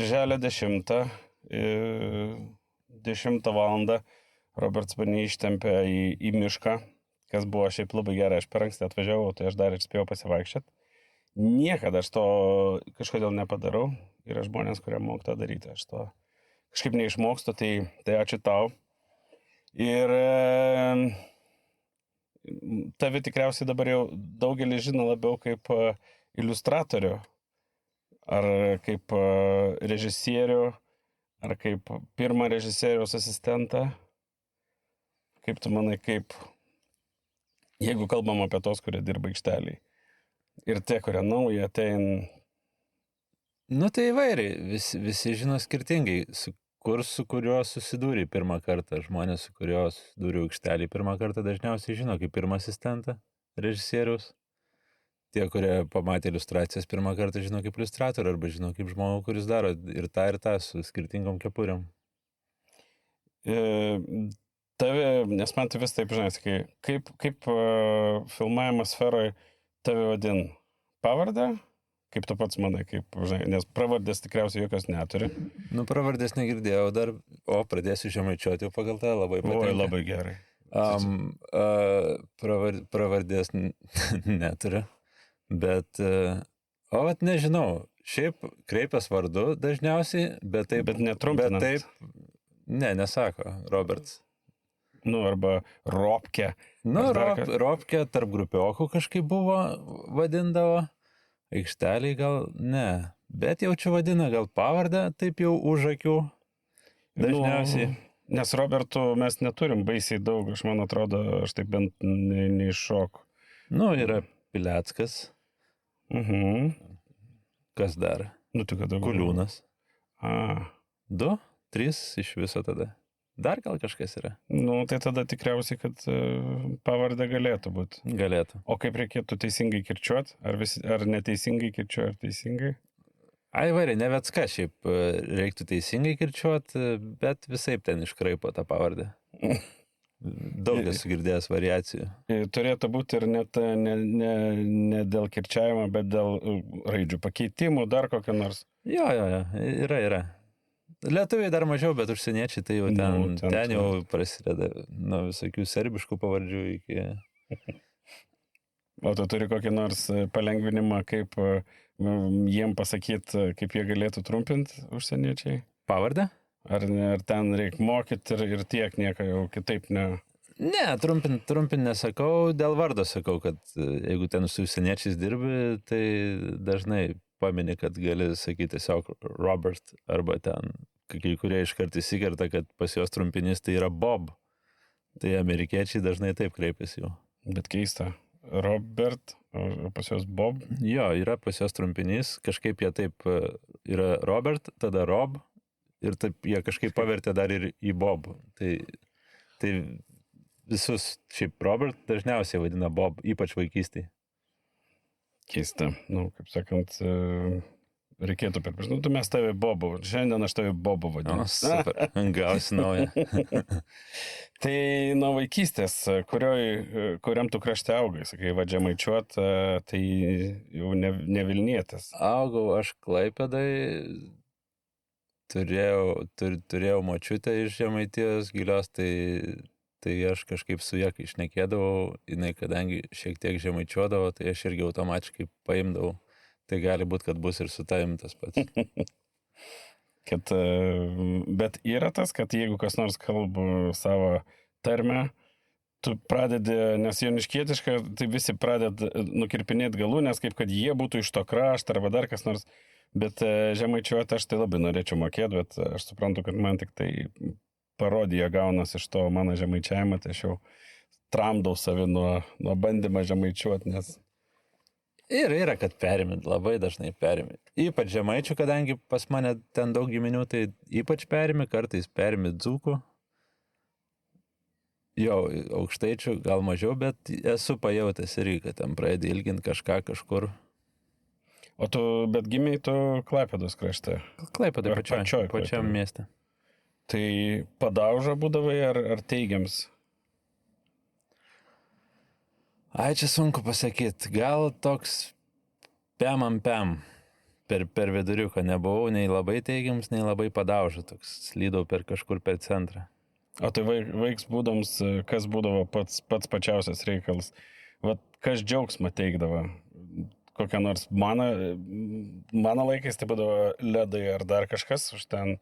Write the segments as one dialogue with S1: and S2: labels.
S1: Birželio 10, 10 valandą Robertas mane ištempė į mišką, kas buvo šiaip labai gerai. Aš per anksti atvažiavau, tai aš dar ir spėjau pasivaikščioti. Niekada aš to kažkodėl nepadarau. Yra žmonės, kurie moka tą daryti. Aš to kažkaip neišmokstu, tai ačiū tau. Ir tave tikriausiai dabar jau daugelis žino labiau kaip iliustratorių, ar kaip režisierių, ar kaip pirmą režisieriaus asistentą. Kaip tu manai, jeigu kalbam apie tos, kurie dirba aikšteliai, ir tie, kurie nauji ateina?
S2: Nu tai įvairiai, visi žino skirtingai, su kuriuo susidūrė pirmą kartą. Žmonės, su kuriuo susidūrė aikštelį pirmą kartą, dažniausiai žino kaip pirmą asistentą režisieriaus. Tie, kurie pamatė iliustracijas pirmą kartą, žino kaip iliustratorių, arba žino kaip žmogų, kuris daro ir tą su skirtingom kepuriam.
S1: Tave, nes man tai vis taip, žinai, sakai, kaip filmavimo sferoje tave vadin? Pavardę? Kaip tu pats manai, žinai, nes pravardės tikriausiai jokios neturi.
S2: Nu, pravardės negirdėjau dar, pradėsiu žemaičiuoti jau pagal tą, labai patinka.
S1: Oi, labai gerai.
S2: Pravardės neturiu, bet, nežinau, šiaip kreipias vardu dažniausiai, bet taip...
S1: Bet netrumpinant.
S2: Bet taip, nesako, Roberts.
S1: Nu, arba Robke.
S2: Nu, Robke tarp grupiokų kažkaip buvo, vadindavo. Aikšteliai gal ne, bet jau čia vadina gal pavardę, taip jau už akių dažniausiai.
S1: Nes Robertų mes neturim baisiai daug, aš man atrodo, aš taip bent neiššoku.
S2: Nu, yra Pileckas. Kas dar?
S1: Nu, tu kada
S2: Kuliūnas. 2, 3 iš viso tada. Dar gal kažkas yra?
S1: Nu, tai tada tikriausiai, kad pavardė galėtų būti.
S2: Galėtų.
S1: O kaip reikėtų teisingai kirčiuoti? Ar neteisingai kirčiuoti, ar teisingai?
S2: Vairiai, ne Vecka šiaip reiktų teisingai kirčiuoti, bet visaip ten iškraipo tą pavardę. Daug esu girdėjęs variacijų.
S1: Turėtų būti ir net ne dėl kirčiavimo, bet dėl raidžių pakeitimų, dar kokią nors.
S2: Jo, yra. Lietuviai dar mažiau, bet užsieniečiai tai jau ten jau prasideda nuo visokių serbiškų pavardžių iki...
S1: O tu turi kokį nors palengvinimą, kaip jiem pasakyti, kaip jie galėtų trumpinti užsieniečiai?
S2: Pavardę?
S1: Ar ten reikia mokyti ir tiek nieko jau kitaip ne...
S2: Ne, trumpint nesakau, dėl vardo sakau, kad jeigu ten su užsieniečiais dirbi, tai dažnai pamini, kad gali sakyti tiesiog Robert, arba ten kai kurie iškart įsikerta, kad pas juos trumpinys tai yra Bob. Tai amerikiečiai dažnai taip kreipiasi jau.
S1: Bet keista. Robert, o pas juos Bob?
S2: Jo, yra pas juos trumpinys, kažkaip jie taip yra Robert, tada Rob, ir taip jie kažkaip pavertė dar ir į Bob. Tai visus šiaip Robert dažniausiai vadina Bob, ypač vaikystėje.
S1: Keista. Nu, kaip sakant, reikėtų pripažinti. Mes tave Bobu. Šiandien aš tave Bobu vadinu.
S2: Super. Gausi naują.
S1: Tai nuo vaikystės, kuriam tu krašte augai, sakai, žemaičiuot, tai jau ne Vilnietis.
S2: Augau aš Klaipėdai, turėjau močiutę iš Žemaitijos gilios, tai aš kažkaip su ja, kai šnekėdavau, jinai kadangi šiek tiek žemaičiuodavo, tai aš irgi automatiškai paimdavau. Tai gali būti, kad bus ir su tavim tas pats.
S1: Bet yra tas, kad jeigu kas nors kalba savo tarmę, tu pradedi, nes joniškietiška, tai visi pradeda nukirpinėti galūnės, kaip kad jie būtų iš to krašto arba dar kas nors. Bet žemaičiuoti aš tai labai norėčiau mokėti, bet aš suprantu, kad man tik tai parodija gaunas iš to mano žemaičiavimą, tai aš jau tramdau savi nuo bandymą žemaičiuoti, nes...
S2: Yra, kad perimi, labai dažnai perimi. Ypač žemaičių, kadangi pas mane ten daug giminių, tai ypač perimi, kartais perimi dzūkų. Jo, aukštaičių gal mažiau, bet esu pajautęs irgi, kad ten pradedi ilginti kažką kažkur.
S1: O tu, bet gimiai tu Klaipėdos krašte?
S2: Klaipėdai pačiam mieste.
S1: Tai padauža būdavai ar teigiams?
S2: Čia sunku pasakyti. Gal toks pem. per viduriuką nebuvau nei labai teigiams, nei labai padaužą, toks slydau per kažkur per centrą.
S1: O tai vaiks būdams, kas būdavo pats pačiausias reikalas? Vat kas džiaugsmą teikdavo? Kokia nors mano laikais tai būdavo ledai ar dar kažkas, už ten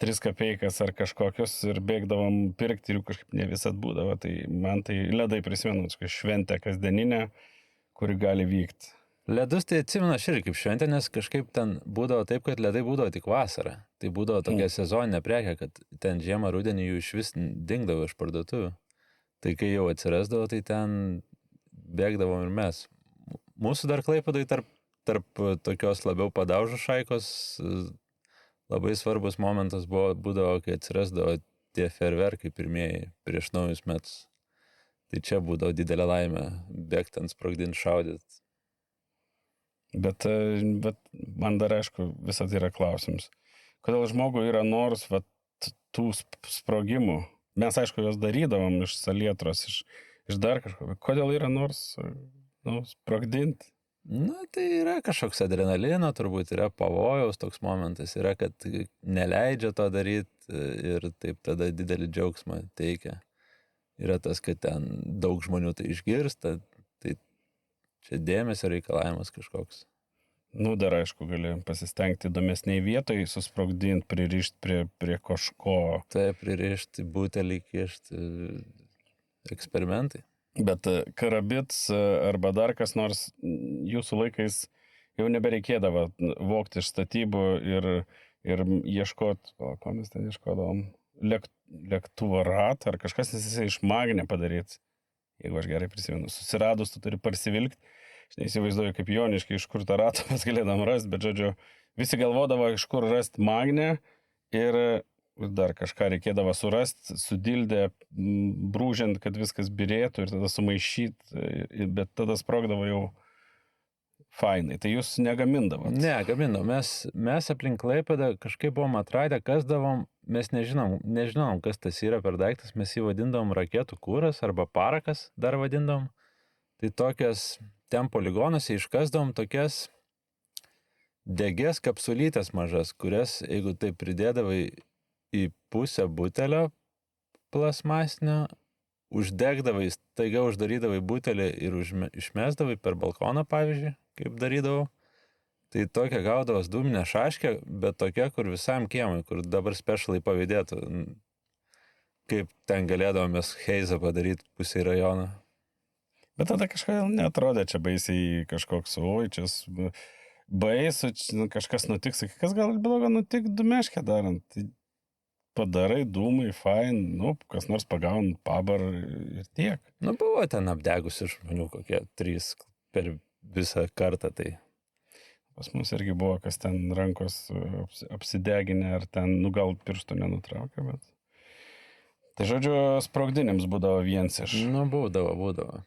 S1: 3 kapeikas ar kažkokius ir bėgdavom pirkti ir jų kažkaip ne visat būdavo. Tai man tai ledai prisimenu, šventę kasdieninę, kuri gali vykti.
S2: Ledus tai atsimenu aš irgi kaip šventę, nes kažkaip ten būdavo taip, kad ledai būdavo tik vasarą. Tai būdavo tokia sezoninė prekė, kad ten žiemą rudenį jų iš vis dingdavo iš parduotuvių. Tai kai jau atsirasdavo, tai ten bėgdavom ir mes. Mūsų dar Klaipėdoj tarp tokios labiau padaužų šaikos labai svarbus momentas būdavo, kai atsirasdavo tie fejerverkai pirmieji prieš naujus metus. Tai čia būdavo didelė laimė bėgti ant sprogdinti, šaudyti.
S1: Bet man dar aišku, visat yra klausimas. Kodėl žmogui yra noras tų sprogimų? Mes aišku, jos darydavom iš salietros, iš dar kažko. Kodėl yra nors sprogdinti?
S2: Tai yra kažkoks adrenalino, turbūt yra pavojaus toks momentas, yra, kad neleidžia to daryti ir taip tada didelį džiaugsmą teikia. Yra tas, kad ten daug žmonių tai išgirsta, tai čia dėmesio reikalavimas kažkoks.
S1: Dar aišku, gali pasistengti įdomesniai vietoj, susprogdinti, pririšti prie kažko.
S2: Taip, pririšti, butelį kišti, eksperimentai.
S1: Bet karabits arba dar kas nors jūsų laikais jau nebereikėdavo vogti iš statybų ir ieškoti, ko mes ten ieškodavom, lėktuvo ratą ar kažkas, nes jisai iš magnio padaryti. Jeigu aš gerai prisimenu, susiradus tu turi parsivilkti. Aš neįsivaizduoju kaip Joniškai, iš kur tą ratą mes galėdam rasti, bet žodžiu, visi galvodavo, iš kur rasti magnę ir dar kažką reikėdavo surasti, sudildė, brūžiant, kad viskas birėtų ir tada sumaišyti, bet tada sprogdavo jau fainai. Tai jūs negamindavot?
S2: Ne, gamindavom. Mes aplink Klaipėdą kažkaip buvom atradę, kasdavom, mes nežinom, kas tas yra per daiktas, mes jį vadindavom raketų kūras arba parakas dar vadindavom. Tai tokias ten poligonuose iškasdavom tokias degės kapsulytės mažas, kurias, jeigu tai pridėdavai į pusę butelio plasmasinio, uždegdavai, staiga uždarydavai butelį ir išmesdavai per balkoną, pavyzdžiui, kaip darydavau. Tai tokia gaudavos dūminė šaškė, bet tokia, kur visam kiemui, kur dabar specialai pavydėtų, kaip ten galėdavomės heizą padaryti pusiai rajoną.
S1: Bet tada kažkodėl neatrodė čia baisiai kažkoks, čia baisu, kažkas nutiks, kas gal blogo nutik dumeškę darant. Tai padarai dūmai, fain, kas nors pagaun, pabar ir tiek.
S2: Buvo ten apdegusi žmonių kokie 3 per visą kartą, tai.
S1: Pas mus irgi buvo, kas ten rankos apsideginę, ar ten, gal pirštų nenutraukė, bet. Tai žodžiu, sprogdinims būdavo viens iš.
S2: Būdavo.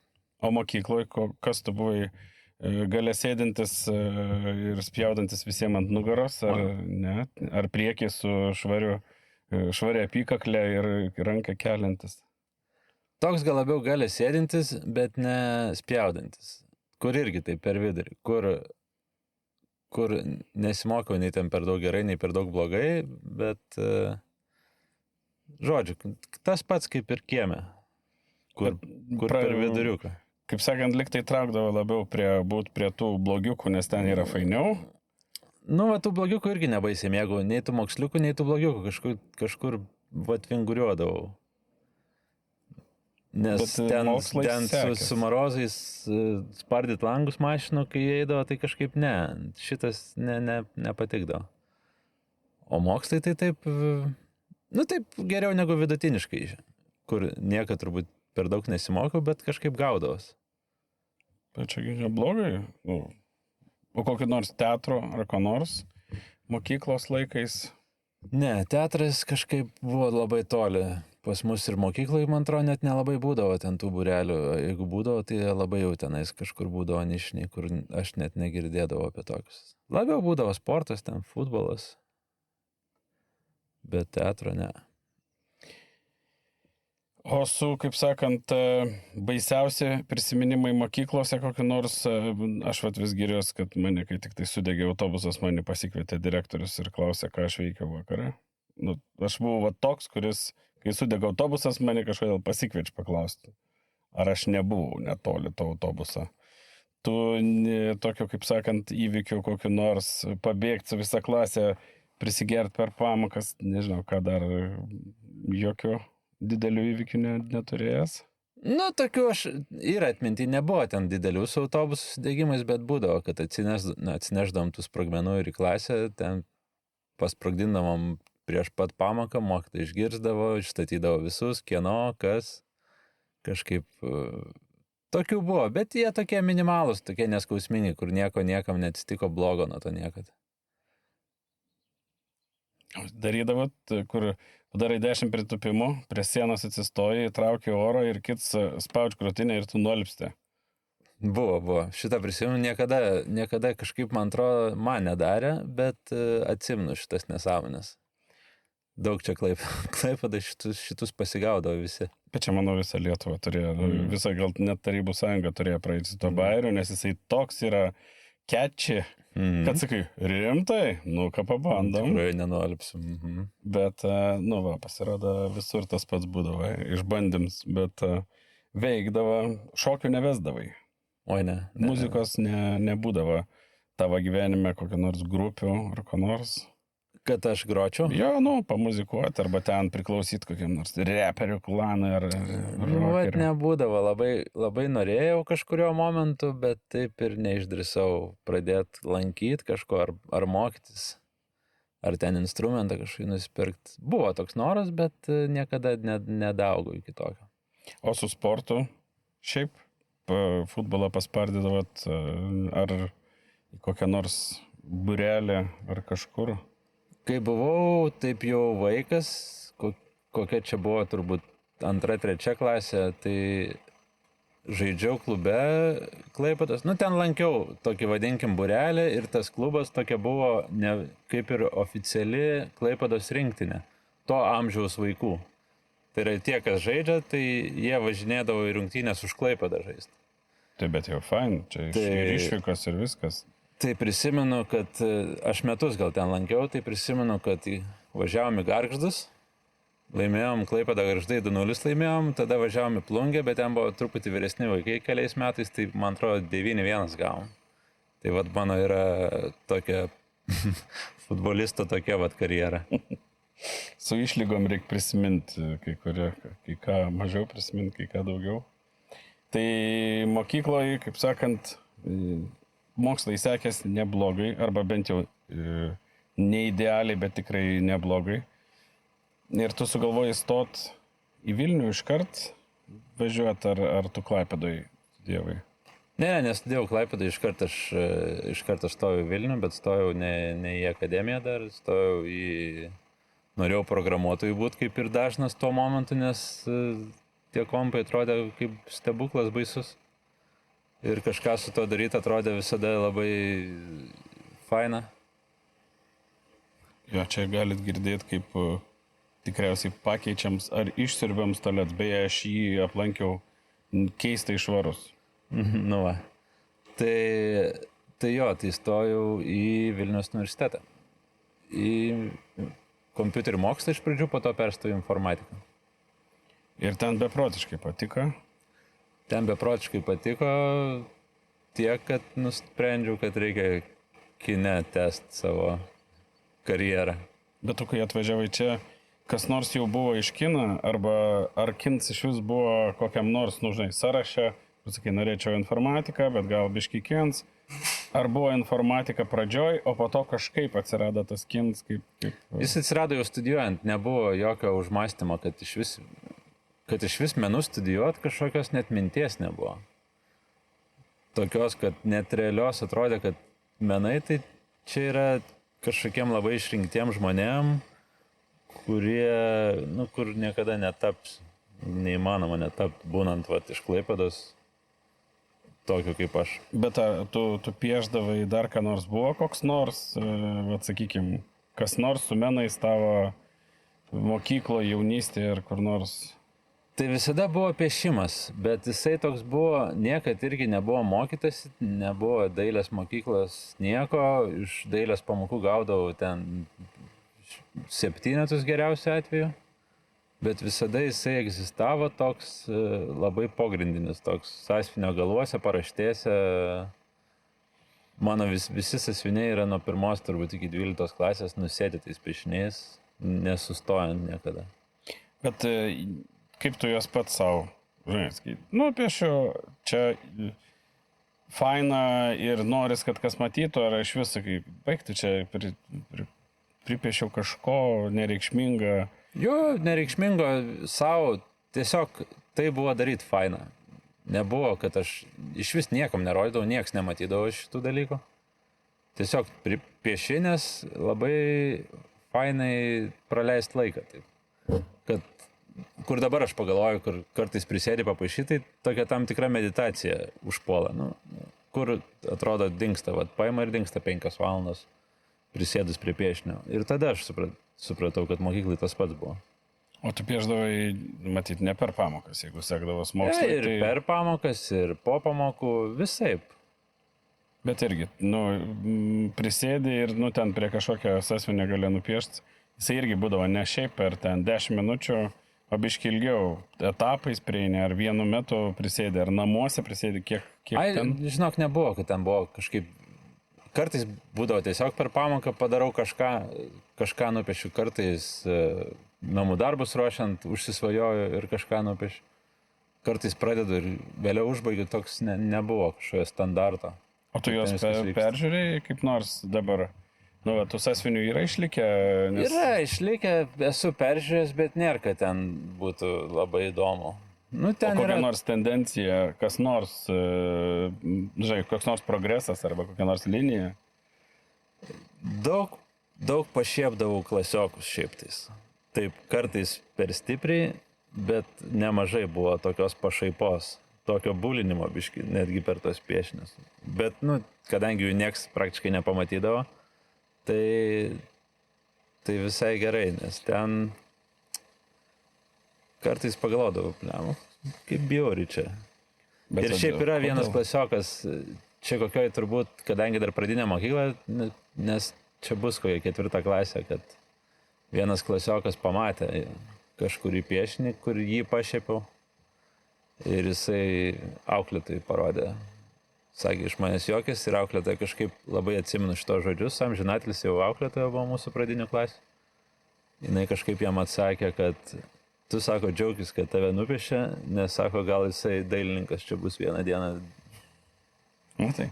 S1: O mokykloje, kas tu buvai, gale sėdintis ir spjaudantis visiems ant nugaros, ar ne? Ar priekį su švaria apykaklė ir ranką keliantis?
S2: Toks gal labiau gali sėdintis, bet ne spjaudantis. Kur irgi tai per vidurį. Kur nesimokiau nei ten per daug gerai, nei per daug blogai, bet žodžiu, tas pats kaip ir kieme. Kur per viduriuką.
S1: Kaip sakant, liktai traukdavo labiau būt prie tų blogiukų, nes ten yra fainiau.
S2: Tų blogiukų irgi nebaisiai mėgau, nei tų moksliukų, nei tų blogiukų. Kažkur vinguriuodavau. Nes ten su marozais spardyt langus mašinų, kai eidavo, tai kažkaip ne. Šitas nepatikdavo. O mokslai tai taip, taip geriau negu vidutiniškai, kur niekad turbūt per daug nesimokiau, bet kažkaip gaudavos.
S1: Bet čia neblogai. O kokį nors teatro ar ko nors mokyklos laikais?
S2: Ne, teatras kažkaip buvo labai toli. Pas mus ir mokykloje, man atrodo, net nelabai būdavo ten tų būrelių. Jeigu būdavo, tai labai jau tenais kažkur būdavo nišiniai, kur aš net negirdėdavau apie tokius. Labiau būdavo sportas, ten futbolas. Bet teatro ne.
S1: O su, kaip sakant, baisiausi prisiminimai mokyklose kokį nors, aš vis giriuos, kad mane, kai tik tai sudegė autobusas, mane pasikvietė direktorius ir klausė, ką aš veikiau vakare. Nu, aš buvau toks, kuris, kai sudegė autobusas, mane kažkodėl pasikviečia paklausti, ar aš nebuvau netoli to autobuso. Tu tokio, kaip sakant, įvykių kokį nors, pabėgti su visą klasę, prisigert per pamokas, nežinau, ką dar, jokio didelių įvykių neturėjęs?
S2: Nu, tokių aš ir atminti nebuvo ten didelių su autobusų sudegimais, bet būdavo, kad atsineždavom tų sprogmenų ir į klasę, ten pasprogdindavom prieš pat pamoką, mokytojai išgirsdavo, išstatydavo visus, kieno, kas, kažkaip tokių buvo, bet jie tokie minimalūs, tokie neskausminiai, kur nieko niekam neatsitiko blogo nuo to niekad.
S1: Darydavot, kur padarai 10 pritupimų, prie sienos atsistoji, trauki oro ir kits spaudž krūtinę ir tu nulipsti.
S2: Buvo. Šitą prisimenu, niekada kažkaip, man atrodo, man nedarė, bet atsimenu šitas nesąmonės. Daug čia Klaipėda šitus pasigaudavo visi.
S1: Bet čia, manau, visą Lietuvą turėjo, visą gal net Tarybų sąjungą turėjo praeiti su to bairiu, nes jisai toks yra catchy, kad sakai, rimtai, nu ką pabandom.
S2: Tikrai nenulipsim.
S1: Bet, pasirodo, visur tas pats būdavo, išbandyms, bet veikdavo, šokių nevesdavai.
S2: Oi, ne.
S1: Muzikos nebūdavo tavo gyvenime kokio nors grupių ar ko nors.
S2: Kad aš gročiau?
S1: Jo, pamuzikuoti arba ten priklausyti kokiam nors reperių klanui ar
S2: rockerių. Nebūdavo, labai norėjau kažkurio momentu, bet taip ir neišdrįsau pradėti lankyti kažko ar mokytis, ar ten instrumentą kažkokį nusipirkti. Buvo toks noras, bet niekada nedaugau iki tokio.
S1: O su sportu šiaip futbolą paspardydavot ar į kokią nors būrelį ar kažkur?
S2: Kai buvau taip jau vaikas, kokia čia buvo turbūt 2-3 klasė, tai žaidžiau klube Klaipėdos. Ten lankiau tokį, vadinkim, būrelį ir tas klubas tokia buvo kaip ir oficiali Klaipėdos rinktinė. To amžiaus vaikų. Tai yra tie, kas žaidžia, tai jie važinėdavo į rungtynės už Klaipėdą žaisti.
S1: Tai bet jau fain, čia ir išvykos ir viskas.
S2: Tai prisimenu, kad aš metus gal ten lankiau, tai prisimenu, kad važiavom į Gargždus, laimėjom Klaipėdą Gargždai 2-0 laimėjom, tada važiavom į Plungę, bet ten buvo truputį vyresni vaikai keliais metais, tai man atrodo 9-1 gavom. Tai mano yra tokia futbolisto tokia karjera.
S1: Su išlygom reikia prisiminti, kai ką mažiau prisiminti, kai ką daugiau. Tai mokykloje, kaip sakant, mokslai sekėsi neblogai, arba bent jau neidealiai, bet tikrai neblogai. Ir tu sugalvoji stot į Vilnių iškart važiuoti, ar tu Klaipėdoje studijavai?
S2: Ne, nestudijau Klaipėdoje iškart, aš stojau į Vilnių, bet stojau ne į akademiją dar, norėjau programuotojų būti kaip ir dažnas tuo momentu, nes tie kompai atrodė kaip stebuklas baisus. Ir kažką su to daryti atrodė visada labai faina.
S1: Jo, čia galit girdėti, kaip tikriausiai pakeičiams ar išsiurbiams tualet. Beje, aš jį aplankiau keistai švarus.
S2: Nu va. Tai stojau į Vilniaus universitetą. Į kompiuterių mokslą iš pradžių, po to perstojau informatiką.
S1: Ir ten beprotiškai patiko?
S2: Ten beprotiškai patiko tiek, kad nusprendžiau, kad reikia kine tęsti savo karjerą.
S1: Bet tu, kai atvažiavai čia, kas nors jau buvo iš kino, arba ar kinas iš vis buvo kokiam nors, sąraše, sakai, norėčiau informatiką, bet gal biški kins, ar buvo informatika pradžioj, o po to kažkaip atsirado tas kins, kaip...
S2: Jis atsirado jau studijuojant, nebuvo jokio užmąstymo, kad iš vis menų studijuoti kažkokios net minties nebuvo. Tokios, kad net realios atrodė, kad menai tai čia yra kažkokiem labai išrinktiem žmonėm, kurie, kur niekada netaps, neįmanoma netapt, būnant iš Klaipėdos tokio kaip aš.
S1: Bet tu pieždavai dar ką nors, buvo koks nors, sakykime, kas nors su menais tavo mokyklo jaunystėje ir kur nors?
S2: Tai visada buvo piešimas, bet jisai toks buvo, niekad irgi nebuvo mokytas, nebuvo dailės mokyklos nieko, iš dailės pamokų gaudavau ten 7 geriausiu atveju, bet visada jisai egzistavo toks labai pogrindinis, toks sąsiuvinio galuose, paraštėse. Mano visi sąsiuviniai yra nuo 1 turbūt iki 12 klasės nusėti tais piešiniais, nesustojant niekada.
S1: Bet kaip tu juos pats savo, žinai, piešiu, čia faina ir noris, kad kas matytų, ar iš viso, kaip baigti čia, pripiešiau kažko nereikšminga.
S2: Jo, nereikšmingo savo, tiesiog tai buvo daryti faina. Nebuvo, kad aš iš vis niekam nerodydavau, nieks nematydavo šitų dalykų. Tiesiog piešinės labai fainai praleisti laiką. Taip. Kad kur dabar aš pagalvoju, kur kartais prisėdi papaišyti, tai tokia tam tikra meditacija užpuola. Kur atrodo dingsta, paima ir dingsta 5 valandos prisėdus prie piešinio. Ir tada aš supratau, kad mokyklai tas pats buvo.
S1: O tu piešdavai, matyt, ne per pamokas, jeigu sekdavos mokslai.
S2: Ir per pamokas, ir po pamokų, visaip.
S1: Bet irgi, prisėdi ir, ten prie kažkokio sąsiuvinio gali nupiešti. Jisai irgi būdavo ne šiaip per ten 10 minučių, o biškį ilgiau etapais prieini, ar vienu metu prisėdi, ar namuose prisėdi, kiek ten?
S2: Žinok, nebuvo, kad ten buvo kažkaip. Kartais būdavo tiesiog per pamoką padarau kažką nupiešiu, kartais namų darbus ruošiant, užsisvajoju ir kažką nupiešiu. Kartais pradedu ir vėliau užbaigiu, toks nebuvo kažkokio standarto.
S1: O tu juos peržiūrėjai kaip nors dabar? Tu sąsiuvinių yra išlikę?
S2: Nes... Yra išlikę, esu peržiūrėjęs, bet nėra, kad ten būtų labai įdomu.
S1: Ten kokia nors tendencija, kas nors, koks nors progresas arba kokia nors linija?
S2: Daug pašiepdavau klasiokus šiaiptais. Taip, kartais per stipriai, bet nemažai buvo tokios pašaipos, tokio bulinimo biškį, netgi per tos piešinius. Bet, kadangi jų nieks praktiškai nepamatydavo, tai visai gerai, nes ten kartais pagalvodavau, kaip bjauri čia. Bet ir šiaip yra vienas klasiokas, čia kokioj turbūt, kadangi dar pradinė mokykla, nes čia bus kokia 4 klasė, kad vienas klasiokas pamatė kažkurį piešinį, kur jį pašiepiau ir jisai auklėtojai parodė. Sakė, iš manęs juokės ir auklėtoja kažkaip labai atsimenu šito žodžius, amžinatelis jau auklėtoja buvo mūsų pradinių klasių. Jinai kažkaip jam atsakė, kad tu, sako, džiaugis, kad tave nupiešė, nes, sako, gal jisai dailininkas čia bus vieną dieną.
S1: Tai,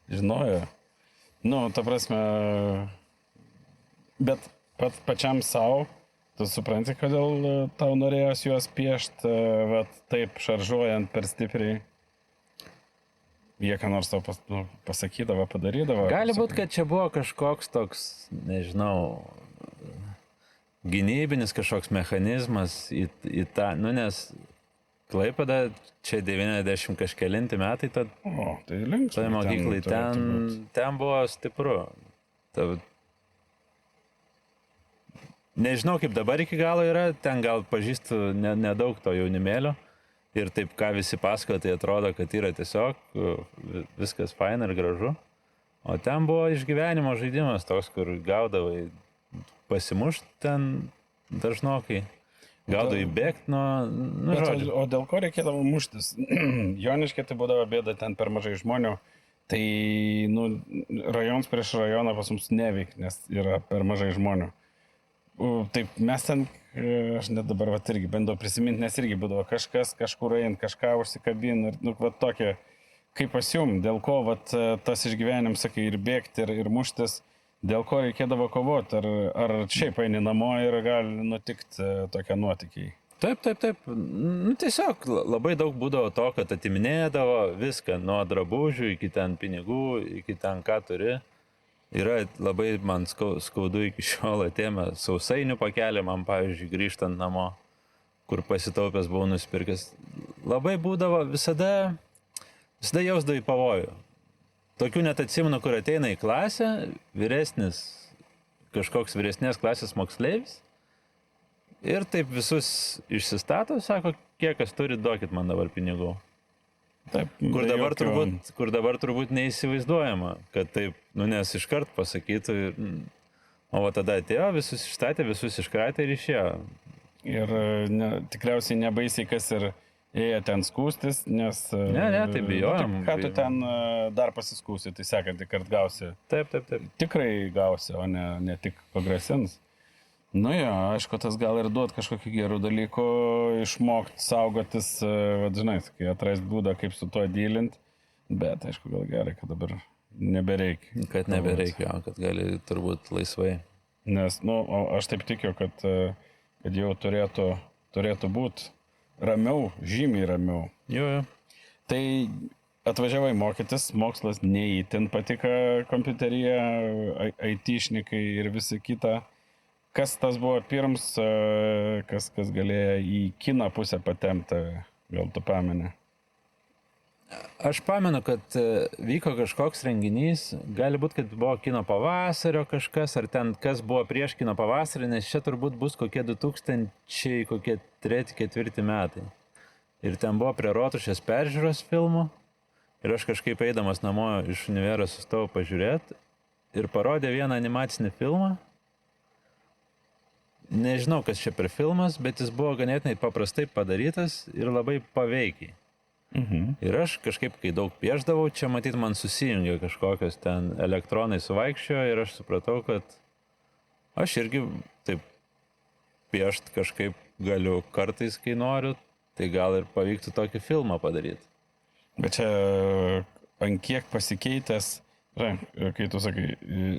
S1: žinojo. Ta prasme, bet pačiam savo, tu supranti, kodėl tau norėjos juos piešti, taip šaržuojant per stipriai. Jie ką nors tau pasakydavo, padarydavo.
S2: Gali būti, kad čia buvo kažkoks toks, nežinau, gynybinis kažkoks mechanizmas į tą, nes Klaipėda čia 90 kažkelinti metai,
S1: tai linksmai.
S2: Tai mokyklai ten buvo stipru. Nežinau, kaip dabar iki galo yra, ten gal pažįstu nedaug to jaunimėlio. Ir taip, ką visi pasakoja, tai atrodo, kad yra tiesiog viskas faina ir gražu. O ten buvo išgyvenimo žaidimas toks, kur gaudavai pasimušti ten dažnokai. Gaudavai bėgti nuo žodžių.
S1: O dėl ko reikėdavo muštis? Joniškė tai būdavo bėda, ten per mažai žmonių. Tai rajonas prieš rajoną pas mus neveik, nes yra per mažai žmonių. Taip, mes ten, aš net dabar irgi bandau prisiminti, nes irgi būdavo kažkas, kažkur eint, kažką užsikabin ir tokia, kaip pas jum, dėl ko tas išgyvenimas, sakai, ir bėgti, ir muštis, dėl ko reikėdavo kovoti, ar šiaip eini namo ir gali nutikti tokie nuotykiai?
S2: Taip. Tiesiog labai daug būdavo to, kad atiminėdavo viską, nuo drabužių iki ten pinigų, iki ten ką turi. Yra labai man skaudu iki šiol atėmė sausainių pakelį, man pavyzdžiui, grįžtant namo, kur pasitaupęs buvau nusipirkęs. Labai būdavo visada jausdavai pavojų. Tokių net atsimenu, kur ateina į klasę, kažkoks vyresnės klasės moksleivis Ir taip visus išsistato, sako, kiek kas turi, duokit man dabar pinigų.
S1: Taip,
S2: Kur
S1: be
S2: dabar,
S1: jokio-
S2: kur dabar turbūt neįsivaizduojama, kad taip, nes iškart pasakytų, o va tada atėjo, visus išstatė, visus iškratė ir išėjo.
S1: Ir tikriausiai nebaisiai, kas ir ėjo ten skūstis, nes...
S2: Ne, tai bijojom,
S1: Ką tu
S2: bijojom.
S1: ten dar pasiskūsi, tai sekantį kartą gausi.
S2: Taip.
S1: Tikrai gausi, o ne tik pagrasins. Nu jo, aišku, tas gal ir duot kažkokių gerų dalykų, išmokti saugotis, žinai, kai atrast būdą, kaip su tuo dylinti, bet aišku, gal gerai, kad dabar nebereikia.
S2: Kad nebereikia, kad gali turbūt laisvai.
S1: Nes, aš taip tikiu, kad jau turėtų būti ramiau, žymiai ramiau.
S2: Jo.
S1: Tai atvažiavai mokytis, mokslas neįtin patika kompiuteryje, IT-šnikai ir visi kita. Kas tas buvo pirms, kas galėjo į kino pusę patempti, gal tu pameni?
S2: Aš pamenu, kad vyko kažkoks renginys, gali būti, kad buvo kino pavasario kažkas, ar ten kas buvo prieš kino pavasarį, nes čia turbūt bus kokie 2003-2004 metai. Ir ten buvo prie Rotušės peržiūros filmų, ir aš kažkaip eidamas namo iš univero sustojau pažiūrėti, ir parodė vieną animacinį filmą. Nežinau, kas čia per filmas, bet jis buvo ganėtinai paprastai padarytas ir labai paveikiai. Ir aš kažkaip, kai daug piešdavau, čia matyt man susijungė kažkokios ten elektronai suvaikščiojo ir aš supratau, kad aš irgi taip piešt kažkaip galiu kartais, kai noriu, tai gal ir pavyktų tokį filmą padaryti.
S1: Bet čia ant kiek pasikeitęs, kai tu sakai,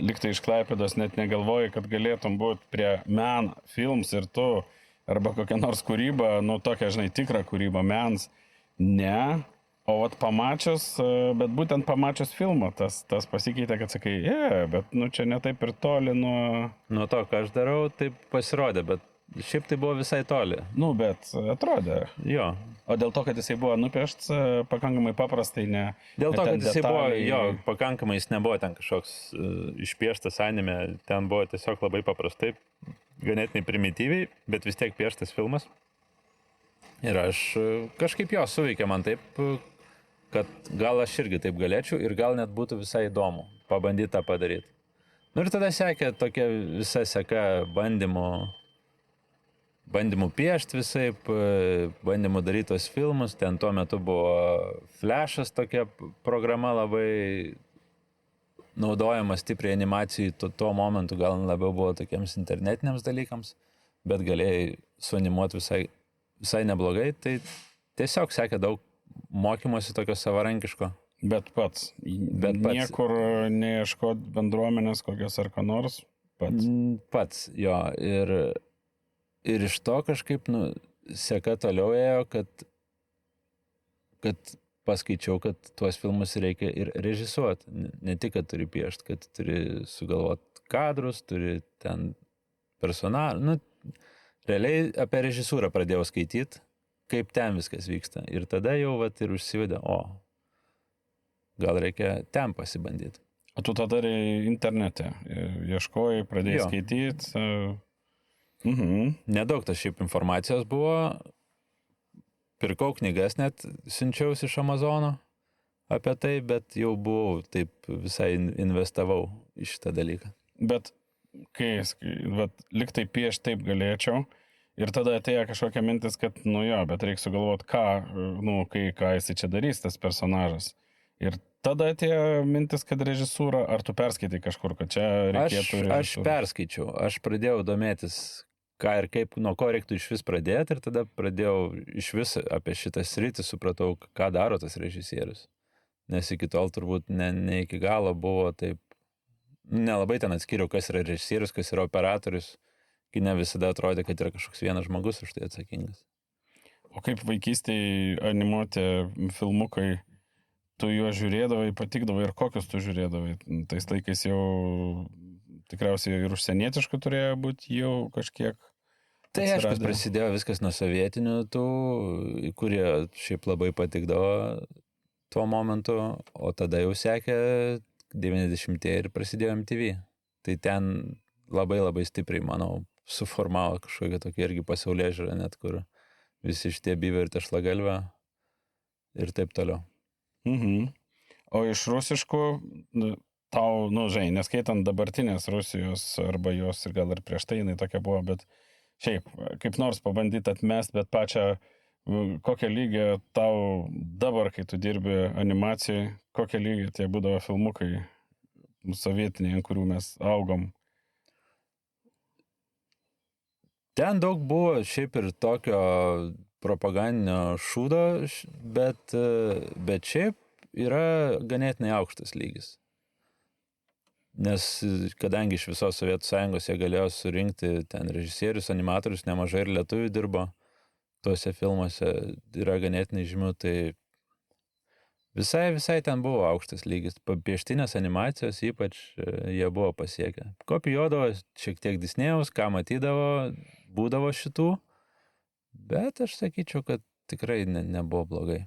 S1: liktai iš Klaipėdos net negalvoji, kad galėtum būti prie Men Films ir tu, arba kokia nors kūryba, tokia, žinai, tikra kūryba, mens. Ne, o vat pamačius, bet būtent pamačius filmą, tas pasikeitė, kad sakai, bet čia ne taip ir toli nuo...
S2: Nuo to, ką aš darau, taip pasirodė, bet šiaip tai buvo visai toli.
S1: Bet atrodė.
S2: Jo.
S1: O dėl to, kad jisai buvo nupiešts pakankamai paprastai, ne...
S2: Dėl to, kad jisai
S1: detaliai...
S2: buvo, pakankamai jis nebuvo ten kažkoks išpieštas anime, ten buvo tiesiog labai paprastai, ganėtinai primityviai, bet vis tiek pieštas filmas. Ir aš kažkaip jo suveikė man taip, kad gal aš irgi taip galėčiau ir gal net būtų visai įdomu pabandyti tą padaryti. Ir tada sekė tokia visa seka bandymų piešti visaip, bandymų daryti tos filmus. Ten tuo metu buvo Flash'as, tokia programa labai naudojama stipriai animacijai. Tuo momentu gal labiau buvo tokiems internetiniams dalykams, bet galėjai suanimuoti visai neblogai. Tai tiesiog sekė daug mokymosi tokio savarankiško.
S1: Bet pats. Niekur neieškot bendruomenės kokios ar ką nors.
S2: Pats, jo. Ir iš to kažkaip, seka toliau ėjo, kad paskaičiau, kad tuos filmus reikia ir režisuoti. Ne tik, kad turi piešti, kad turi sugalvoti kadrus, turi ten personažą. Realiai apie režisūrą pradėjau skaityti, kaip ten viskas vyksta. Ir tada jau ir užsivedė, gal reikia ten pasibandyti.
S1: O tu tą darai internete, ieškojai, pradėjai skaityti.
S2: Nedaug tas šiaip informacijos buvo, pirkau knygas net, siunčiausi iš Amazono apie tai, bet jau buvau, taip visai investavau į šitą dalyką.
S1: Bet kai liktai pieš taip galėčiau, ir tada atėjo kažkokia mintis, kad, bet reikia sugalvoti, ką jisai čia darys, tas personažas. Ir tada atėjo mintis, kad režisūra, ar tu perskaitai kažkur, kad čia reikėtų režisūrą?
S2: Aš perskaičiau, aš pradėjau domėtis, ką ir kaip, nuo ko reiktų iš vis pradėti, ir tada pradėjau iš vis apie šitą sritį, supratau, ką daro tas režisierius. Nes iki tol turbūt ne iki galo buvo taip, nelabai ten atskiriau, kas yra režisierius, kas yra operatorius, kai ne visada atrodė, kad yra kažkoks vienas žmogus už tai atsakingas.
S1: O kaip vaikystėje animuoti filmukai, tu juos žiūrėdavai, patikdavai ir kokius tu žiūrėdavai? Tais laikais jau tikriausiai ir užsienietiškų turėjo būti jau kažkiek.
S2: Tai aišku, prasidėjo viskas nuo sovietinių tų, kurie šiaip labai patikdavo tuo momentu, o tada jau sekė 90-ieji ir prasidėjo MTV. Tai ten labai labai stipriai, manau, suformavo kažkokią tokią irgi pasaulėžiūrą, net kur visi šitie byviai ir tešlagalvė ir taip toliau.
S1: O iš rusiškų, tau, žinai, neskaitant dabartinės Rusijos arba jos ir gal ir prieš tai jinai tokia buvo, bet šiaip, kaip nors pabandyti atmest, bet pačią, kokią lygį tau dabar, kai tu dirbi animacijai, kokią lygį tie būdavo filmukai sovietiniai, ant kurių mes augom.
S2: Ten daug buvo šiaip ir tokio propagandinio šūdo, bet šiaip yra ganėtinai aukštas lygis. Nes kadangi iš visos Sovietų Sąjungos jie galėjo surinkti ten režisierius, animatorius, nemažai ir lietuvių dirbo tuose filmuose, yra ganėtinai žymių, tai visai ten buvo aukštas lygis. Pieštinės animacijos ypač jie buvo pasiekę. Kopijuodavo šiek tiek Disnėjaus, ką matydavo, būdavo šitų, bet aš sakyčiau, kad tikrai nebuvo blogai.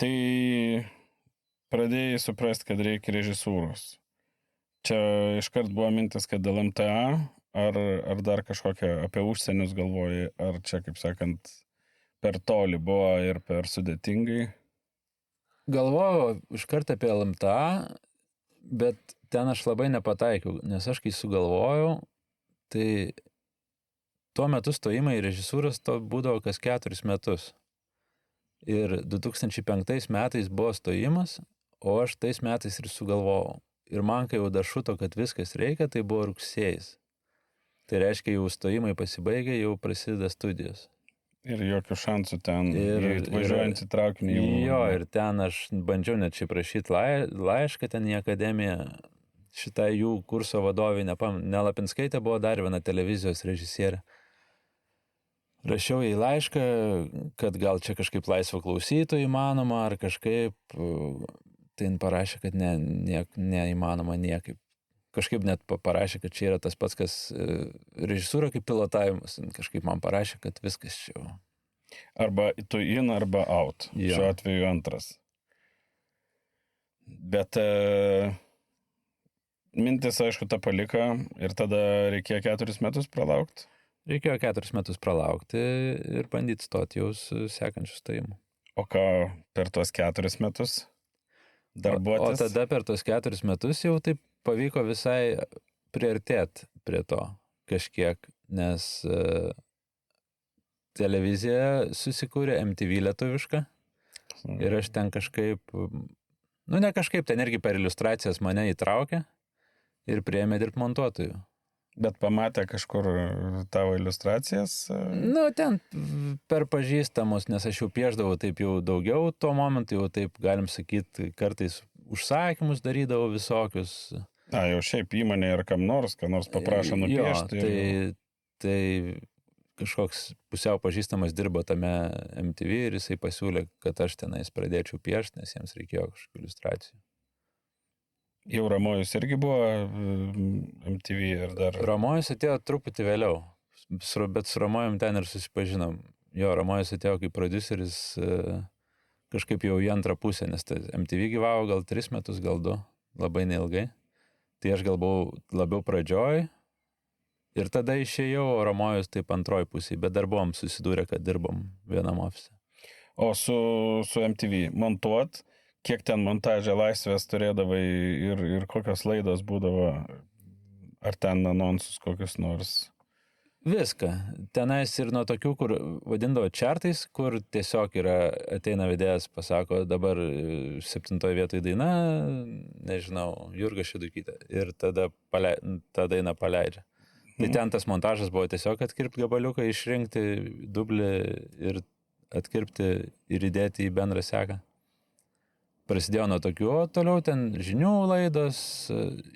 S1: Tai pradėjai suprasti, kad reikia režisūros. Čia iškart buvo mintis, kad dėl MTA, ar dar kažkokia apie užsienius galvoji, ar čia, kaip sakant, per toli buvo ir per sudėtingai?
S2: Galvojau iškart apie LMTA, bet ten aš labai nepataikiau, nes aš kai sugalvojau, tai tuo metu stojimai į režisūros to būdavo kas 4 metus. Ir 2005 metais buvo stojimas, o aš tais metais ir sugalvojau. Ir man, kai jau dašuto, kad viskas reikia, tai buvo rugsėjis. Tai reiškia, jau stojimai pasibaigė, jau prasideda studijos.
S1: Ir jokių šansų ten, važiuojant į traukinį.
S2: Jo, ir ten aš bandžiau net šiaip rašyti laišką ten į akademiją. Šitą jų kurso vadovį, Nelapinskaitė buvo dar viena televizijos režisierė. Rašiau į laišką, kad gal čia kažkaip laisvo klausytojų įmanoma, ar kažkaip, tai parašė, kad neįmanoma niekaip. Kažkaip net parašė, kad čia yra tas pats, kas režisūra kaip pilotavimas. Kažkaip man parašė, kad viskas čia.
S1: Arba tu in, arba out. Jo. Šiuo atveju antras. Bet mintis, aišku, tą palika ir tada reikėjo 4 metus pralaukti.
S2: Reikėjo 4 metus pralaukti ir bandyti stoti jau su sekančiu stojimu.
S1: O ką per tuos 4 metus darbuotis?
S2: O tada per tuos 4 metus jau taip pavyko visai priartėti prie to kažkiek, nes televizija susikūrė MTV lietuvišką ir aš ten kažkaip, ne kažkaip, ten irgi per iliustracijas mane įtraukė ir priėmė dirbti montuotojų.
S1: Bet pamatė kažkur tavo iliustracijas?
S2: Ten per pažįstamus, nes aš jau piešdavau taip jau daugiau tuo momentu, jau taip galim sakyti, kartais užsakymus darydavau visokius.
S1: Jau šiaip įmonė ir kam nors paprašo nupiešti.
S2: Jo, tai kažkoks pusiau pažįstamas dirbo tame MTV ir jisai pasiūlė, kad aš tenais pradėčiau piešti, nes jiems reikėjo kažkokių iliustracijų.
S1: Jau Ramojus irgi buvo MTV ir dar...
S2: Ramojus atėjo truputį vėliau, bet su Ramojum ten ir susipažinom. Jo, Ramojus atėjo kaip prodiuseris kažkaip jau į antrą pusę, nes MTV gyvavo gal 3 metus, gal 2, labai neilgai. Tai aš gal buvau labiau pradžioj ir tada išėjau, o Ramojus taip antroj pusėje, bet dar buvom susidūrę, kad dirbom vienam ofise.
S1: O su MTV montuot, kiek ten montažė laisvės turėdavai ir kokios laidos būdavo, ar ten anonsus kokius nors?
S2: Viską. Tenais ir nuo tokių, kur vadindavo čartais, kur tiesiog ateina vedėjas, pasako, dabar 7 vietoj daina, nežinau, Jurga Šedukytė, ir tada tą dainą paleidžia. Tai ten tas montažas buvo tiesiog atkirpti gabaliuką, išrinkti dublį ir atkirpti ir įdėti į bendrą seką. Prasidėjo nuo tokių, o toliau ten žinių laidos,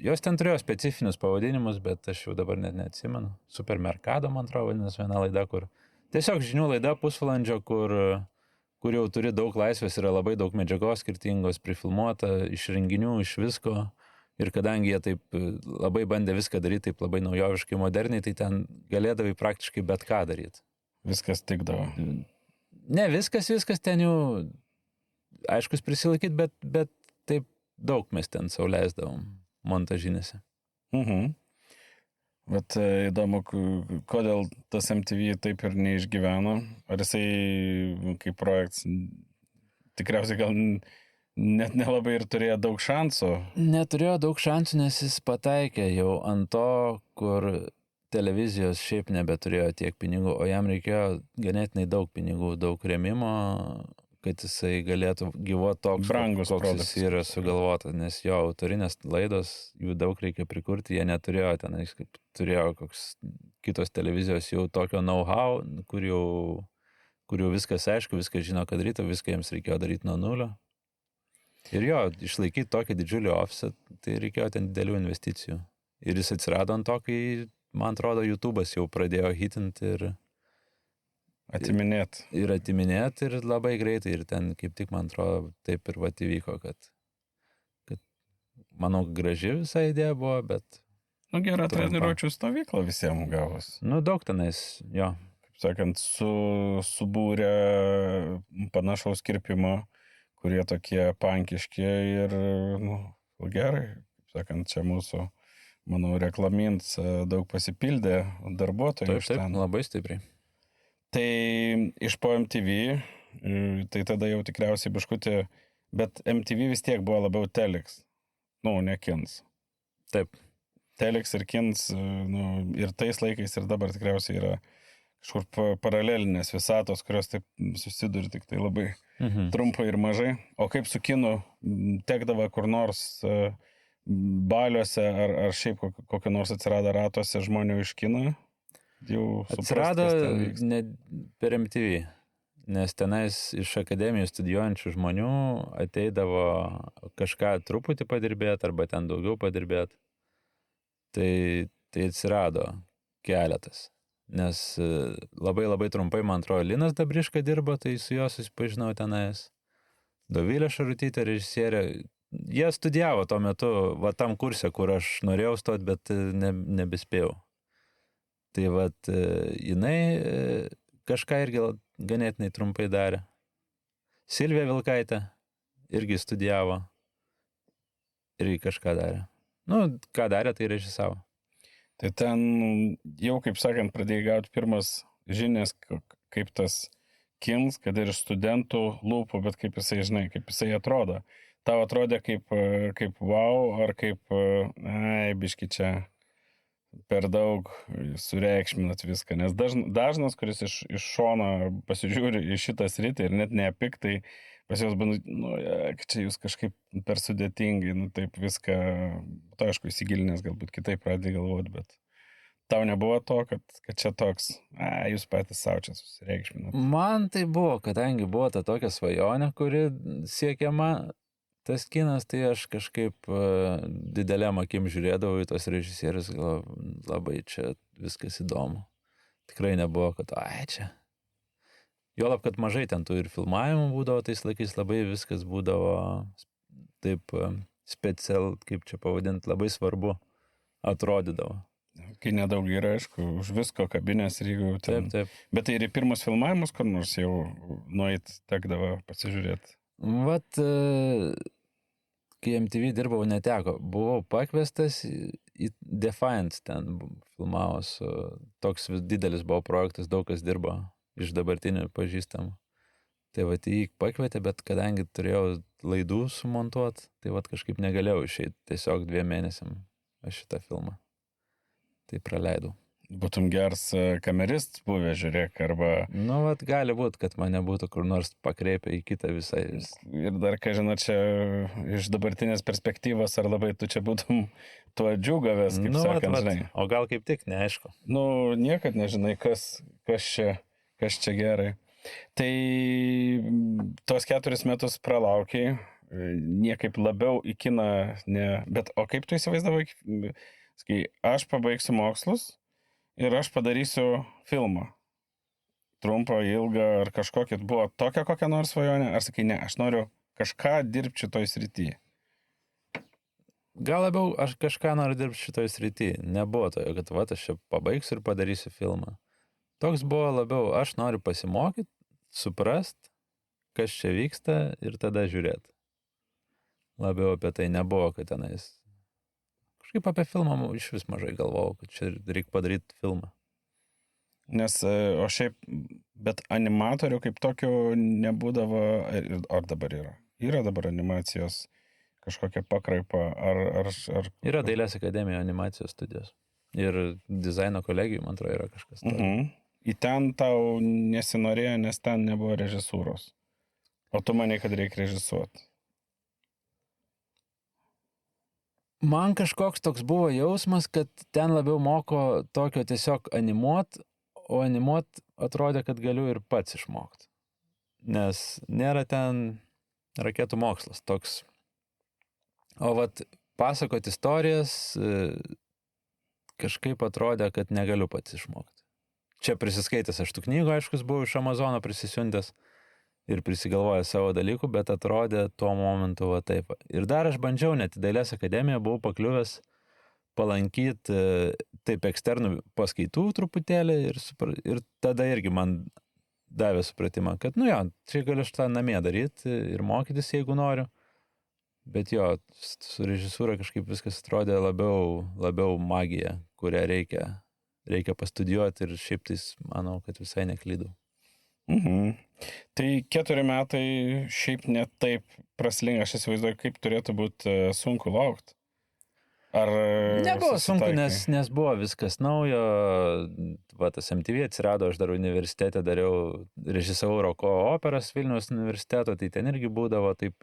S2: jos ten turėjo specifinius pavadinimus, bet aš jau dabar net neatsimenu. Supermerkado, man atrodo, vadinasi viena laida, kur tiesiog žinių laida pusvalandžio, kur jau turi daug laisvės, yra labai daug medžiagos skirtingos, prifilmuota, iš renginių, iš visko. Ir kadangi jie taip labai bandė viską daryti, taip labai naujoviškai, moderniai, tai ten galėdavai praktiškai bet ką daryti.
S1: Viskas tikdavo.
S2: Ne, viskas ten jau... aiškus prisilaikyti, bet taip daug mes ten sau leisdavom montažinėse.
S1: Bet įdomu, kodėl tas MTV taip ir neišgyveno. Ar jisai kaip projekts tikriausiai gal net nelabai ir turėjo daug šansų.
S2: Neturėjo daug šansų, nes jis pataikė jau ant to, kur televizijos šiaip nebeturėjo tiek pinigų, o jam reikėjo ganėtinai daug pinigų, daug rėmimo, kad jisai galėtų gyvuoti toks,
S1: Brangus
S2: koks
S1: produktas.
S2: jis yra sugalvotas, nes jo autorinės laidos, jų daug reikia prikurti, jie neturėjo tenais, kaip turėjo koks kitos televizijos jau tokio know-how, kur jau viskas aišku, viskas žino, kad ryto, viską jiems reikėjo daryti nuo nulio. Ir jo, išlaikyti tokį didžiulį ofisą, tai reikėjo ten didelių investicijų. Ir jis atsirado ant to, kai, man atrodo, YouTube'as jau pradėjo hitinti ir
S1: atiminėti.
S2: Ir labai greitai. Ir ten kaip tik, man atrodo, taip ir vat įvyko, kad manau, graži visa idėja buvo, bet...
S1: Nu, gera
S2: trumpa.
S1: treniruočių stovykla visiems gavos.
S2: Nu, daug tenais, jo.
S1: Kaip sakant, subūrė panašaus kirpimo, kurie tokie pankiški ir, nu, gerai. Kaip sakant, čia mūsų, manau, reklamins daug pasipildė darbuotojų.
S2: Taip, labai stipriai.
S1: Tai iš po MTV, tai tada jau tikriausiai biškutį, bet MTV vis tiek buvo labiau Telex, nu, ne Kins.
S2: Taip.
S1: Telex ir Kins, nu, ir tais laikais ir dabar tikriausiai yra kažkur paralelinės visatos, kurios taip susiduri tik tai labai trumpai ir mažai. O kaip su Kinu, tekdavo kur nors baliuose ar šiaip kokio nors atsirado ratuose žmonių iš Kino?
S2: Atsirado ne per MTV, nes tenais iš akademijų studijuojančių žmonių ateidavo kažką truputį padirbėti arba ten daugiau padirbėti. Tai atsirado keletas, nes labai trumpai, man atrodo, Linas Dabriška dirba, tai su juo susipažinau tenais. Dovilė Šarutytė, režisierė, jie studijavo tuo metu, va tam kurse, kur aš norėjau stoti, bet nebespėjau. Tai vat jinai kažką irgi ganėtinai trumpai darė. Silvija Vilkaitė irgi studijavo, irgi kažką darė. Nu, ką darė, tai režisavo.
S1: Tai ten jau, kaip sakant, pradėjai gauti pirmas žinias, kaip tas Kins, kad ir studentų lūpų, bet kaip jisai, žinai, kaip jisai atrodo. Tau atrodė kaip wow, ar kaip, biški čia per daug sureikšminat viską, nes dažnas, kuris iš šono pasižiūri į šitą sritį ir net neapiktai, pas juos bandau, nu, čia jūs kažkaip per sudėtingai, nu, taip viską, to aišku, įsigilinęs galbūt kitaip pradėjai galvoti, bet tau nebuvo to, kad čia toks, jūs patys savo čia susireikšminat.
S2: Man tai buvo, kadangi buvo ta tokia svajonė, kuri siekiama, tas kinas, tai aš kažkaip didelėm akim žiūrėdavau į tos režisierius, labai čia viskas įdomu. Tikrai nebuvo, kad čia. Juolab, kad mažai ten tų ir filmavimų būdavo, tais laikais labai viskas būdavo taip special, kaip čia pavadinti, labai svarbu atrodydavo.
S1: Kai nedaug yra, aišku, už visko kabinės ir jeigu ten...
S2: Taip.
S1: Bet tai ir į pirmus filmavimus, kur nors jau nueit tekdavo pasižiūrėti.
S2: Vat, kai MTV dirbau, neteko. Buvau pakviestas į Defiance, ten filmavo su... Toks didelis buvo projektas, daug kas dirbo iš dabartinių pažįstamų. Tai vat jį pakvietė, bet kadangi turėjau laidų sumontuoti, tai vat kažkaip negalėjau išeiti tiesiog 2 mėnesiam aš šitą filmą. Tai praleidau.
S1: Būtum geras kamerist buvę, žiūrėk, arba...
S2: Nu, vat gali būt, kad mane būtų kur nors pakreipę į kitą visai.
S1: Ir dar, ką žinau, čia iš dabartinės perspektyvos, ar labai tu čia būtum tuo džiūgavęs, kaip sakant, žinai.
S2: O gal kaip tik, neaišku.
S1: Nu, niekad nežinai, kas čia gerai. Tai tos 4 metus pralaukiai, niekaip labiau į kiną, bet o kaip tu įsivaizdavai, sakai, aš pabaigsiu mokslus, ir aš padarysiu filmą. Trumpą, ilgą, ar kažkokį. Buvo tokia kokia nors svajonė? Ar sakai, ne, aš noriu kažką dirbti šitoj srityje?
S2: Gal labiau aš kažką noriu dirbti šitoj srityje. Nebuvo to, kad va, aš čia pabaigsiu ir padarysiu filmą. Toks buvo labiau, aš noriu pasimokyti, suprast, kas čia vyksta ir tada žiūrėti. Labiau apie tai nebuvo, kad tenais Kažkaip apie filmą iš vis mažai galvojau, kad čia reikia padaryti filmą.
S1: Nes, o šiaip, bet animatorių kaip tokio nebūdavo, ar dabar yra? Yra dabar animacijos kažkokia pakraipa, ar...
S2: Yra Dailės akademija animacijos studijos. Ir dizaino kolegijų, man atrodo, yra kažkas.
S1: Į ten tau nesinorėjo, nes ten nebuvo režisūros. O tu manai, kad reikia režisuoti.
S2: Man kažkoks toks buvo jausmas, kad ten labiau moko tokio tiesiog animuot, o animuot atrodė, kad galiu ir pats išmokti. Nes nėra ten raketų mokslas toks. O vat pasakot istorijas kažkaip atrodė, kad negaliu pats išmokti. Čia prisiskaitęs aš tų knygų, aiškus, buvau iš Amazono prisisiuntęs ir prisigalvojęs savo dalykų, bet atrodė tuo momentu va taip. Ir dar aš bandžiau, net į Dailės akademiją buvau pakliuvęs palankyti taip eksternų paskaitų truputėlį ir tada irgi man davė supratimą, kad čia galiu aš tą namie daryti ir mokytis, jeigu noriu. Bet jo, su režisūra kažkaip viskas atrodė labiau magija, kurią reikia pastudijuoti ir šiaip tais manau, kad visai neklydau.
S1: Tai 4 metai šiaip ne taip praslinga, aš įsivaizduoju, kaip turėtų būti sunku laukti. Ar
S2: nebuvo sunku, nes buvo viskas naujo, tas MTV atsirado, aš dar universitete režisavau roko operas Vilniaus universiteto, tai ten irgi būdavo taip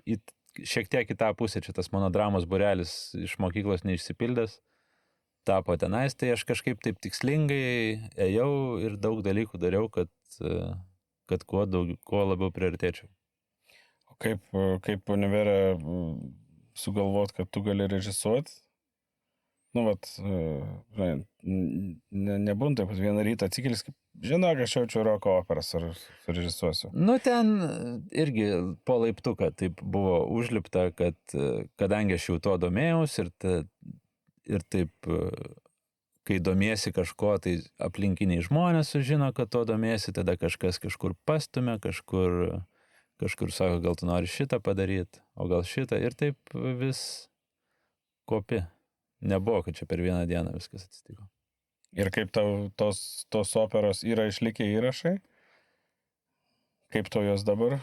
S2: šiek tiek į tą pusę, čia tas mano dramos būrelis iš mokyklos neišsipildęs, tapo tenais, tai aš kažkaip taip tikslingai ėjau ir daug dalykų dariau, kad kuo labiau priartėčiau.
S1: O kaip univere sugalvot, kad tu gali režisuoti? Nebūna taip, kad vieną rytą atsikelis, žinok, aš jaučiu roko operas ar surežisuosiu.
S2: Ten irgi po laiptuką taip buvo užlipta, kad kadangi aš jau to domėjaus ir taip, kai domiesi kažko, tai aplinkiniai žmonės sužino, kad to domiesi, tada kažkas kažkur pastumia, kažkur sako, gal tu nori šitą padaryti, o gal šitą, ir taip vis kopi. Nebuvo, kad čia per vieną dieną viskas atsitiko.
S1: Ir kaip tau tos operos yra išlikę įrašai? Kaip tau jos dabar?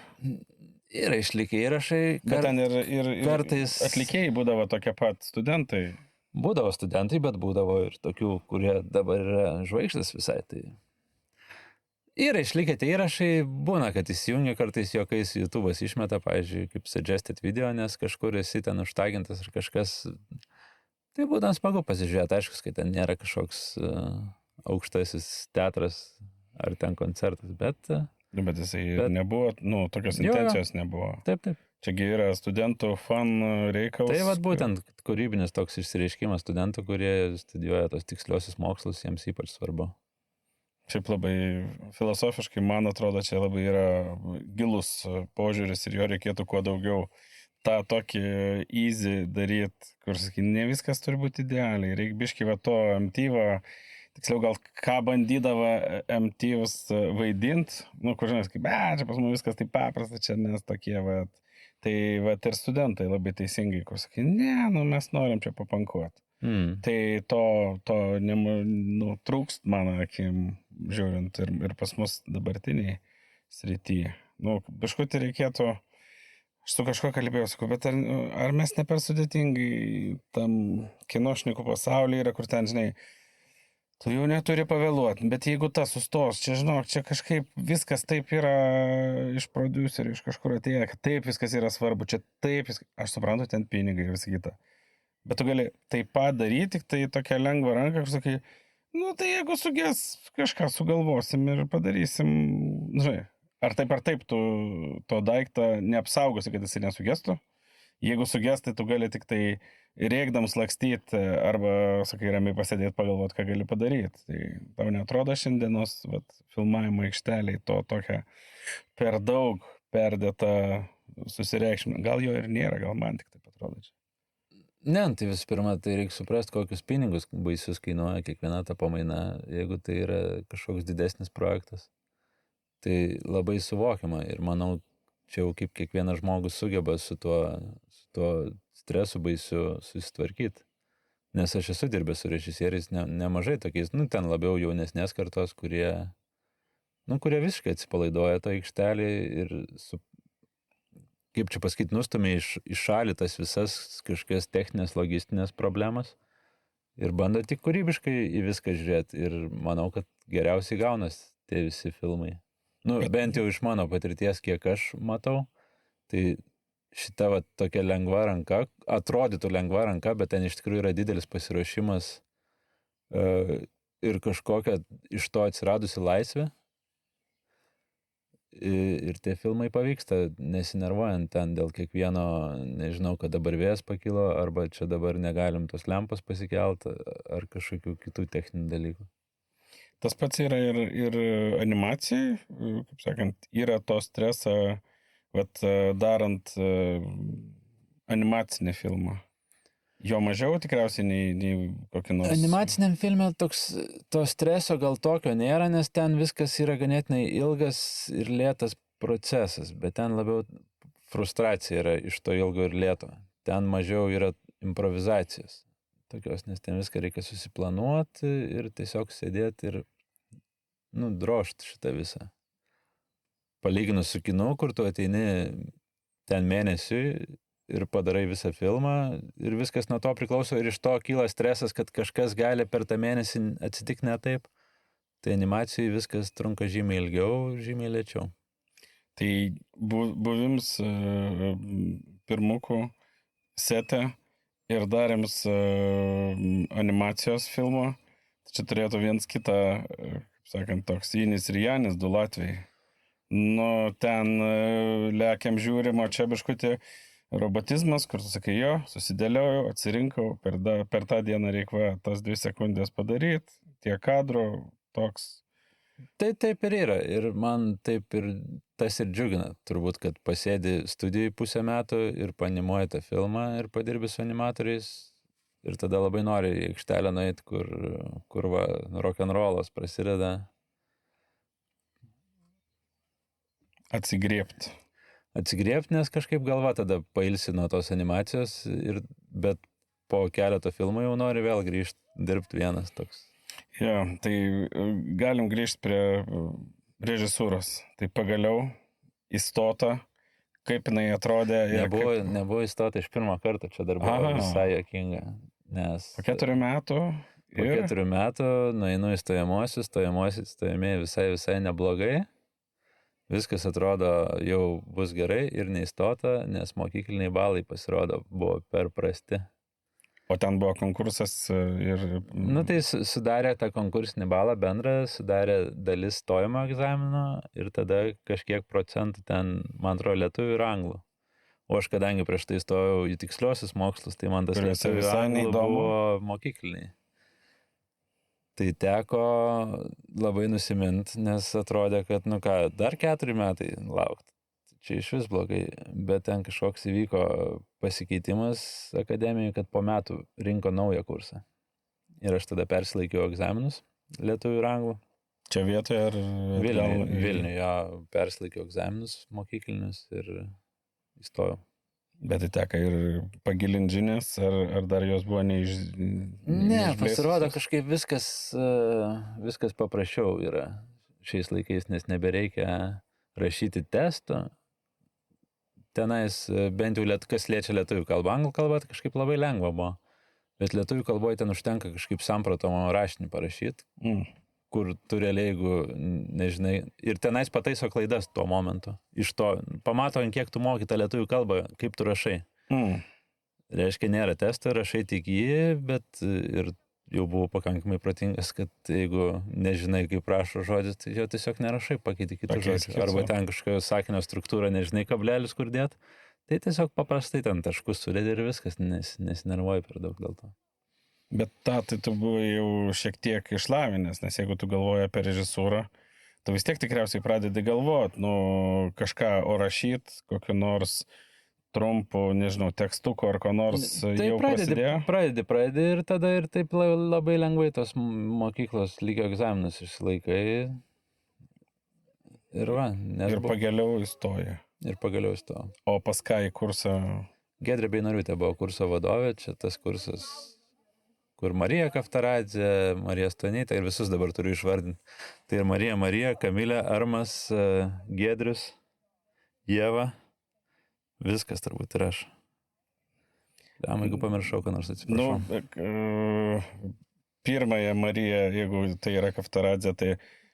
S2: Yra išlikę įrašai.
S1: Bet ten ir
S2: kartais
S1: atlikėjai būdavo tokie pat studentai.
S2: Būdavo studentai, bet būdavo ir tokių, kurie dabar yra žvaigždės visai. Tai yra išlikę tie įrašai, būna, kad įsijungia kartais juokais YouTube'as išmeta, pavyzdžiui, kaip suggested video, nes kažkur esi ten užtagintas ar kažkas. Tai būtent smagu pasižiūrėti, aišku, kad ten nėra kažkoks aukštasis teatras ar ten koncertas, bet
S1: jisai nebuvo, tokios intencijos nebuvo.
S2: Taip.
S1: Čiagi yra studentų fan reikalas.
S2: Tai vat būtent kūrybinis toks išsireiškimas studentų, kurie studijuoja tos tiksliosius mokslus, jiems ypač svarbu.
S1: Šiaip labai filosofiškai, man atrodo, čia labai yra gilus požiūris ir jo reikėtų kuo daugiau tą tokį easy daryt, kur sakai, ne viskas turi būti idealiai, reikia biškį to MTV, tiksliau gal ką bandydavo MTVs vaidint, kur žinai, kaip, čia pas mus viskas taip paprasta, čia mes tokie, tai ir studentai labai teisingai, kur sakai, mes norim čia papankuoti. Tai to trūkst, mano akim, žiūrint, ir pas mus dabartiniai srityje. Biškutį reikėtų. Aš su kažko kalbėjau, sakau, bet ar mes ne per sudėtingai tam kinošnikų pasaulyje yra, kur ten, žinai, tu jau neturi pavėluoti, bet jeigu tas sustos, čia, žinok, čia kažkaip viskas taip yra iš producerių, iš kažkur atėję, kad taip viskas yra svarbu, čia taip, aš suprantu, ten pinigai ir visą kitą. Bet tu gali taip pat daryti, tik tai tokia lengva ranka, kur sakai, tai jeigu suges, kažką sugalvosim ir padarysim, žinai. Ar taip tu to daiktą neapsaugosi, kad jis nesugestų? Jeigu sugestai, tu gali tik tai rėkdams lakstyti arba, sakai, ramiai pasėdėti, pagalvoti, ką gali padaryti. Tai tau neatrodo šiandienos filmavimo aikšteliai to tokia per daug perdėta susireikšmė. Gal jo ir nėra, gal man tik taip atrodo čia.
S2: Ne, tai visų pirma, tai reikia suprasti, kokius pinigus baisius kainuoja kiekviena ta pamaina, jeigu tai yra kažkoks didesnis projektas. Tai labai suvokiama ir manau, čia jau kaip kiekvienas žmogus sugeba su tuo stresu baisiu susitvarkyti. Nes aš esu dirbęs su režisieriais nemažai tokiais, ten labiau jaunesnės kartos, kurie visiškai atsipalaiduoja to aikštelį ir kaip čia pasakyti, nustumia į šalį tas visas kažkokias techninės, logistinės problemas ir bando tik kūrybiškai į viską žiūrėti. Ir manau, kad geriausiai gaunas tie visi filmai. Bent jau iš mano patirties, kiek aš matau, tai šita tokia lengva ranka, atrodytų lengva ranka, bet ten iš tikrųjų yra didelis pasiruošimas ir kažkokia iš to atsiradusi laisvė. Ir tie filmai pavyksta, nesinervuojant ten dėl kiekvieno, nežinau, kad dabar vėjas pakilo, arba čia dabar negalim tos lempos pasikelt, ar kažkokių kitų techninių dalykų.
S1: Tas pats yra ir animacijai, kaip sakant, yra to streso, darant animacinį filmą. Jo mažiau tikriausiai nei kokį nors...
S2: Animaciniam filme to streso gal tokio nėra, nes ten viskas yra ganėtinai ilgas ir lėtas procesas, bet ten labiau frustracija yra iš to ilgo ir lėto. Ten mažiau yra improvizacijos tokios, nes ten viską reikia susiplanuoti ir tiesiog sėdėti ir drožti šitą visą. Palyginus su kinu, kur tu ateini ten mėnesiui ir padarai visą filmą ir viskas nuo to priklauso ir iš to kyla stresas, kad kažkas gali per tą mėnesį atsitikti ne taip. Tai animacijai viskas trunka žymiai ilgiau, žymiai lėčiau.
S1: Tai buvims pirmukų sete ir darėms animacijos filmą, čia turėtų viens kitą, kaip sakant, toks Inis ir Janis, du Latviai. Ten lekiam žiūrim, o čia biškutį robotizmas, kur tu sakai, jo, susidėliojau, atsirinkau, per tą dieną reikia tas 2 sekundės padaryti, tiek kadro, toks.
S2: Tai taip ir yra. Ir man taip ir tas ir džiugina. Turbūt, kad pasėdi studijai pusę metų ir paanimuoji tą filmą ir padirbi su animatoriais. Ir tada labai nori į aikštelę nueiti, kur rock'n'rollas prasideda. Atsigriebti, nes kažkaip galva tada pailsi nuo tos animacijos, bet po keleto filmų jau nori vėl grįžti, dirbti vienas toks.
S1: Jo, tai galim grįžti prie režisūros. Tai pagaliau įstota, kaip jinai atrodė.
S2: Nebuvo įstota iš pirmo karto, čia dar buvo visai juokinga.
S1: Po 4 metų.
S2: Po 4 metų nueinu į stojamieji visai neblogai. Viskas atrodo jau bus gerai ir neįstota, nes mokykliniai balai pasirodo buvo per prasti.
S1: O ten buvo konkursas ir...
S2: Tai sudarė tą konkursinį balą bendrą, sudarė dalis stojimo egzamino ir tada kažkiek procentų ten, man atrodo, lietuvių ir anglų. O aš kadangi prieš tai stojau į tiksliosius mokslus, tai man tas lietuvių ir anglų buvo mokykliniai. Tai teko labai nusimint, nes atrodė, kad, dar 4 metai laukti. Čia iš vis blogai, bet ten kažkoks įvyko pasikeitimas akademijoje, kad po metų rinko naują kursą. Ir aš tada persilaikiau egzaminus lietuvių ir anglų.
S1: Čia vietoje ar...
S2: Vilniuje persilaikiau egzaminus mokyklinius ir įstojau.
S1: Bet tai teka ir pagilinti žinias, ar dar jos buvo
S2: Ne, pasirodo kažkaip viskas paprasčiau yra šiais laikais, nes nebereikia rašyti testo. Tenais bent jau kas liečia lietuvių kalbą, anglų kalbą, tai kažkaip labai lengva buvo. Bet lietuvių kalboje ten užtenka kažkaip samprotamą rašinį parašyti, kur tu realiai, jeigu nežinai, ir tenais pataiso klaidas tuo momentu. Iš to pamato, ant kiek tu moki tą lietuvių kalbą, kaip tu rašai. Reiškia, nėra testo, rašai tik jį, bet ir jau buvau pakankamai protingas, kad jeigu nežinai, kaip rašo žodis, tai jo tiesiog nerašai, pakeiti kitus žodžius. Arba ten kažkokia sakinio struktūra, nežinai kablelis kur dėt, tai tiesiog paprastai ten taškus sudėdi ir viskas, nesinervuoji per daug dėl to.
S1: Bet tai tu buvai jau šiek tiek išlavinęs, nes jeigu tu galvoji apie režisūrą, tu vis tiek tikriausiai pradedi galvoti, kažką rašyti, kokiu nors trumpų, nežinau, tekstuko ar ko nors
S2: tai
S1: jau prasidėjo.
S2: Pradedi ir tada ir taip labai lengvai tos mokyklos lygio egzaminus išsilaikai.
S1: Ir pagaliau įstoja. O pas ką į kursą?
S2: Giedrė Beinoriūtė buvo kurso vadovė, čia tas kursas kur Marija Kaftaradzė, Marija Stonytė ir visus dabar turiu išvardinti. Tai ir Marija, Kamilė, Armas, Giedrius, Ieva, viskas turbūt ir aš. Jeigu pamiršau, ką nors atsiprašau.
S1: Pirmąją Mariją, jeigu tai yra Kaftaradzė, tai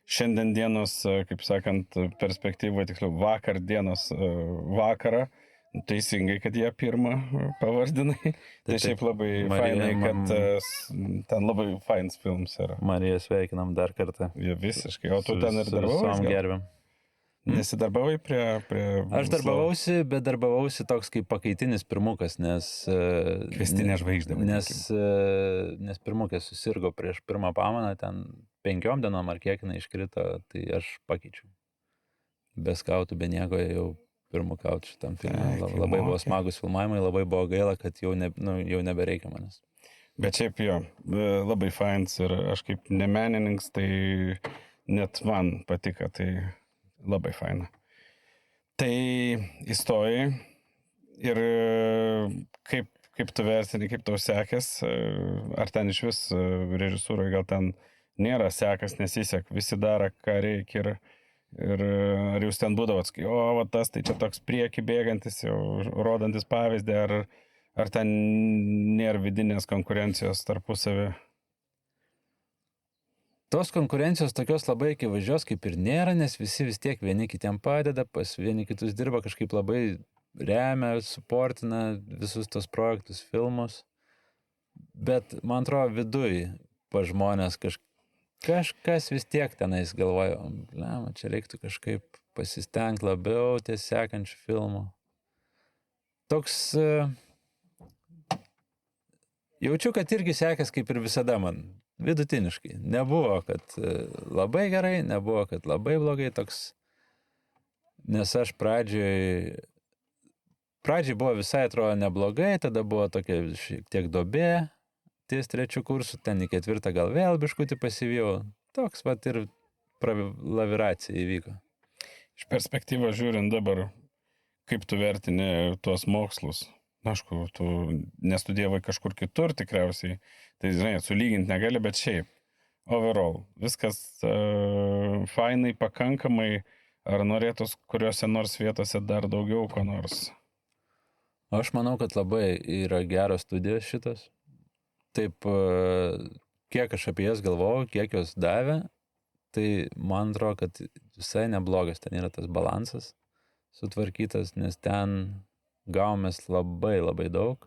S1: šiandien dienos, kaip sakant, perspektyvoje, tiksliau vakar dienos vakarą, teisingai, kad ją pirmą pavardinai. Tai šiaip labai fainai, kad ten labai fainas filmas yra.
S2: Mariją sveikinam dar kartą.
S1: Ja, visiškai. O tu ten ir darbavausi?
S2: Gerbėm.
S1: Nesidarbavai prie...
S2: Aš darbavausi, bet darbavausi toks kaip pakaitinis pirmukas, nes...
S1: Kvestinė žvaigždė.
S2: Nes pirmukas susirgo prieš pirmą pamainą, ten 5 dienom ar kiek jinai iškrito, tai aš pakeičiau. Be skautų, be nieko jau pirmukauti šitam filmui. Labai buvo smagus filmavimai, labai buvo gaila, kad jau nebereikia manęs.
S1: Bet šiaip jo, labai fainas ir aš kaip nemenininkas, tai net man patiko, tai labai faina. Tai įstojai ir kaip tu vertini, kaip tau sekės, ar ten iš vis režisūroje gal ten nėra sekas, nesisek, visi daro, ką reikia ir ar jūs ten būdavot, va tas, tai čia toks prieki bėgantis, jau rodantis pavyzdį, ar ten nėra vidinės konkurencijos tarpusavį?
S2: Tos konkurencijos tokios labai akivaizdžios kaip ir nėra, nes visi vis tiek vieni kitiem padeda, pas vieni kitus dirba, kažkaip labai remia, suportina visus tos projektus, filmus. Bet man atrodo viduj pa žmonės kažkas vis tiek tenais galvoja, čia reiktų kažkaip pasistengti labiau ties sekančių filmų. Toks... Jaučiu, kad irgi sekės kaip ir visada man. Vidutiniškai. Nebuvo, kad labai gerai, nebuvo, kad labai blogai toks. Nes aš pradžiai buvo visai atrodo neblogai, tada buvo tokia šiek tiek duobė. Ties 3 kursų, ten į 4 gal vėl biškutį pasivijau. Toks vat ir laviracija įvyko.
S1: Iš perspektyvos žiūrint dabar, kaip tu vertini tuos mokslus? Aišku, tu nestudijavai kažkur kitur tikriausiai, tai žinai, sulyginti negali, bet šiaip, overall, viskas fainai, pakankamai, ar norėtus kuriuose nors vietose dar daugiau ko nors?
S2: Aš manau, kad labai yra geros studijos šitos. Taip, kiek aš apie jas galvojau, kiek jos davė, tai man atrodo, kad visai neblogas ten yra tas balansas sutvarkytas, nes ten gavomės labai labai daug,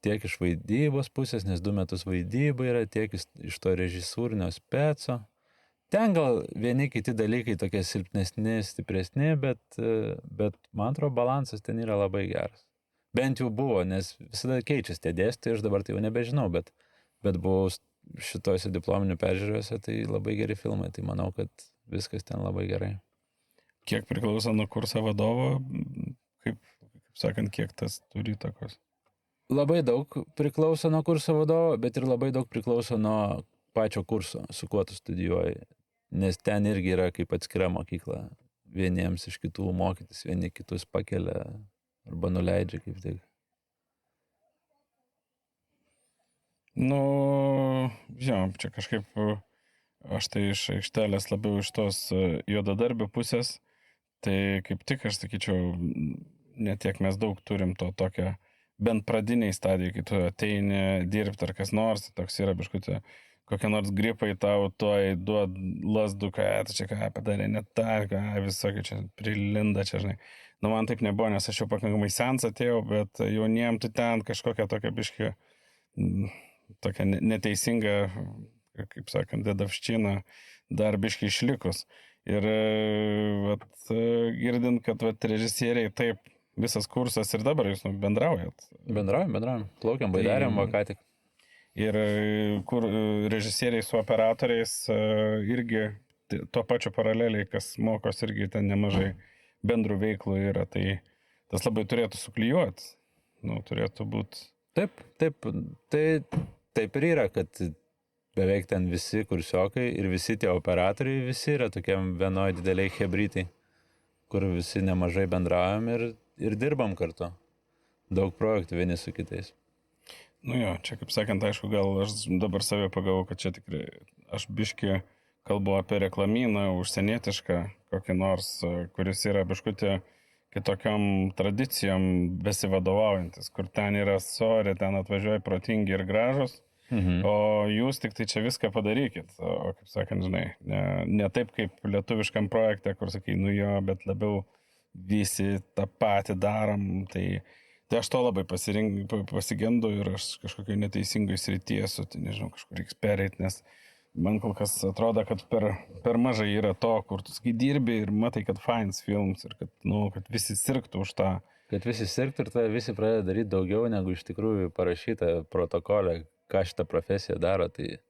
S2: tiek iš vaidybos pusės, nes 2 metus vaidyba yra, tiek iš to režisūrinio speco. Ten gal vieni kiti dalykai tokie silpnesni, stipresni, bet man atrodo balansas ten yra labai geras. Bent jau buvo, nes visada keičiasi tie dėstytojai, aš dabar tai jau nebežinau, bet buvau šitose diplominių peržiūrėse, tai labai geri filmai, tai manau, kad viskas ten labai gerai.
S1: Kiek priklauso nuo kurso vadovo, kaip sakant, kiek tas turi įtakos?
S2: Labai daug priklauso nuo kurso vadovo, bet ir labai daug priklauso nuo pačio kurso, su kuo tu studijuoji, nes ten irgi yra kaip atskira mokykla, vieniems iš kitų mokytis, vieni kitus pakelia arba nuleidžia kaip tik.
S1: Čia kažkaip aš tai iš aikštelės labiau iš tos juodadarbių pusės, tai kaip tik aš sakyčiau, netiek mes daug turim to tokio bent pradiniai stadijai, kai tu ateini dirbti ar kas nors, toks yra biškutė, kokie nors gripai tau tuoj duod lasduką, tu čia ką padarė, net tą, visokį čia prilinda čia, žinai. Man taip nebuvo, nes aš jau pakankamai sens atėjau, bet jauniem tu ten kažkokią tokią biškį, tokią neteisingą, kaip sakant, dedavščiną dar biškį išlikus. Ir girdint, kad režisieriai taip, visas kursas ir dabar jūs bendraujat.
S2: Bendraujam. Plaukiam, baidarėm, va ką tik.
S1: Ir kur režisieriai su operatoriais irgi tuo pačiu paraleliai, kas mokos irgi ten nemažai bendrų veiklų yra, tai tas labai turėtų suklijuoti, turėtų būti.
S2: Taip ir yra, kad beveik ten visi kursiokai ir visi tie operatoriai, visi yra tokiam vienoj dideliai hebrytai, kur visi nemažai bendraujam ir dirbam kartu. Daug projektų vieni su kitais.
S1: Nu jo, čia kaip sakant, aišku, gal aš dabar save pagavau, kad čia tikrai aš biški kalbu apie reklamyną, užsienietišką, kokį nors, kuris yra biškutė kitokiom tradicijom besivadovaujantis, kur ten yra sorė, ten atvažiuoja protingi ir gražus, o jūs tik tai čia viską padarykit. O kaip sakant, žinai, ne taip kaip lietuviškam projekte, kur sakai, nu jo, bet labiau visi tą patį darom, tai aš to labai pasigendu ir aš kažkokio neteisingai srityje esu, tai nežinau, kažkur reiks pereit, nes man kol kas atrodo, kad per mažai yra to, kur tu sakai dirbi ir matai, kad fines films ir kad, nu, kad visi sirgtų už tą.
S2: Kad visi sirgtų ir tada visi pradeda daryti daugiau, negu iš tikrųjų parašyta protokole, ką šitą profesiją daro, tai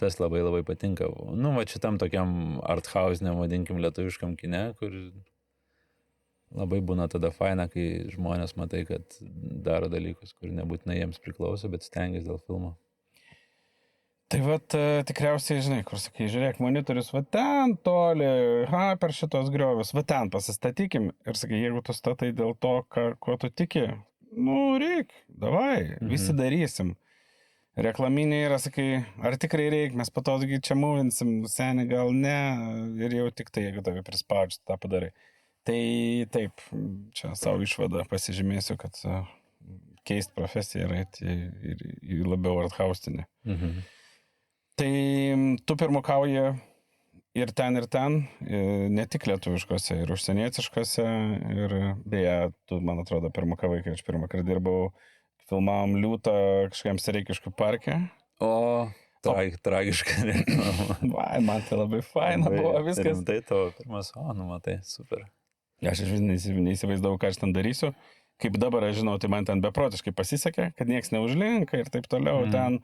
S2: tas labai labai patinka. Nu, va šitam tokiam arthausiniam, vadinkim, lietuviškam kine, kur labai būna tada faina, kai žmonės matai, kad daro dalykus, kur nebūtinai jiems priklauso, bet stengiasi dėl filmo.
S1: Tai vat tikriausiai, žinai, kur sakai, žiūrėk, monitorius, va ten toli, per šitos griovius, va ten pasistatykim. Ir sakai, jeigu tu statai dėl to, ko tu tiki, nu reik, davai, visi darysim. Reklaminė yra, sakai, ar tikrai reik, mes po to čia mūvinsim, seniai gal ne, ir jau tik tai, jeigu tave prispaudžia, tą padarai. Tai taip, čia savo išvadą pasižymėsiu, kad keist profesiją yra į labiau arthaustinį. Tai tu pirmukauji ir ten, ne tik lietuviškose, ir užsienietiškose, ir beje, tu, man atrodo, pirmukavai, kai aš pirmą kartą dirbau, filmavom liūtą kažkokiam Sereikiškių parke.
S2: O, tragiška reklama.
S1: Vai, man tai labai faina buvo viskas.
S2: Tai tavo pirmas, nu matai, super.
S1: Aš neįsivaizdavau, ką aš ten darysiu. Kaip dabar aš žinau, tai man ten beprotiškai pasisekė, kad nieks neužlinka ir taip toliau. Ten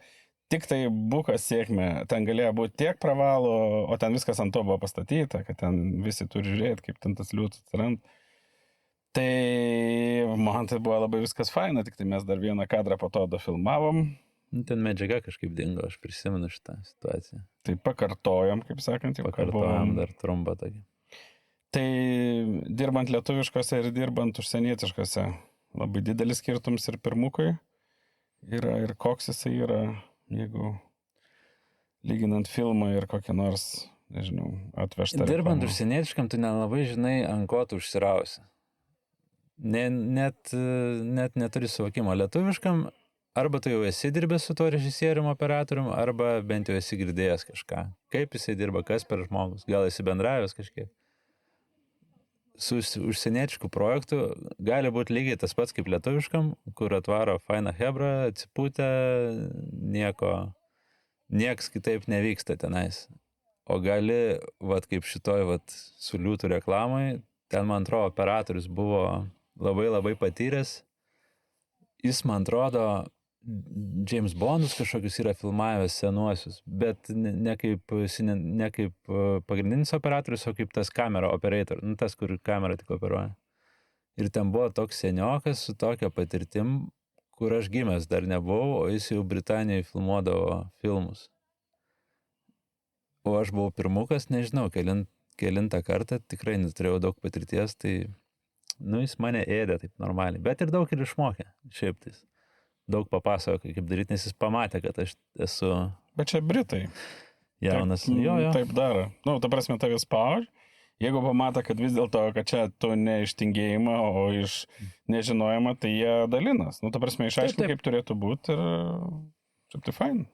S1: tik tai bukas sėkmė, ten galėjo būti tiek pravalų, o ten viskas ant to buvo pastatyta, kad ten visi turi žiūrėti, kaip ten tas liūtas atsiranda. Tai man tai buvo labai viskas faina, tik tai mes dar vieną kadrą po to dafilmavom.
S2: Ten medžiaga kažkaip dingo, aš prisimenu šitą situaciją.
S1: Tai pakartojom, kaip sakant, jau
S2: pakartojom dar trumpą tokį.
S1: Tai dirbant lietuviškose ir dirbant užsienietiškose labai didelis skirtums ir pirmukui yra, ir koks jisai yra, jeigu lyginant filmą ir kokią nors, nežinau, atvežtą.
S2: Dirbant užsienietiškam, tu nelabai žinai, ant ko tu užsirausi. Net neturi suvokimo. Lietuviškam, arba tu jau esi dirbęs su tuo režisierium, operatorium, arba bent jau esi girdėjęs kažką. Kaip jisai dirba, kas per žmogus, gal esi bendravęs kažkiek. Su užsienietiškų projektų gali būti lygiai tas pats kaip lietuviškam, kur atvaro faina hebra, atsipūtę, nieks kitaip nevyksta tenais. O gali, vat kaip šitoj, vat su liūtų reklamai, ten, man atrodo, operatorius buvo labai labai patyręs. Jis, man atrodo, James Bondus kažkokius yra filmavęs senuosius, bet ne kaip pagrindinis operatorius, o kaip tas kamera operator, nu tas, kur kamera tik operuoja. Ir ten buvo toks seniokas su tokia patirtim, kur aš gimęs dar nebuvau, o jis jau Britanijoje filmuodavo filmus. O aš buvau pirmukas, nežinau, kelintą kartą, tikrai neturėjau daug patirties, tai, nu, jis mane ėdė taip normaliai, bet ir daug ir išmokė, šiaip tais. Daug papasakojo, kaip daryti, nes jis pamatė, kad aš esu...
S1: Bet čia Britai.
S2: Jaunas.
S1: Taip,
S2: jo.
S1: Taip daro. Nu, ta prasme, tavęs spaudžia. Jeigu pamato, kad vis dėlto, kad čia tu ne iš tingėjimo, o iš nežinojimo, tai jie dalinas. Nu, ta prasme, išaiškina, kaip turėtų būti ir čia tai fain.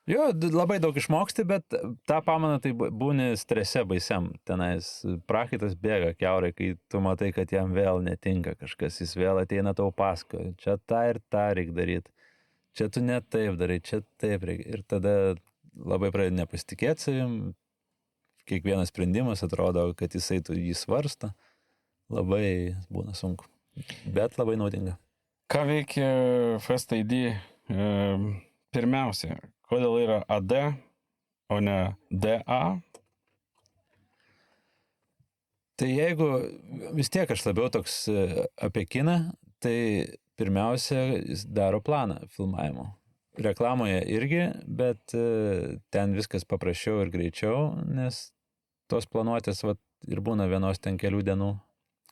S2: Jo, labai daug išmoksti, bet tą pamaną tai būni strese baisiam. Tenais prakaitas bėga kiaurai, kai tu matai, kad jam vėl netinka kažkas, jis vėl ateina tau paskui. Čia tą ir tą reikia daryti. Čia tu ne taip darai, čia taip reikia. Ir tada labai pradedi nepasitikėti savim. Kiekvienas sprendimas atrodo, kad jisai jį svarsto. Labai būna sunku. Bet labai naudinga.
S1: Ką veikia Fast ID pirmiausia? Kodėl yra AD, o ne DA?
S2: Tai jeigu vis tiek aš labiau toks apie kiną, tai pirmiausia jis daro planą filmavimo. Reklamoje irgi, bet ten viskas paprasčiau ir greičiau, nes tos planuotės ir būna vienos ten kelių dienų,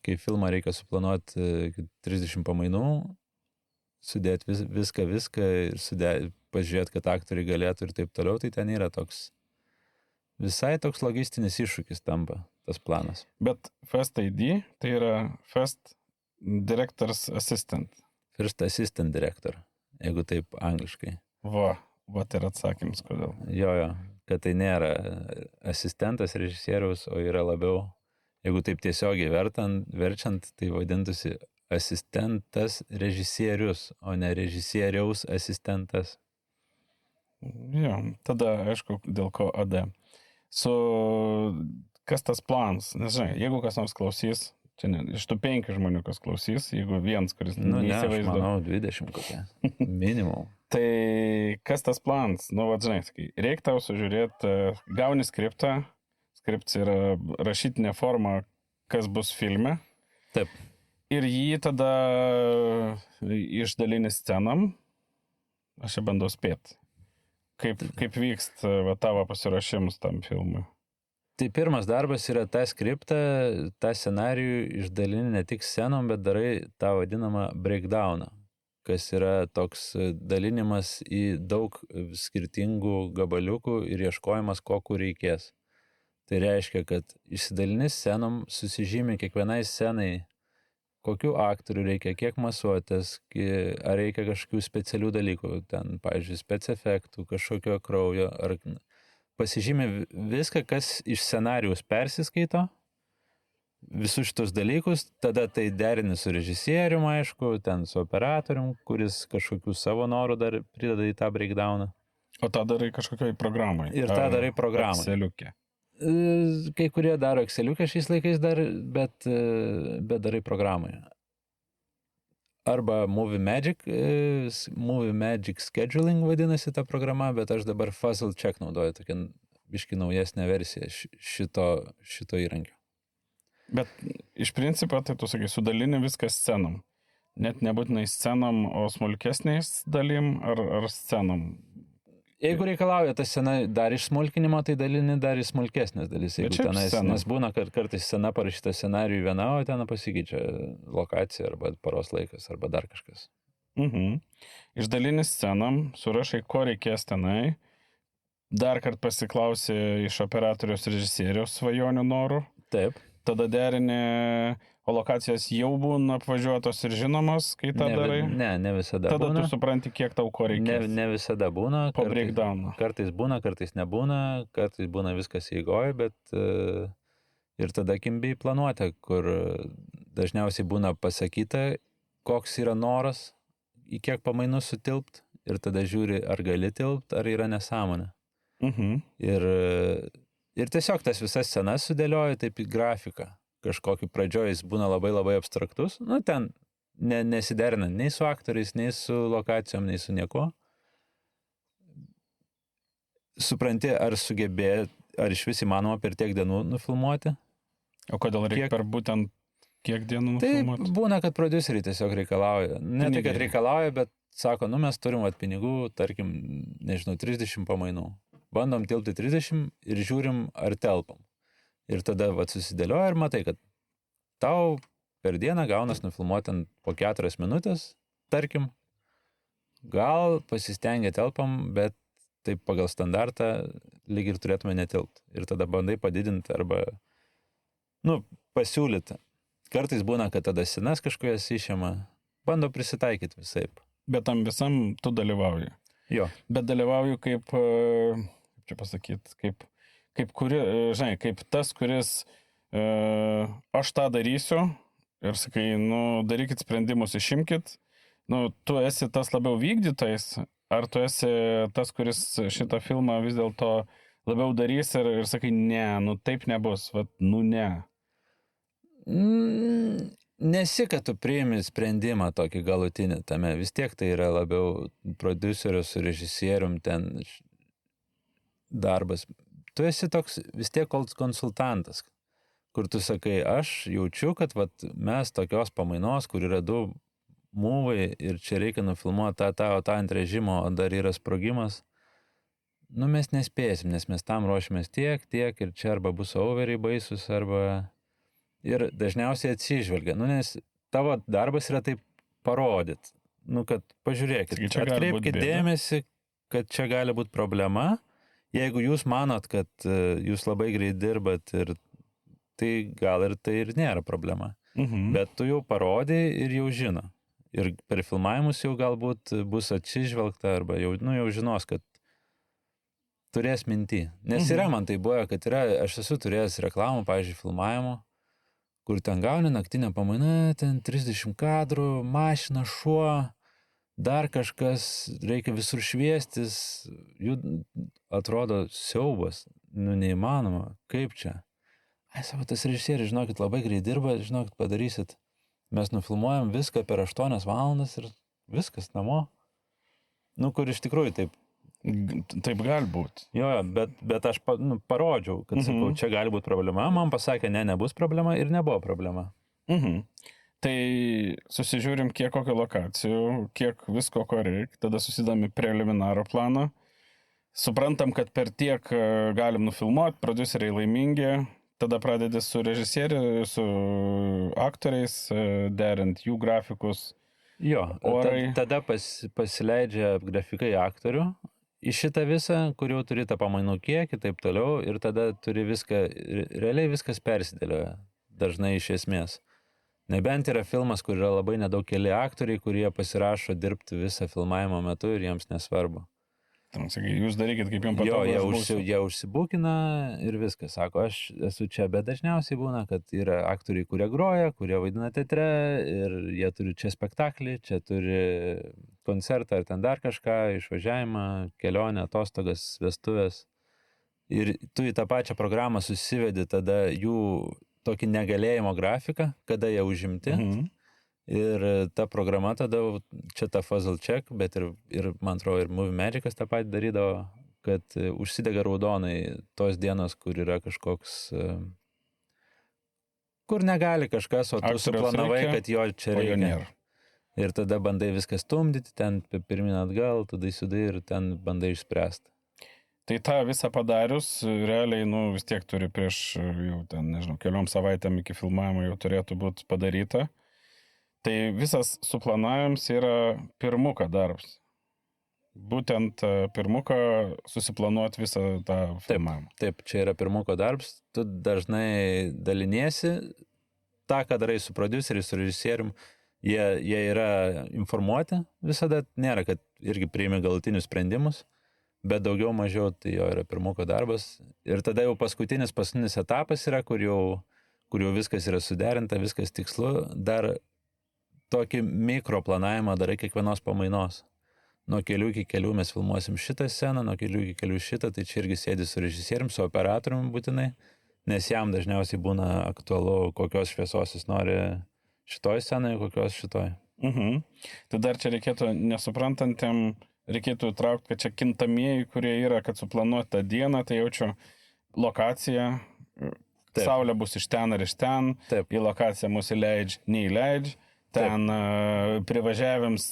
S2: kai filmą reikia suplanuoti 30 pamainų, sudėti viską ir pažiūrėti, kad aktoriai galėtų ir taip toliau, tai ten yra visai toks logistinis iššūkis tampa tas planas.
S1: Bet First AD tai yra First Director's Assistant.
S2: First Assistant Director, jeigu taip angliškai.
S1: Va ir atsakymas, kodėl.
S2: Jo, kad tai nėra asistentas režisieriaus, o yra labiau, jeigu taip tiesiogiai verčiant, tai vadintųsi asistentas režisierius, o ne režisieriaus asistentas.
S1: Jo, tada aišku, dėl ko AD. Kas tas planas? Nes žinai, jeigu kas nors klausys, čia ne, iš tų 5 žmonių, kas klausys, jeigu vienas, kuris
S2: neįsivaizduoja. Aš manau, 20 kokia. Minimum.
S1: Tai kas tas planas? Žinai, sakai, reikia tau sužiūrėti, gauni skriptą, skriptas yra rašytinė forma, kas bus filme.
S2: Taip.
S1: Ir jį tada išdalini scenam, aš čia bandau spėti. Kaip vyksta tavo pasiruošimus tam filmui?
S2: Tai pirmas darbas yra tą skriptą, tą scenarijų išdalini ne tik scenom, bet darai tą vadinamą breakdowną, kas yra toks dalinimas į daug skirtingų gabaliukų ir ieškojimas, kokiu reikės. Tai reiškia, kad išsidalini scenom, susižymi kiekvienai scenai, kokių aktorių reikia, kiek masuotės, ar reikia kažkokių specialių dalykų, ten, pavyzdžiui, spec efektų, kažkokio kraujo, ar pasižymė viską, kas iš scenarijaus persiskaito, visus šitos dalykus, tada tai derini su režisierium, aišku, ten su operatorium, kuris kažkokių savo norų dar prideda į tą breakdowną.
S1: O tą darai kažkokioj programai?
S2: Ir tą darai programai.
S1: Exceliukė.
S2: Kai kurie daro Exceliukę šiais laikais dar, bet darai programoje. Arba Movie Magic Scheduling vadinasi ta programa, bet aš dabar Fuzzle Check naudoju, tokia biški naujesnė versija šito įrankio.
S1: Bet iš principo, tai tu sakai, sudalini viską scenom. Net nebūtinai scenom, o smulkesniais dalim ar scenom.
S2: Jeigu reikalauja ta scena dar išsmulkinimo, tai dalini dar į smulkesnės dalis. Nes būna, kad kartais scena parašyta scenarijui viena, o ten pasikeičia lokacija arba paros laikas arba dar kažkas.
S1: Išdalini scenom, surašai, ko reikės tenai, dar kart pasiklausi iš operatoriaus režisieriaus svajonių norų.
S2: Taip.
S1: Tada derini, o lokacijos jau būna apvažiuotos ir žinomos, kai tą darai?
S2: Ne visada
S1: tada
S2: būna.
S1: Tada tu supranti, kiek tau ko reikės.
S2: Ne visada būna.
S1: Po breakdowno.
S2: Kartais būna, kartais nebūna, kartais būna viskas įgoja, bet ir tada kimbiai planuoti, kur dažniausiai būna pasakyta, koks yra noras, į kiek pamainų sutilpt, ir tada žiūri, ar gali tilpt, ar yra nesąmonė. Ir tiesiog tas visas scenas sudėlioju taip į grafiką. Kažkokį pradžioj jis būna labai labai abstraktus. Ten nesiderinant nei su aktoriais, nei su lokacijom, nei su nieko. Supranti, ar iš vis įmanoma per tiek dienų nufilmuoti.
S1: O kodėl reikia per būtent kiek dienų nufilmuoti?
S2: Tai būna, kad prodiuseriai tiesiog reikalauja. Ne tai, kad reikalauja, bet sako, mes turim pinigų, tarkim, 30 pamainų. Bandom tilpti 30 ir žiūrim, ar telpam. Ir tada susidėlioja ir matai, kad tau per dieną gaunas nufilmuoti po 4 minutės, tarkim, gal pasistengia telpam, bet taip pagal standartą lyg ir turėtume netilpti. Ir tada bandai padidinti arba, pasiūlyti. Kartais būna, kad tada scenas kažkojas išima, bando prisitaikyti visaip.
S1: Bet tam visam tu dalyvauji.
S2: Jo.
S1: Bet dalyvauju kaip kaip tas, kuris aš tą darysiu ir sakai, darykit sprendimus, išimkit. Tu esi tas labiau vykdytojas, ar tu esi tas, kuris šitą filmą vis dėlto labiau darys ir sakai, ne, taip nebus, ne.
S2: Nesi, kad tu priimi sprendimą tokį galutinį tame. Vis tiek tai yra labiau prodiuserio su režisierium ten darbas. Tu esi toks vis tiek konsultantas, kur tu sakai, aš jaučiu, kad mes tokios pamainos, kur yra 2 mūvai ir čia reikia nufilmuoti tą ant režimo, o dar yra sprogimas, mes nespėsim, nes mes tam ruošimės tiek ir čia arba bus overiai baisus, arba... Ir dažniausiai atsižvelgia, nes tavo darbas yra taip parodyti. kad pažiūrėkit,
S1: Taigi čia gali būt
S2: atkreipkit
S1: bėda.
S2: dėmesį, kad čia gali būti problema. Jeigu jūs manot, kad jūs labai greit dirbat, tai gal ir tai ir nėra problema. Bet tu jau parodai ir jau žino. Ir per filmavimus jau galbūt bus atsižvelgta arba jau žinos, kad turės minty. Nes yra man tai buvo, kad aš esu turėjęs reklamų, pavyzdžiui, filmavimų, kur ten gauni naktinę pamainą, ten 30 kadrų, mašina, šuo, dar kažkas, reikia visur šviestis, jų atrodo siaubas, neįmanoma, kaip čia. Savo tas režisierius, žinokit, labai greit dirba, žinokit, padarysit. Mes nufilmuojam viską per 8 valandas ir viskas namo. Kur iš tikrųjų
S1: Taip gali būti.
S2: Jo, bet aš parodžiau, kad sakau, čia gali būti problema. Man pasakė, nebus problema ir nebuvo problema.
S1: Tai susižiūrim, kiek kokio lokacijų, kiek visko, ko reikia, tada susidami preliminarų planą. Suprantam, kad per tiek galim nufilmuoti, prodiuseriai laimingi, tada pradedi su režisieriu, su aktoriais, derint jų grafikus.
S2: Jo, tada pasileidžia grafikai aktorių į šitą visą, kur jau turi tą pamainų kiekį, taip toliau, ir tada turi viską, realiai viskas persidėlioja, dažnai iš esmės. Nebent yra filmas, kur yra labai nedaug keli aktoriai, kurie pasirašo dirbti visą filmavimo metu ir jiems nesvarbu.
S1: Jūs darykit, kaip jums patogu.
S2: Jie užsibūkina ir viskas. Sako, aš esu čia, bet dažniausiai būna, kad yra aktoriai, kurie groja, kurie vaidina teatre ir jie turi čia spektaklį, čia turi koncertą ar ten dar kažką, išvažiavimą, kelionę, atostogas, vestuvės. Ir tu į tą pačią programą susivedi tada jų tokį negalėjimo grafiką, kada jie užimti. Ir ta programa tada, čia ta Fuzzle Check, bet ir man atrodo, ir Movie Magicas tą patį darydavo, kad užsidega raudonai tos dienos, kur yra kažkoks, kur negali kažkas, o tu suplanavai, kad jo čia reikia. Ir tada bandai viską stumdyti, ten pirmin atgal, tada įsudai ir ten bandai išspręsti.
S1: Tai tą visą padarius, realiai, vis tiek turi prieš jau ten, nežinau, keliom savaitėm iki filmavimo jau turėtų būti padaryta. Tai visas suplanavimas yra pirmuką darbs. Būtent pirmuką susiplanuoti visą tą filmavimą.
S2: Taip, čia yra pirmuko darbs. Tu dažnai daliniesi tą, ką darai su prodiuseriais, su režisierium. Jie yra informuoti visada. Nėra, kad irgi priimi galutinius sprendimus, bet daugiau mažiau tai jo yra pirmuko darbas. Ir tada jau paskutinis etapas yra, kur jau viskas yra suderinta, viskas tikslu. Dar tokį mikroplanavimą darai kiekvienos pamainos. Nuo kelių iki kelių mes filmuosim šitą sceną, nuo kelių iki kelių šitą, tai čia irgi sėdi su režisierium, su operatoriumi būtinai, nes jam dažniausiai būna aktualu, kokios šviesos jis nori šitoj scenoje, kokios šitoj.
S1: Tai dar čia reikėtų, nesuprantantiem, reikėtų traukti, kad čia kintamieji, kurie yra, kad suplanuoti tą dieną, tai jaučiu lokaciją, saulė bus iš ten ar iš ten, į lokaciją mūsų neįleidžia. Ten privažiavėms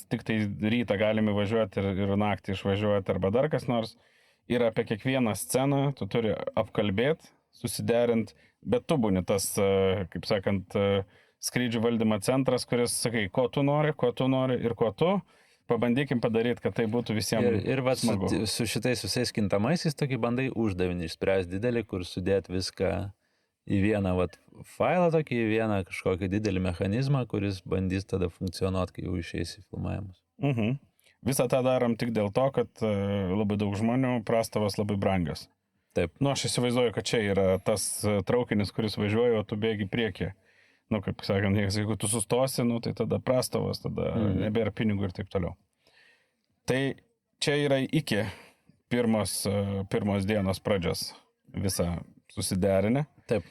S1: tik tai rytą galime važiuoti ir naktį išvažiuoti arba dar kas nors. Ir apie kiekvieną sceną tu turi apkalbėti, susiderinti, bet tu būni tas, kaip sakant, skrydžių valdymo centras, kuris sakai, ko tu nori ir ko tu. Pabandykim padaryti, kad tai būtų visiems
S2: ir
S1: smagu.
S2: Su šitais visais kintamaisiais tokį bandai uždavinį išspręsti didelį, kur sudėti viską į vieną failą tokį, į vieną kažkokį didelį mechanizmą, kuris bandys tada funkcionuoti, kai jau išeis į filmavimus.
S1: Visą tą darom tik dėl to, kad labai daug žmonių, prastovas labai brangios.
S2: Taip.
S1: Aš įsivaizduoju, kad čia yra tas traukinis, kuris važiuoja, o tu bėgi priekį. Kaip sakant, jeigu tu sustosi, tai tada prastovas, tada nebėra pinigų ir taip toliau. Tai čia yra iki pirmos dienos pradžios visą susiderinę.
S2: Taip.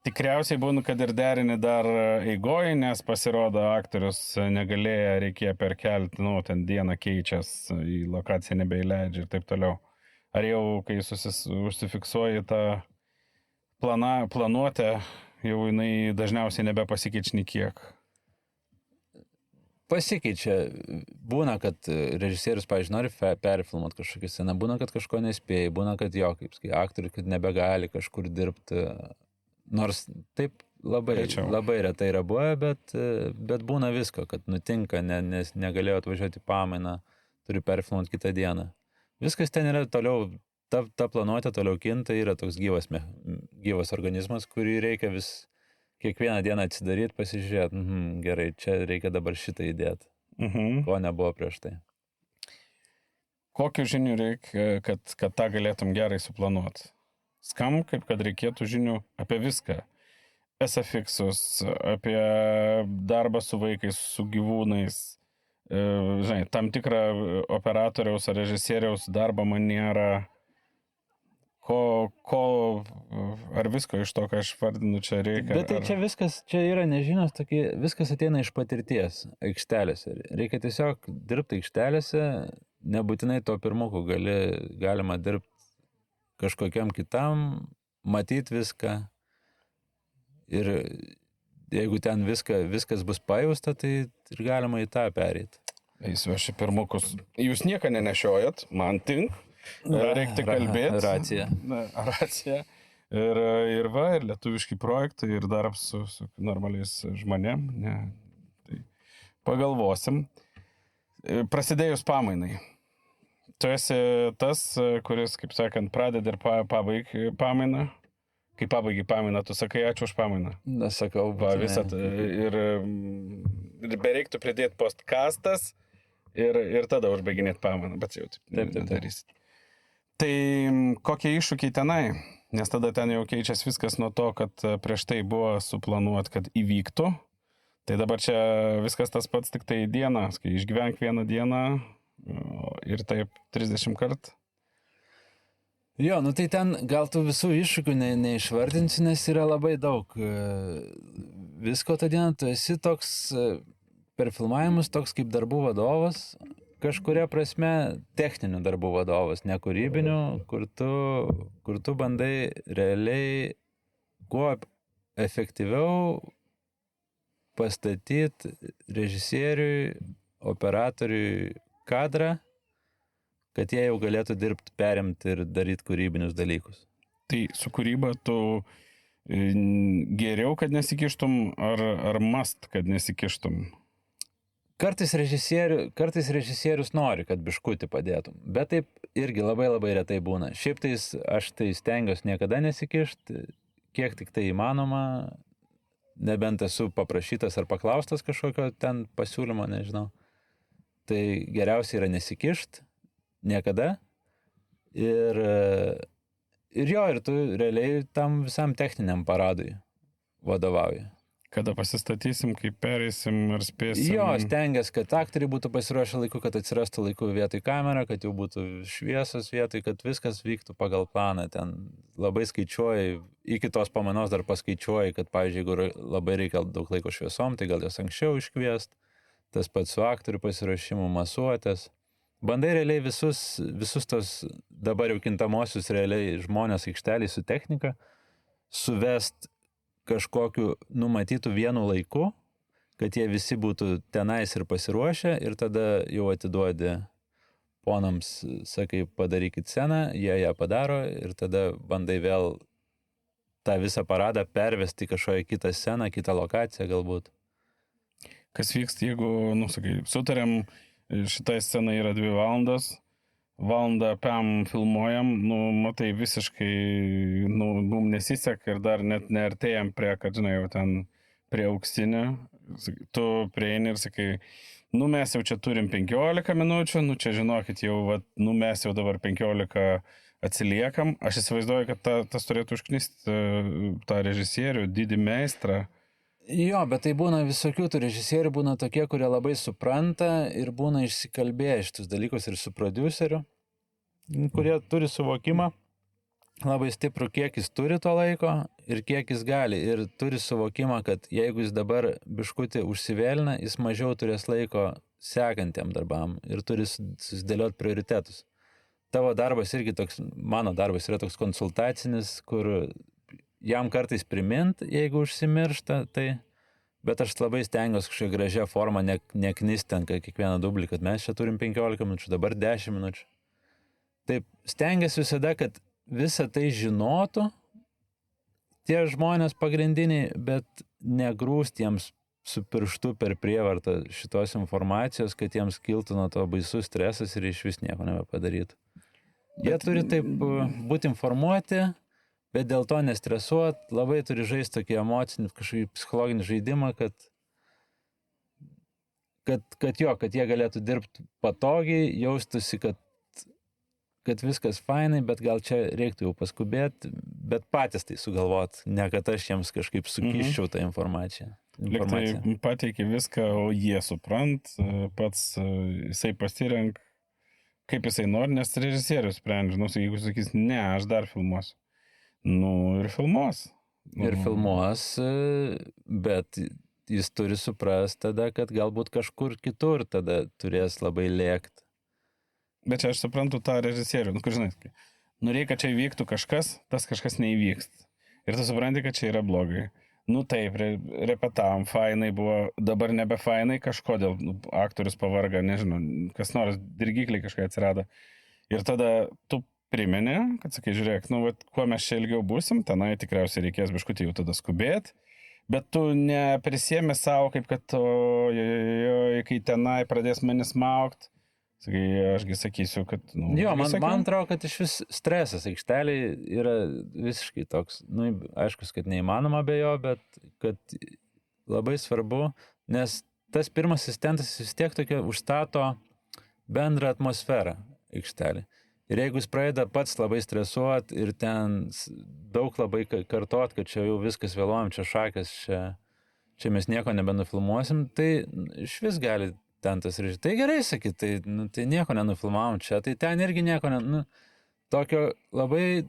S1: Tikriausiai būna, kad ir derini dar eigoj, nes pasirodo aktorius negalėjo, reikėjo perkelti, ten dieną keičias, į lokaciją nebeįleidžia ir taip toliau. Ar jau, kai užsifiksuoji tą planuotę, jau jinai dažniausiai nebepasikeičia nei kiek?
S2: Pasikeičia. Būna, kad režisierius, pavyzdžiui, nori perfilmuoti kažkokią sceną, būna, kad kažko nespėja, būna, kad aktorius, kad nebegali kažkur dirbti. Nors taip labai retai yra buvę, bet būna visko, kad nutinka, nes negalėjo atvažiuoti pamainą, turi perfilmuoti kitą dieną. Viskas ten yra toliau, ta planuotė toliau kinta, yra toks gyvas organizmas, kurį reikia vis kiekvieną dieną atsidaryti, pasižiūrėti, gerai, čia reikia dabar šitą įdėti, ko nebuvo prieš tai.
S1: Kokių žinių reikia, kad tą galėtum gerai suplanuoti? Skam, kaip kad reikėtų žinių apie viską. SFX-us, apie darbą su vaikais, su gyvūnais, žinai, tam tikrą operatoriaus ar režisieriaus darbo manierą, ar visko iš to, ką aš vardinu, čia reikia.
S2: Bet tai čia viskas, čia yra nežinios, viskas ateina iš patirties aikštelėse. Reikia tiesiog dirbti aikštelėse, nebūtinai to pirmuku galima dirbti kažkokiam kitam, matyti viską. Ir jeigu ten viskas bus pajausta, tai ir galima į tą pereiti.
S1: Eisiu aš į pirmukus. Jūs nieko nenešiojat, man tink. Reikia kalbėti. Racija. Ir lietuviški projektai, ir darbs su normaliais žmonėm. Tai pagalvosim. Prasidėjus pamainai. Tu esi tas, kuris, kaip sakant, pradeda ir pabaigia pamainą. Kai pabaigai pamainą, tu sakai, ačiū už pamainą.
S2: Nesakau.
S1: Ir bereiktų pridėti postkastas ir tada užbaiginėti pamainą, bet jau taip darysit. Tai kokie iššūkiai tenai? Nes tada ten jau keičias viskas nuo to, kad prieš tai buvo suplanuot, kad įvyktų. Tai dabar čia viskas tas pats, tik tai diena, kai išgyvenk vieną dieną ir taip 30 kartų.
S2: Jo, tai ten gal tų visų iššūkių neišvardinsiu, nes yra labai daug visko tą dieną. Tu esi toks per filmavimus, toks kaip darbų vadovas, kažkuria prasme techninių darbų vadovas, ne kūrybinių, kur tu bandai realiai kuo efektyviau pastatyti režisieriui, operatoriui kadrą, kad jie jau galėtų dirbti, perimti ir daryti kūrybinius dalykus.
S1: Tai su kūryba tu geriau, kad nesikištum, ar must, kad nesikištum?
S2: Kartais režisierius nori, kad biškutį padėtum, bet taip irgi labai retai būna. Šiaip aš stengiuosi niekada nesikišti, kiek tik tai įmanoma, nebent esu paprašytas ar paklaustas kažkokio ten pasiūlymo, nežinau. Tai geriausia yra nesikišti. Niekada. Ir tu realiai tam visam techniniam paradui vadovauji.
S1: Kada pasistatysim, kaip pereisim ar spėsim?
S2: Jo, stengiasi, kad aktoriai būtų pasiruošę laiku, kad atsirastų laiku vietoj kamera, kad jau būtų šviesos vietoj, kad viskas vyktų pagal planą. Ten labai skaičiuoji, iki tos pamainos dar paskaičiuoji, kad, pavyzdžiui, jeigu labai reikia daug laiko šviesom, tai gal jos anksčiau iškviest. Tas pats su aktorių pasiruošimu, masuotės. Bandai realiai visus tos dabar jau kintamosius realiai žmonės aikšteliai su technika suvest kažkokiu numatytų vienu laiku, kad jie visi būtų tenais ir pasiruošę ir tada jau atiduodi ponams, sakai, padarykit sceną, jie ją padaro ir tada bandai vėl tą visą paradą pervesti kažkokią kitą sceną, kitą lokaciją galbūt.
S1: Kas vyksta, jeigu, sakai, sutarėm, šitai scenai yra 2 valandos, valandą PM filmuojam, matai, visiškai, mum nesiseka ir dar net neartėjam prie, kad, žinai, jau ten prie auksinio, tu prieini ir sakai, mes jau čia turim 15 minučių, čia žinokit jau, mes jau dabar 15 atsiliekam. Aš įsivaizduoju, kad tas turėtų užknisti tą režisierių, didį meistrą.
S2: Jo, bet tai būna visokių, tų režisierių būna tokie, kurie labai supranta ir būna išsikalbėję šitus dalykus ir su prodiuseriu, kurie turi suvokimą labai stiprų, kiek jis turi to laiko ir kiek jis gali. Ir turi suvokimą, kad jeigu jis dabar biškutį užsivėlina, jis mažiau turės laiko sekantiem darbam ir turi susidėlioti prioritetus. Tavo darbas irgi toks, mano darbas yra toks konsultacinis, kur jam kartais primint, jeigu užsimiršta, bet aš labai stengiuosi kažkokią gražią formą neknistent kiekvieną dublį, kad mes čia turim 15 minučių, dabar 10 minučių. Taip, stengiuosi visada, kad visą tai žinotų tie žmonės pagrindiniai, bet negrūst jiems su pirštu per prievartą šitos informacijos, kad jiems kiltų nuo to baisus stresas ir iš vis nieko nebepadarytų. Jie turi taip būti informuoti, bet dėl to nestresuot, labai turi žaisti tokį emocinį, kažkokį psichologinį žaidimą, kad jie galėtų dirbti patogiai, jaustusi, kad viskas fainai, bet gal čia reiktų jau paskubėti, bet patys tai sugalvot, ne kad aš jiems kažkaip sukiščiau tą informaciją.
S1: Tai pateikia viską, o jie suprant, pats jisai pasirenk, kaip jisai nori, nes režisierius sprendžia, jeigu sakys, ne, aš dar filmuosiu. Ir filmuos.
S2: Ir filmuos, bet jis turi suprast tada, kad galbūt kažkur kitur tada turės labai lėkti.
S1: Bet čia aš suprantu tą režisierių, kur žinai, reikia, kad čia įvyktų kažkas, tas kažkas neįvyks. Ir tu supranti, kad čia yra blogai. Taip, repetavom, fainai buvo, dabar nebe fainai, kažkodėl aktorius pavarga, nežinau, kas nors, dirgikliai kažkai atsirado. Ir tada tu primeni, kad sakai, žiūrėk, kuo mes čia ilgiau būsim, tenai tikriausiai reikės biškutį jau tada skubėti, bet tu neprisėmė savo, kaip kad, kai tenai pradės manis maukti. Sakai, ašgi sakysiu, kad...
S2: man atrodo, kad iš vis stresas aikšteliai yra visiškai toks, aiškus, kad neįmanoma be jo, bet kad labai svarbu, nes tas pirmas asistentas vis tiek tokia užstato bendrą atmosferą aikštelį. Ir jeigu jis pradeda pats labai stresuot ir ten daug labai kartot, kad čia jau viskas vėluojam, čia šakės, čia mes nieko nebenufilmuosim, tai iš vis gali ten tas režisierius. Tai gerai sakyt, tai nieko nenufilmavom čia, tai ten irgi nieko tokio labai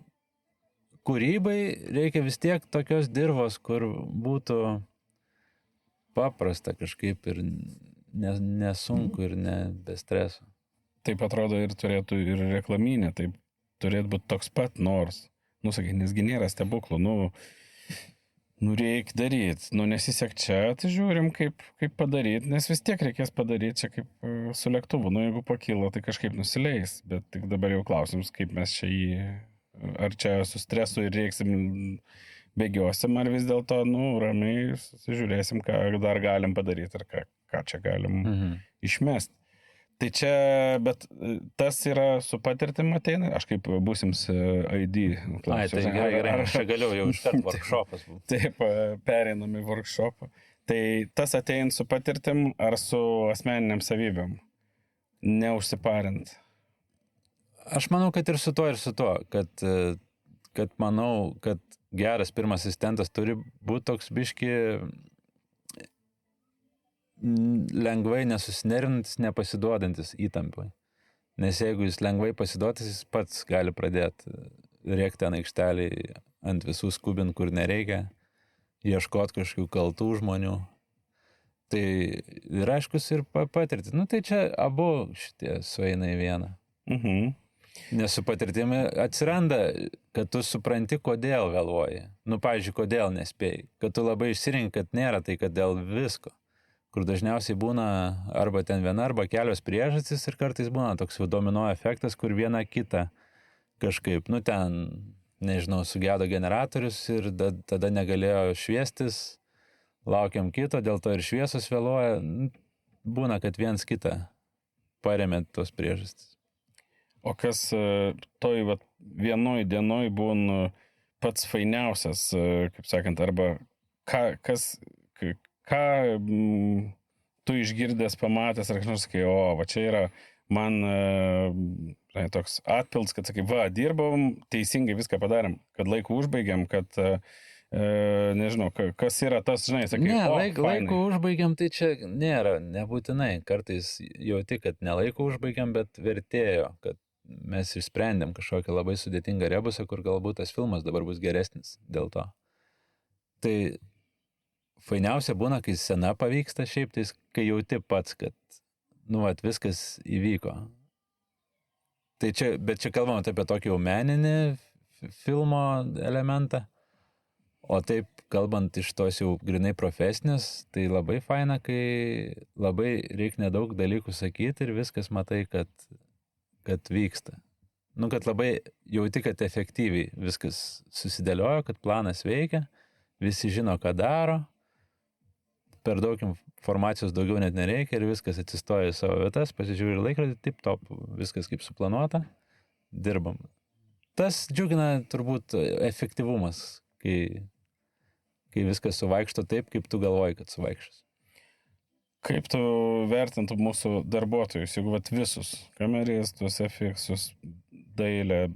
S2: kūrybai reikia vis tiek tokios dirvos, kur būtų paprasta kažkaip ir nesunku ir ne be streso.
S1: Taip atrodo ir turėtų ir reklaminė, taip turėtų būti toks pat nors. Sakai, nesgi nėra stebuklų, reikia daryti, nesisek čia, tai žiūrim, kaip padaryti, nes vis tiek reikės padaryti čia kaip su lėktuvu, jeigu pakilo, tai kažkaip nusileis, bet tik dabar jau klausimus, kaip mes čia ar čia su stresu ir reiksim bėgiosim, ar vis dėlto, ramiai žiūrėsim, ką dar galim padaryti, ar ką čia galim išmesti. Tai čia, bet tas yra su patirtim ateina, aš kaip būsims ID klausiu.
S2: Tai gerai, aš galiu jau iškart workshopas.
S1: Taip, pereinam į workshopą. Tai tas ateina su patirtim ar su asmeniniam savybėm? Neužsiparint.
S2: Aš manau, kad ir su to, kad manau, kad geras pirmas asistentas turi būti toks biški lengvai nesusinervinantis, nepasiduodantis įtampai. Nes jeigu jis lengvai pasiduotas, jis pats gali pradėti rėkti ant aikštelį, ant visų skubint, kur nereikia, ieškoti kažkokių kaltų žmonių. Tai ir aiškus ir patirti. Tai čia abu šitie sueina į vieną. Nes su patirtimi atsiranda, kad tu supranti, kodėl vėluoji. Pavyzdžiui, kodėl nespėjai. Kad tu labai išsirinki, kad nėra tai, kad dėl visko. Kur dažniausiai būna arba ten viena, arba kelios priežastys ir kartais būna toks domino efektas, kur viena kita kažkaip, ten, nežinau, sugedo generatorius ir tada negalėjo šviestis, laukiam kito, dėl to ir šviesos vėluoja, būna, kad viens kitą paremė tos priežastys.
S1: O kas toj vienoj dienoj būna pats fainiausias, kaip sakant, arba ką tu išgirdęs, pamatęs, ar kažkas sakai, va čia yra man toks atpilds, kad sakai, dirbom, teisingai viską padarėm, kad laiku užbaigiam, kad nežinau, kas yra tas, žinai, sakai,
S2: laiku užbaigiam, tai čia nėra, nebūtinai, kartais jauti, kad nelaiku užbaigiam, bet vertėjo, kad mes išsprendėm kažkokią labai sudėtingą rebusą, kur galbūt tas filmas dabar bus geresnis dėl to. Tai fainiausia būna, kai scena pavyksta, šiaip tai, kai jauti pats, kad, viskas įvyko. Tai čia, bet čia kalbam apie tokį jau meninį filmo elementą, o taip, kalbant iš tos jau grinai profesinės, tai labai faina, kai labai reikia nedaug dalykų sakyti ir viskas matai, kad vyksta. Nu, kad labai jauti, kad efektyviai viskas susidėliojo, kad planas veikia, visi žino, ką daro, per daug informacijos daugiau net nereikia ir viskas atsistoja į savo vietas, pasižiūri laikrodį, taip top, viskas kaip suplanuota, dirbam. Tas džiugina turbūt efektyvumas, kai viskas suvaikšto taip, kaip tu galvoji, kad suvaikščios.
S1: Kaip tu vertintum mūsų darbuotojus, jeigu vat visus, kameristus, efektus, dailę,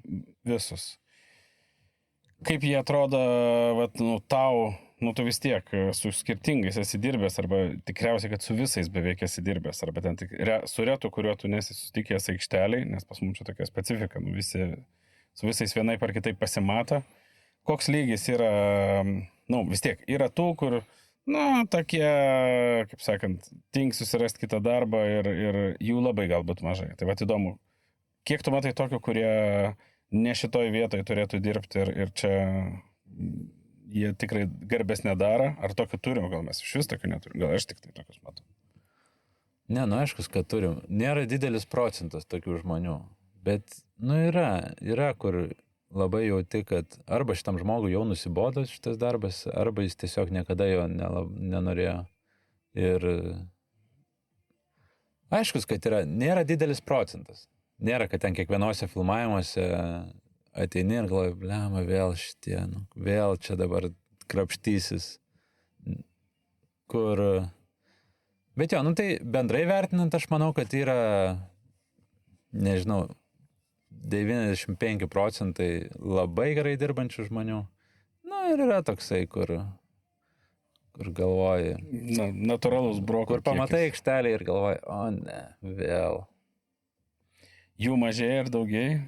S1: visus? Kaip jie atrodo, vat, tau, tu vis tiek su skirtingais esi dirbęs, arba tikriausiai, kad su visais beveik esi dirbęs, arba ten su retu, kuriuo tu nesi susitikęs aikšteliai, nes pas mums čia tokia specifika, su visais vienaip ar kitaip pasimato. Koks lygis yra, vis tiek, yra tų, kur, tokie, kaip sakant, tink susirasti kitą darbą ir jų labai galbūt mažai. Tai vat įdomu, kiek tu matai tokių, kurie ne šitoj vietoj turėtų dirbti ir čia jie tikrai garbės nedaro, ar tokių turim, gal mes iš vis tokių neturim, gal aš tik tai tokius matau.
S2: Ne, aiškus, kad turim. Nėra didelis procentas tokių žmonių, bet, yra, kur labai jauti, kad arba šitam žmogui jau nusibodo šitas darbas, arba jis tiesiog niekada jo nenorėjo. Ir aiškus, kad nėra didelis procentas. Nėra, kad ten kiekvienose filmavimuose ateini ir galvoji, blema, vėl šitie, vėl čia dabar krapštysis. Bet jo, tai bendrai vertinant, aš manau, kad yra, nežinau, 95% labai gerai dirbančių žmonių. Ir yra toksai, kur galvoji.
S1: Natūralus broko.
S2: Kur pamatai aikštelį ir galvoji, o ne, vėl.
S1: Jų mažėja ir daugėja?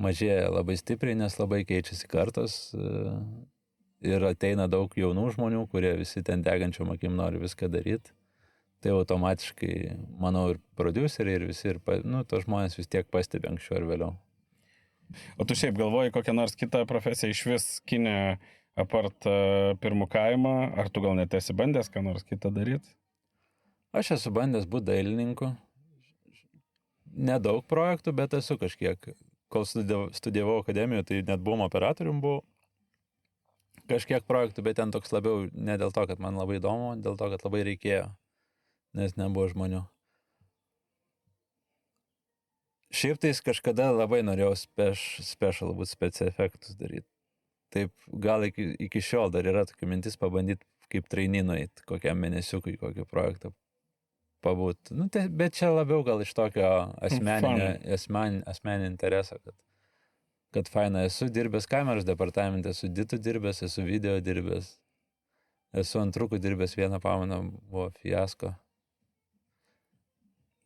S2: Mažėja labai stipriai, nes labai keičiasi kartos. Ir ateina daug jaunų žmonių, kurie visi ten degančiom akim nori viską daryti. Tai automatiškai, manau, ir prodiuseriai, ir visi, tos žmonės vis tiek pastebi anksčiau ar vėliau.
S1: O tu šiaip galvoji kokią nors kitą profesiją iš vis kine apart pirmukavimą, ar tu gal net esi bandęs ką nors kitą daryti?
S2: Aš esu bandęs būti dailininku. Nedaug projektų, bet esu kažkiek. Kol studijavau akademijoje, tai net buvom operatorium, buvau kažkiek projektų, bet ten toks labiau ne dėl to, kad man labai įdomu, dėl to, kad labai reikėjo. Nes nebuvo žmonių. Šiaip tais kažkada labai norėjau special efektus daryti. Taip, gal iki šiol dar yra tokia mintis pabandyti kaip traininu eiti, kokiam mėnesiukui, kokį projektą pabūt. Bet čia labiau gal iš tokio asmeninio intereso, kad faina, esu dirbęs kameros departamente, esu ditų dirbęs, esu video dirbęs, esu ant trukų dirbęs, vieną pamainą buvo fiasko.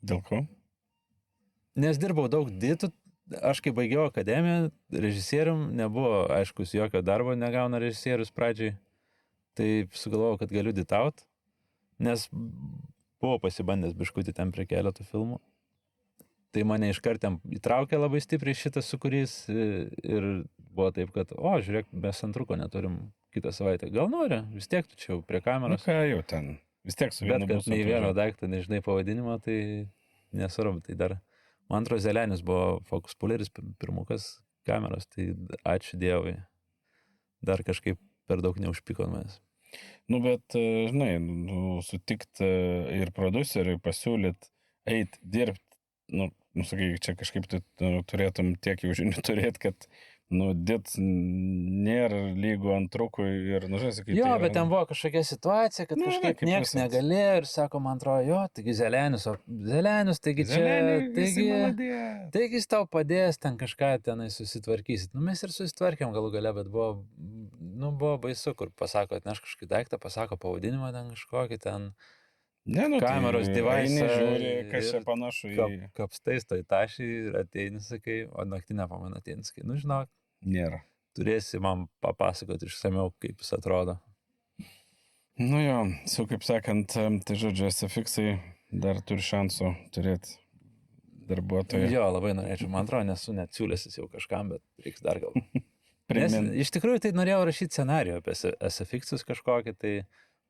S1: Dėl ko?
S2: Nes dirbau daug ditų, aš kai baigiau akademiją, režisierium nebuvo, aiškus, jokio darbo negauna režisierius pradžiai, tai sugalvojau, kad galiu ditaut, nes buvau pasibandęs biškutį ten prie keletų filmų. Tai mane iškart įtraukė labai stipriai šitas su kuriais ir buvo taip, kad, žiūrėk, mes ant truko neturim kitą savaitę. Gal nori, vis tiek tu čia jau prie kameros.
S1: Ką jau ten, vis tiek su vienu
S2: bus. Bet kad nei vieno daiktą nežinai pavadinimą, tai nesvarbu, tai dar. Man atrodo, Zelenis buvo Focus Pulleris, pirmukas kameros, tai ačiū Dievui. Dar kažkaip per daug neužpiko manęs.
S1: Bet, žinai, sutikt ir produceriui pasiūlyt eit dirbti, sakai, čia kažkaip tu turėtum tiek jau žinių turėti, kad, dit nėra lygų ant trukų ir, sakai,
S2: jo, bet ten buvo kažkokia situacija, kad kažkaip nieks negalėjo ir sako, man atrodo, taigi Zelenis, taigi čia, taigi jis tau padės ten kažką tenai susitvarkysit. Mes ir susitvarkėm galų gale, bet buvo baisu, kur pasako, atneš kažkokį daiktą, pasako pavadinimą ten kažkokį ten. Kameros device,
S1: žiūri, kas čia panašu į...
S2: Kapstais toj tašį ir ateini, sakai, o naktinę pamainą ateini, sakai, žinok.
S1: Nėra.
S2: Turėsi man papasakoti išsamiau, kaip jis atrodo.
S1: Jo, kaip sakant, tai žodžiu, SFX-ai dar turi šansų turėti darbuotoją.
S2: Jo, labai norėčiau, man atrodo, nesu net siūlęsis jau kažkam, bet reiks dar gal. Nes iš tikrųjų tai norėjau rašyti scenarijų apie SFX-us kažkokį, tai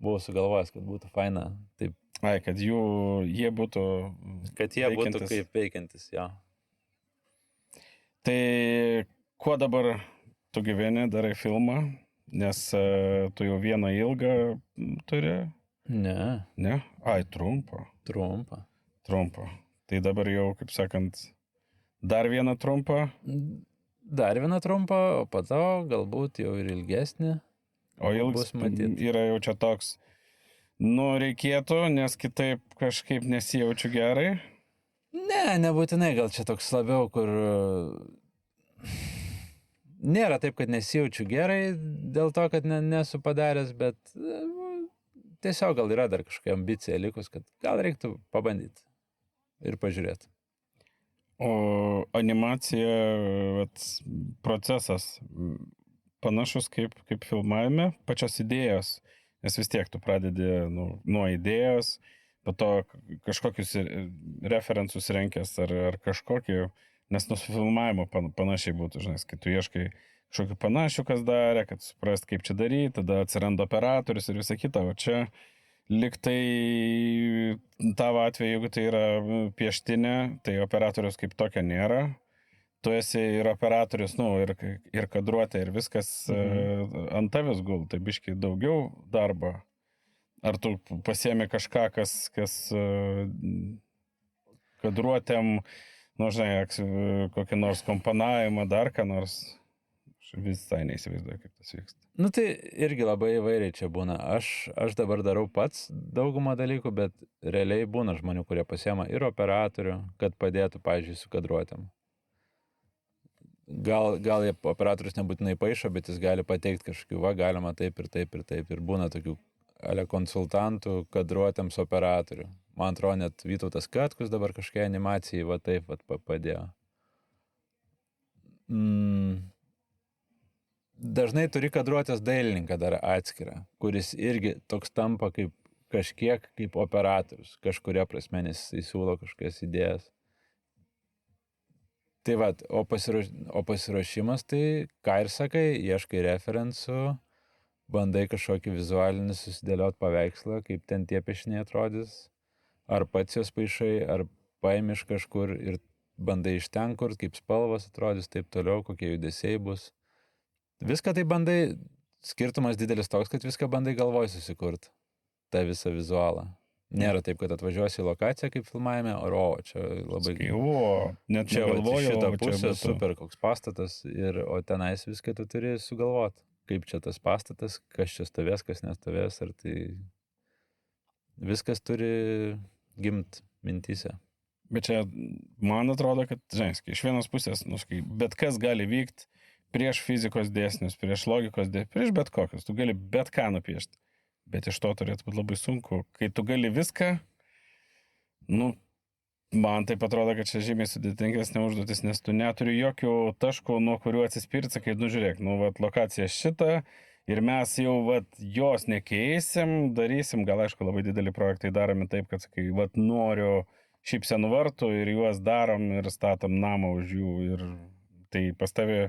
S2: buvau sugalvojęs, kad būtų faina. Taip.
S1: Kad jie būtų...
S2: Kad jie būtų kaip veikiantis, jo.
S1: Tai kuo dabar tu gyveni, darai filmą, nes tu jau vieną ilgą turi?
S2: Ne,
S1: Ne? Ai, trumpą.
S2: trumpą.
S1: Tai dabar jau, kaip sakant, dar vieną trumpą,
S2: Dar vieną trumpą, o po to galbūt jau ir ilgesnį.
S1: o
S2: Bus
S1: ilgas
S2: matyt.
S1: yra jau čia toks, nu, reikėtų, nes kitaip kažkaip nesijaučiu gerai.
S2: Ne, nebūtinai, gal čia toks labiau, kur nėra taip, kad nesijaučiu gerai dėl to, kad nesu padaręs, bet tiesiog gal yra dar kažkokia ambicija likus, kad gal reiktų pabandyti ir pažiūrėti.
S1: O animacija, vat, procesas panašus kaip filmavime, pačios idėjos, nes vis tiek tu pradedi nuo idėjos, po to kažkokius referensus renkės ar kažkokį, nes nuo filmavimo panašiai būtų, žinai, kai tu ieškai kažkokių panašių, kas darė, kad suprast, kaip čia daryti, tada atsiranda operatorius ir visa kita, o čia liktai tavo atveju, jeigu tai yra pieštinė, tai operatorius kaip tokia nėra. Tu esi ir operatorius, ir kadruotė, ir viskas ant tavęs gul, tai biškai daugiau darbo. Ar tu pasiemi kažką, kas kadruotėm, žinai, kokį nors komponavimą, dar ką nors, aš visai neįsivaizduoju, kaip tas vyksta.
S2: Tai irgi labai įvairiai čia būna. Aš dabar darau pats daugumą dalykų, bet realiai būna žmonių, kurie pasiema ir operatorių, kad padėtų, pavyzdžiui, su kadruotėm. Gal operatorius nebūtinai paišo, bet jis gali pateikti kažkokiu, galima taip ir taip ir taip. Ir būna tokių konsultantų kadruotėms operatorių. Man atrodo, net Vytautas Katkus dabar kažkokia animacijai taip padėjo. Dažnai turi kadruotės dailininką dar atskirą, kuris irgi toks tampa kažkiek kaip operatorius, kažkuria prasme, nes jis siūlo kažkokias idėjas. Tai o pasiruošimas, tai ką ir sakai, ieškai referensų, bandai kažkokį vizualinį susidėliot paveikslą, kaip ten tie piešiniai atrodys, ar pats jos paišai, ar paimi iš kažkur ir bandai iš ten kurt, kaip spalvas atrodys, taip toliau, kokie judesiai bus. Viską tai bandai, skirtumas didelis toks, kad viską bandai galvoj susikurt, tą visą vizualą. Nėra taip, kad atvažiuosi į lokaciją kaip filmavime, čia labai...
S1: Net
S2: čia
S1: negalvoju,
S2: šitą pusę, super koks pastatas, o tenais viską tu turi sugalvoti. Kaip čia tas pastatas, kas čia stovės, kas nestovės, ar tai... Viskas turi gimt mintyse.
S1: Bet čia, man atrodo, kad, žinai, iš vienos pusės, bet kas gali vykti prieš fizikos dėsnius, prieš logikos dėsnius, prieš bet kokius. Tu gali bet ką nupiešti. Bet iš to turėtų būti labai sunku. Kai tu gali viską, man taip atrodo, kad čia žymiai sudėtingesnė užduotis, nes tu neturi jokių taškų, nuo kurių atsispirti, sakai, žiūrėk, lokacija šita ir mes jau, jos nekeisim, darysim, gal aišku, labai didelį projektai daromi taip, kad, sakai, noriu šypsenų vartų ir juos darom ir statom namą už jų ir tai pas tavį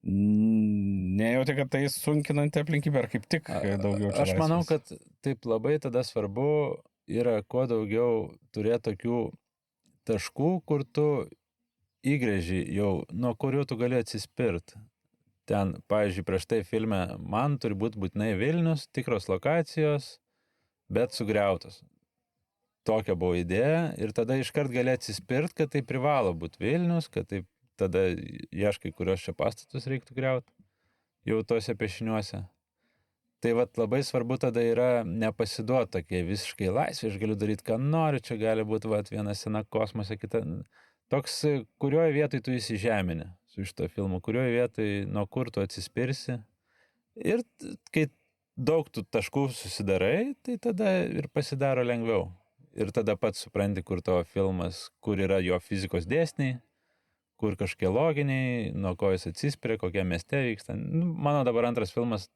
S1: nejauti, kad tai sunkinanti aplinkybė, ar kaip tik daugiau čia
S2: Aš manau, kad taip labai tada svarbu yra kuo daugiau turėti tokių taškų, kur tu įgrėži jau, nuo kurių tu gali atsispirti. Ten, pavyzdžiui, prieš tai filme man turi būti būtinai Vilnius, tikros lokacijos, bet sugriautos. Tokia buvo idėja ir tada iškart gali atsispirti, kad tai privalo būti Vilnius, kad taip tada ieškai, kurios čia pastatus reiktų griauti jau tuose piešiniuose. Tai labai svarbu tada yra nepasiduoti tokie visiškai laisvė, aš galiu daryti, ką noriu, čia gali būti viena scena kosmose, kita. Toks, kurioje vietoj tu įsižemini su šito filmu, kurioje vietoj nuo kur tu atsispirsi. Ir kai daug tų taškų susidarai, tai tada ir pasidaro lengviau. Ir tada pats supranti, kur tavo filmas, kur yra jo fizikos dėsniai, kur kažkokie loginiai, nuo ko jis atsispiria, kokie mieste vyksta. Mano dabar antras filmas,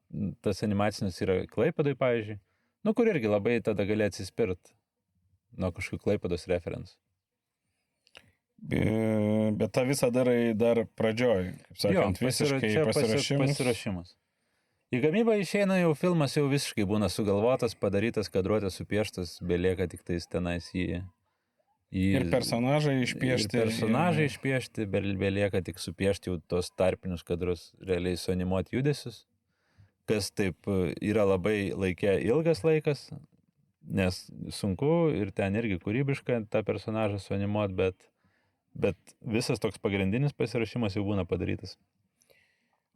S2: tas animacinis yra Klaipėdoj, pavyzdžiui, kur irgi labai tada gali atsispirt nuo kažkokių Klaipėdos referensų.
S1: Bet tą visą darai dar pradžioj, kaip sakant, visiškai
S2: pasiruošimas. Į gamybą išeina jau filmas, jau visiškai būna sugalvotas, padarytas, kadruotas, supieštas, belieka tik tais tenais jį
S1: Ir personažai išpiešti.
S2: Ir personažai išpiešti, belieka tik supiešti jau tos tarpinius kadrus, realiai suanimuoti judesius, kas taip yra labai laikė ilgas laikas, nes sunku ir ten irgi kūrybiška tą personažą suanimuoti, bet visas toks pagrindinis pasiruošimas jau būna padarytas.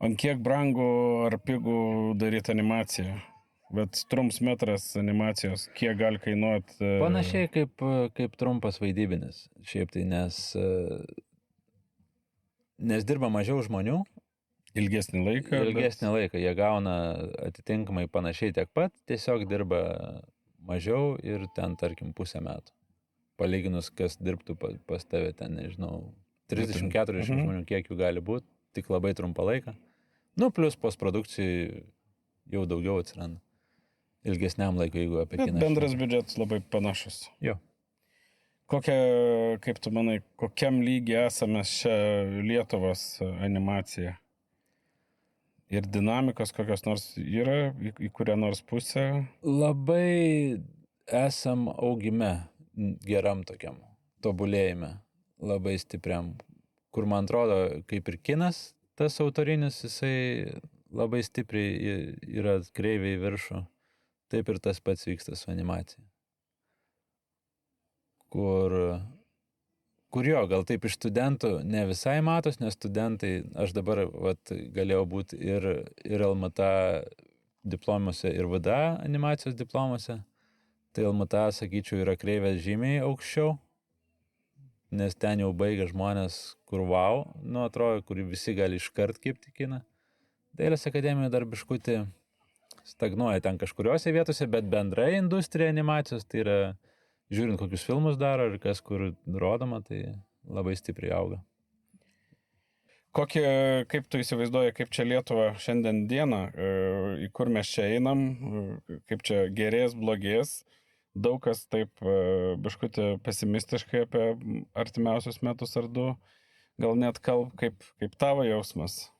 S1: Ant kiek brangu ar pigų daryti animaciją? Bet trumps metras animacijos, kiek gali kainuoti?
S2: Panašiai kaip trumpas vaidybinis. Šiaip tai, nes dirba mažiau žmonių.
S1: Ilgesnį laiką.
S2: Jie gauna atitinkamai panašiai tiek pat, tiesiog dirba mažiau ir ten, tarkim, pusę metų. Palyginus, kas dirbtų pas tave ten, nežinau, 30-40 žmonių, kiek jų gali būti, tik labai trumpą laiką. Nu, plus postprodukcijai jau daugiau atsiranda. Ilgesniam laikui, jeigu apie kiną.
S1: Bendras biudžetas labai panašus.
S2: Jo.
S1: Kaip tu manai, kokiam lygiai esame šią Lietuvos animaciją? Ir dinamikos kokios nors yra, į kurią nors pusę?
S2: Labai esam augime, geram tokiam, tobulėjime, labai stipriam, kur man atrodo, kaip ir kinas, tas autorinis, jisai labai stipriai yra kreiviai į viršų. Taip ir tas pats vyksta su animacija. Kur jo, gal taip iš studentų ne visai matos, nes studentai, aš dabar galėjau būti ir LMTA diplomuose, ir VDA animacijos diplomuose. Tai LMTA, sakyčiau, yra kreivės žymiai aukščiau, nes ten jau baigia žmonės, kur wow, atrodo, kur visi gali iškart kibti kiną. Dailės akademijoje dar biškutį stagnuoja ten kažkuriuose vietose, bet bendrai industrija animacijos, tai yra, žiūrint, kokius filmus daro ir kas kur rodoma, tai labai stipriai auga.
S1: Kaip tu įsivaizduoji, kaip čia Lietuva šiandien dieną, į kur mes čia einam, kaip čia gerės, blogės? Daug kas taip biškutį pesimistiškai apie artimiausius metus ar du, gal net kaip tavo jausmas?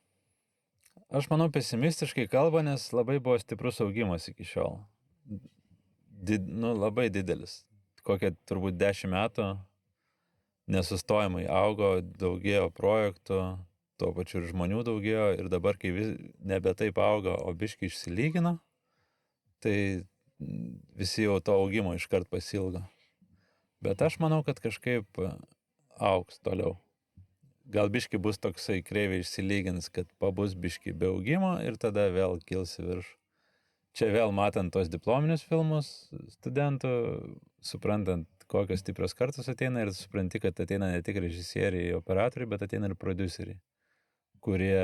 S2: Aš manau, pesimistiškai kalba, nes labai buvo stiprus augimas iki šiol. Labai didelis. Kokie turbūt 10 metų nesustojamai augo, daugėjo projektų, tuo pačiu ir žmonių daugėjo ir dabar, kai nebe taip auga, o biškai išsilygino, tai visi jau to augimo iškart pasilgo. Bet aš manau, kad kažkaip augs toliau. Gal biški bus toksai kreiviai išsilygins, kad pabus biški be augimo ir tada vėl kils į viršų. Čia vėl matant tos diplominius filmus studentų, suprantant, kokios stiprios kartos ateina ir supranti, kad ateina ne tik režisieriai, operatoriai, bet ateina ir prodiuseriai, kurie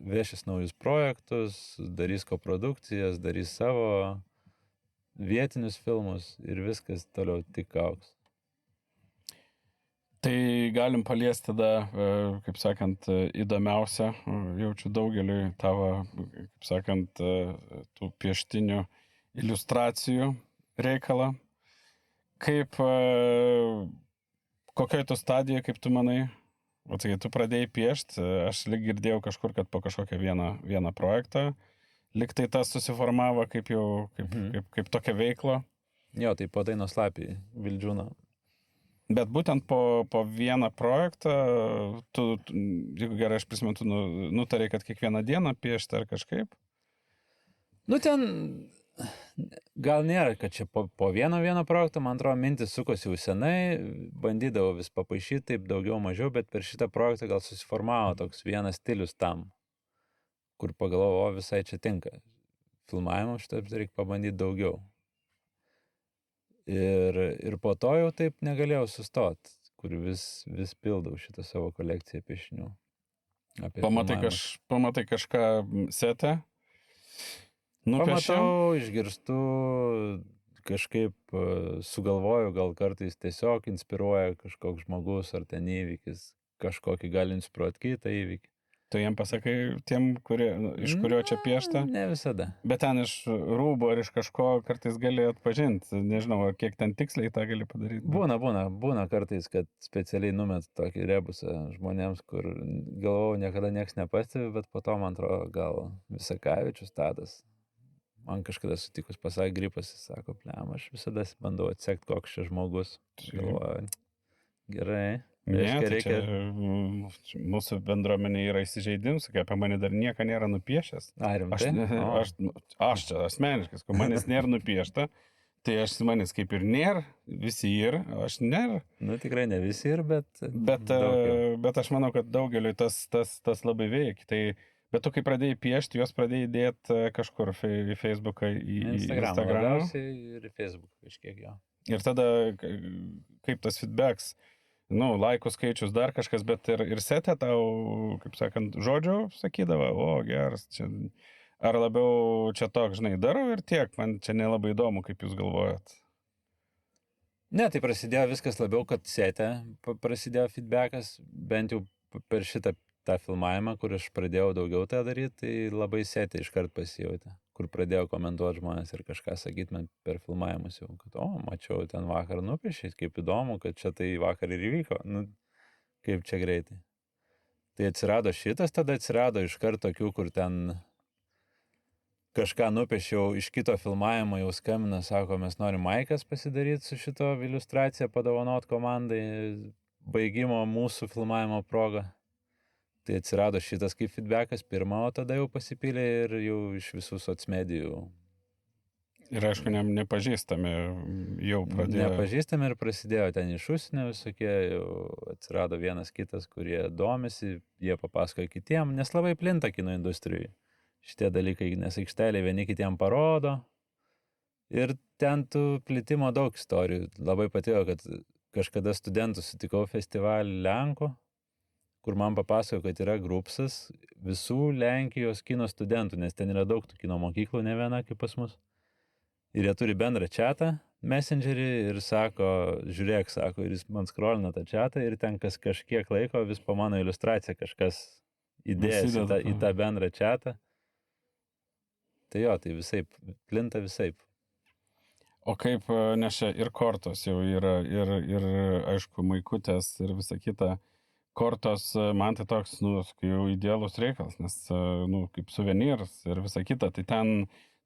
S2: vešis naujus projektus, darys koprodukcijas, darys savo vietinius filmus ir viskas toliau tik augs.
S1: Tai galim paliesti tada, kaip sakant, įdomiausią, jaučiu daugeliui tavo, kaip sakant, tų pieštinių iliustracijų reikalą. Kokioj tu stadijoje, kaip tu manai? Kai tu pradėjai piešti, aš lyg girdėjau kažkur, kad po kažkokią vieną projektą, lyg tai tas susiformavo kaip tokia veikla.
S2: Jo, tai po Dainos Lapį, Vildžiūną.
S1: Bet būtent po vieną projektą, tu, jeigu gerai aš prisimenu, tu nutarei, kad kiekvieną dieną piešti ar kažkaip?
S2: Ten gal nėra, kad čia po vieno projekto, man atrodo, mintis sukosi jau senai, bandydavau vis papaišyti taip daugiau mažiau, bet per šitą projektą gal susiformavo toks vienas stilius tam, kur pagalvojau, visai čia tinka. Filmavimo šitą reikia pabandyti daugiau. Ir po to jau taip negalėjau sustoti, kur vis pildau šitą savo kolekciją piešinių.
S1: Pamatai kažką setę?
S2: Pamatau, išgirstu, kažkaip sugalvoju, gal kartais tiesiog inspiruoja kažkoks žmogus ar ten įvykis, kažkokį gali inspiruoti kitą įvykį.
S1: Tu jiem pasakai tiem, iš kurio čia piešta?
S2: Ne visada.
S1: Bet ten iš rūbo ar iš kažko kartais gali atpažinti. Nežinau, kiek ten tiksliai tą gali padaryti.
S2: Būna kartais, kad specialiai numet tokį rebusą žmonėms, kur galvojau, niekada nieks nepastebi, bet po to, man atrodo, gal Visakavičius Tadas. Man kažkada sutikus pasakė Gripas, jis sako, aš visada bandau atsekti, koks čia žmogus. Galvoju, Gerai.
S1: Ne,
S2: Reiškia,
S1: tai čia mūsų bendruomenė yra įsižeidimus, kai apie mane dar nieko nėra nupiešęs.
S2: Ar
S1: Aš,
S2: rimtai?
S1: aš čia asmeniškas, kai manęs nėra nupiešta, tai aš manęs kaip ir nėra, visi yra, aš nėra.
S2: Nu, tikrai ne visi ir, bet...
S1: Bet aš manau, kad daugeliui tas labai veikia. Tai, bet tu kai pradėjai piešti, juos pradėjai dėti kažkur į Facebooką, į Instagramą.
S2: Labiausiai ir į Facebooką kažkiek jo.
S1: Ir tada kaip tas feedbacks, laikų skaičius dar kažkas, bet ir setė tau, kaip sakant, žodžių sakydavo, o geras, čia, ar labiau čia toks, žinai, darau ir tiek, man čia nelabai įdomu, kaip jūs galvojat.
S2: Ne, tai prasidėjo viskas labiau, kad setė, prasidėjo feedbackas, bent jau per šitą tą filmavimą, kur aš pradėjau daugiau tą daryti, tai labai setė iškart pasijautė, kur pradėjo komentuoti žmonės ir kažką sakyti man per filmavimus jau, kad, mačiau, ten vakar nupiešėt, kaip įdomu, kad čia tai vakar ir įvyko, kaip čia greitai. Tai atsirado šitas, tada atsirado iškart tokių, kur ten kažką nupiešiau iš kito filmavimo, jau skambina, sako, mes norim maikas pasidaryti su šito iliustracija, padovanot komandai baigimo mūsų filmavimo progą. Tai atsirado šitas kaip feedbackas pirmą, o tada jau pasipylė ir jau iš visų socmedijų.
S1: Ir aišku, nepažįstami jau pradėjo.
S2: Nepažįstami ir prasidėjo ten iš užsienio visokie, jau atsirado vienas kitas, kurie domisi, jie papasakoja kitiem, nes labai plinta kino industrijai šitie dalykai, nes aikšteliai vieni kitiem parodo. Ir ten tų plitimo daug istorijų. Labai patiko, kad kažkada studentų sutikau festivalį Lenkų, kur man papasakojo, kad yra grupsas visų Lenkijos kino studentų, nes ten yra daug tų kino mokyklų, ne viena kaip pas mus. Ir jie turi bendrą chatą, Messengerį, ir sako, žiūrėk, sako, ir jis man scrollina tą chatą, ir ten kažkiek laiko vis po mano iliustraciją kažkas įdėjęs į tą bendrą chatą. Tai jo, tai visaip, plinta visaip.
S1: O kaip, nes čia ir kortos jau yra, ir aišku, maikutės ir visa kita. Kortos, man tai toks, jau idealus reikalas, nes, kaip suvenyras ir visa kita, tai ten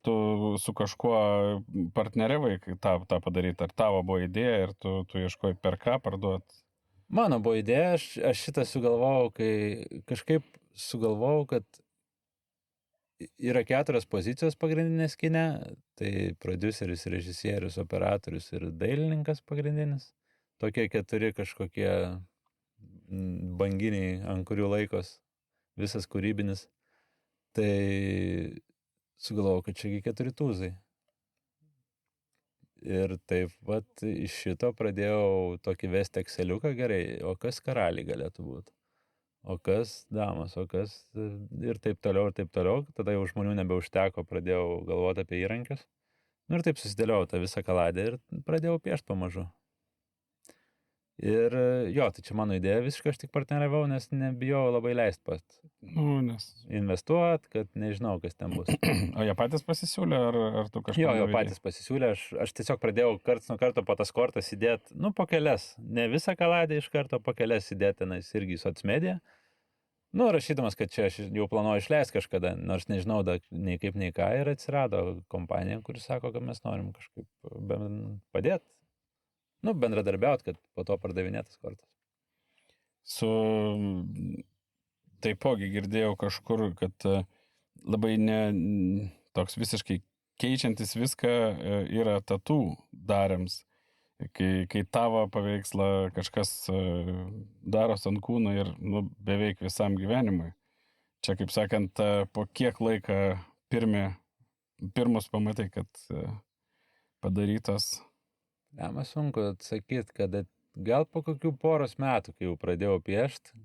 S1: tu su kažkuo partneriavai tą padaryti, ar tavo buvo idėja ir tu ieškojai per ką parduoti?
S2: Mano buvo idėja, aš šitą sugalvojau, kai kažkaip sugalvojau, kad yra 4 pozicijos pagrindinės kine, tai prodiuseris, režisierius, operatorius ir dailininkas pagrindinis. Tokie 4 kažkokie banginiai, ant kurių laikos visas kūrybinis. Tai sugalvojau, kad čiagi 4 tūzai. Ir taip, iš šito pradėjau tokį vesti Exceliuką, gerai, o kas karaliai galėtų būti? O kas damas, o kas ir taip toliau, ir taip toliau. Tada jau žmonių nebeužteko, pradėjau galvoti apie įrankius. Ir taip susidėliau tą visą kaladę ir pradėjau piešti pamažu. Ir jo, tai čia mano idėja visiškai, aš tik partneriavau, nes nebijau labai leisti pat. Investuot, kad nežinau, kas ten bus.
S1: O jie patys pasisiūlė, ar tu kažką?
S2: Jo, patys pasisiūlė, aš tiesiog pradėjau karts nuo karto po tas kortas įdėti, po kelias, ne visą kaladę iš karto, po kelias įdėti tenais irgi socmediją. Rašydamas, kad čia aš jau planuoju išleisti kažkada, nors nežinau nei kaip, nei ką, ir atsirado kompanija, kuri sako, kad mes norim kažkaip padėti. Bendradarbiauti, kad po to pardavinėtas kortas.
S1: Taipogi girdėjau kažkur, kad labai toks visiškai keičiantis viską yra tatų darėms. Kai tavo paveikslą kažkas daro ant kūno ir beveik visam gyvenimui. Čia, kaip sakant, po kiek laika pirmus pamatai, kad padarytas.
S2: Man sunku atsakyti, kad gal po kokių poros metų, kai jau pradėjau piešti,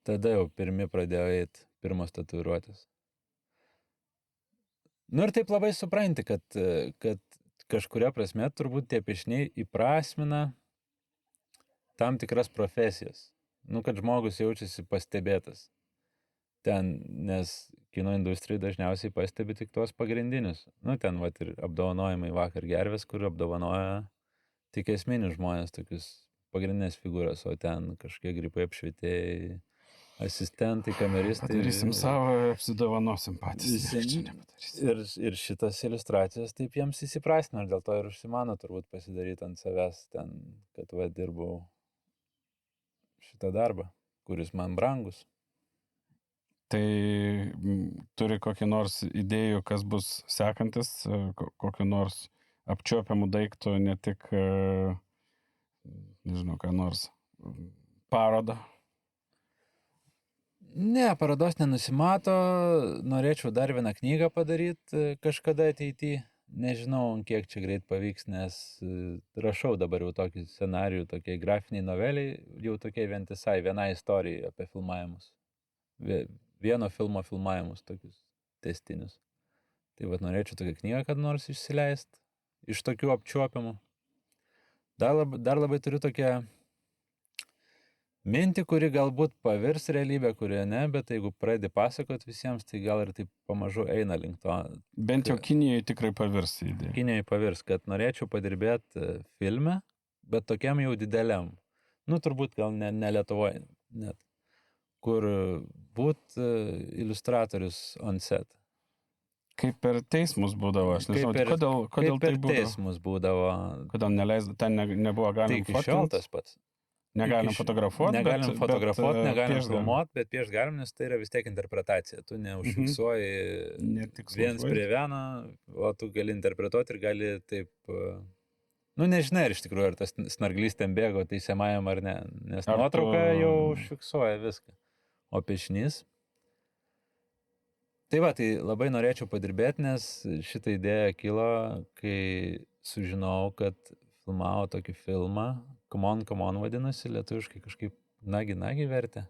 S2: tada jau pirmi pradėjo eiti pirmos tatuiruotės. Ir taip labai supranti, kad kažkuria prasme turbūt tie piešiniai įprasmina tam tikras profesijas. Kad žmogus jaučiasi pastebėtas ten, nes kino industrijai dažniausiai pastebi tik tuos pagrindinius. Ten ir apdovanojimai vakar Gervės, kur apdovanoja tik esminius žmonės, tokius pagrindinės figūras, o ten kažkiek gripai apšvietėjai, asistentai, kameristai.
S1: Padarysim savo, apsidovanosim patys.
S2: Ir šitas iliustracijas taip jiems įsiprasino, ir dėl to ir užsimano turbūt pasidaryti ant savęs ten, kad dirbau šitą darbą, kuris man brangus.
S1: Tai turi kokį nors idėjų, kas bus sekantis, kokiu nors apčiuopiamų daiktų, ne tik, nežinau, ką nors parodą.
S2: Ne, parodos nenusimato, norėčiau dar vieną knygą padaryti kažkada ateityje. Nežinau, kiek čia greit pavyks, nes rašau dabar jau tokį scenarijų, tokiai grafiniai noveliai, jau tokiai vientisai, vienai istorijai apie filmavimus. Vieno filmo filmavimus tokius testinius. Tai vat norėčiau tokią knygą kad nors išsileist iš tokių apčiuopiamų. Dar labai turiu tokią mintį, kuri galbūt pavirs realybę, kurie ne, bet jeigu pradedi pasakot visiems, tai gal ir taip pamažu eina link to.
S1: Bent jau Kinijai tikrai pavirs idėja.
S2: Kinijai pavirs, kad norėčiau padirbėti filme, bet tokiam jau dideliam. Nu, turbūt gal ne Lietuvoje net. Kur būt iliustratorius on set.
S1: Kaip per teismus būdavo, aš nežinau, kodėl
S2: kaip
S1: tai
S2: per
S1: būdavo.
S2: teismus būdavo.
S1: Kodėl neleisdavo, ten nebuvo
S2: Tai
S1: galima
S2: iki šiol tas pats.
S1: Negalim fotografuoti,
S2: Negalim fotografuoti, negalim
S1: piešt galim.
S2: filmuoti, bet piešt galim, nes tai yra vis tiek interpretacija. Tu neužfiksuoji viens prie vieno, o tu gali interpretuoti ir gali taip... Nu, nežinai, iš tikrųjų, ar tas snarglys ten bėgo teisiamajam ar ne, nes nuotrauka jau užfiksuoja viską. O piešinys... Tai va, tai labai norėčiau padirbėti, nes šitą idėją kilo, kai sužinojau, kad filmavo tokį filmą, Come on vadinasi, lietuviškai kažkaip nagi vertė.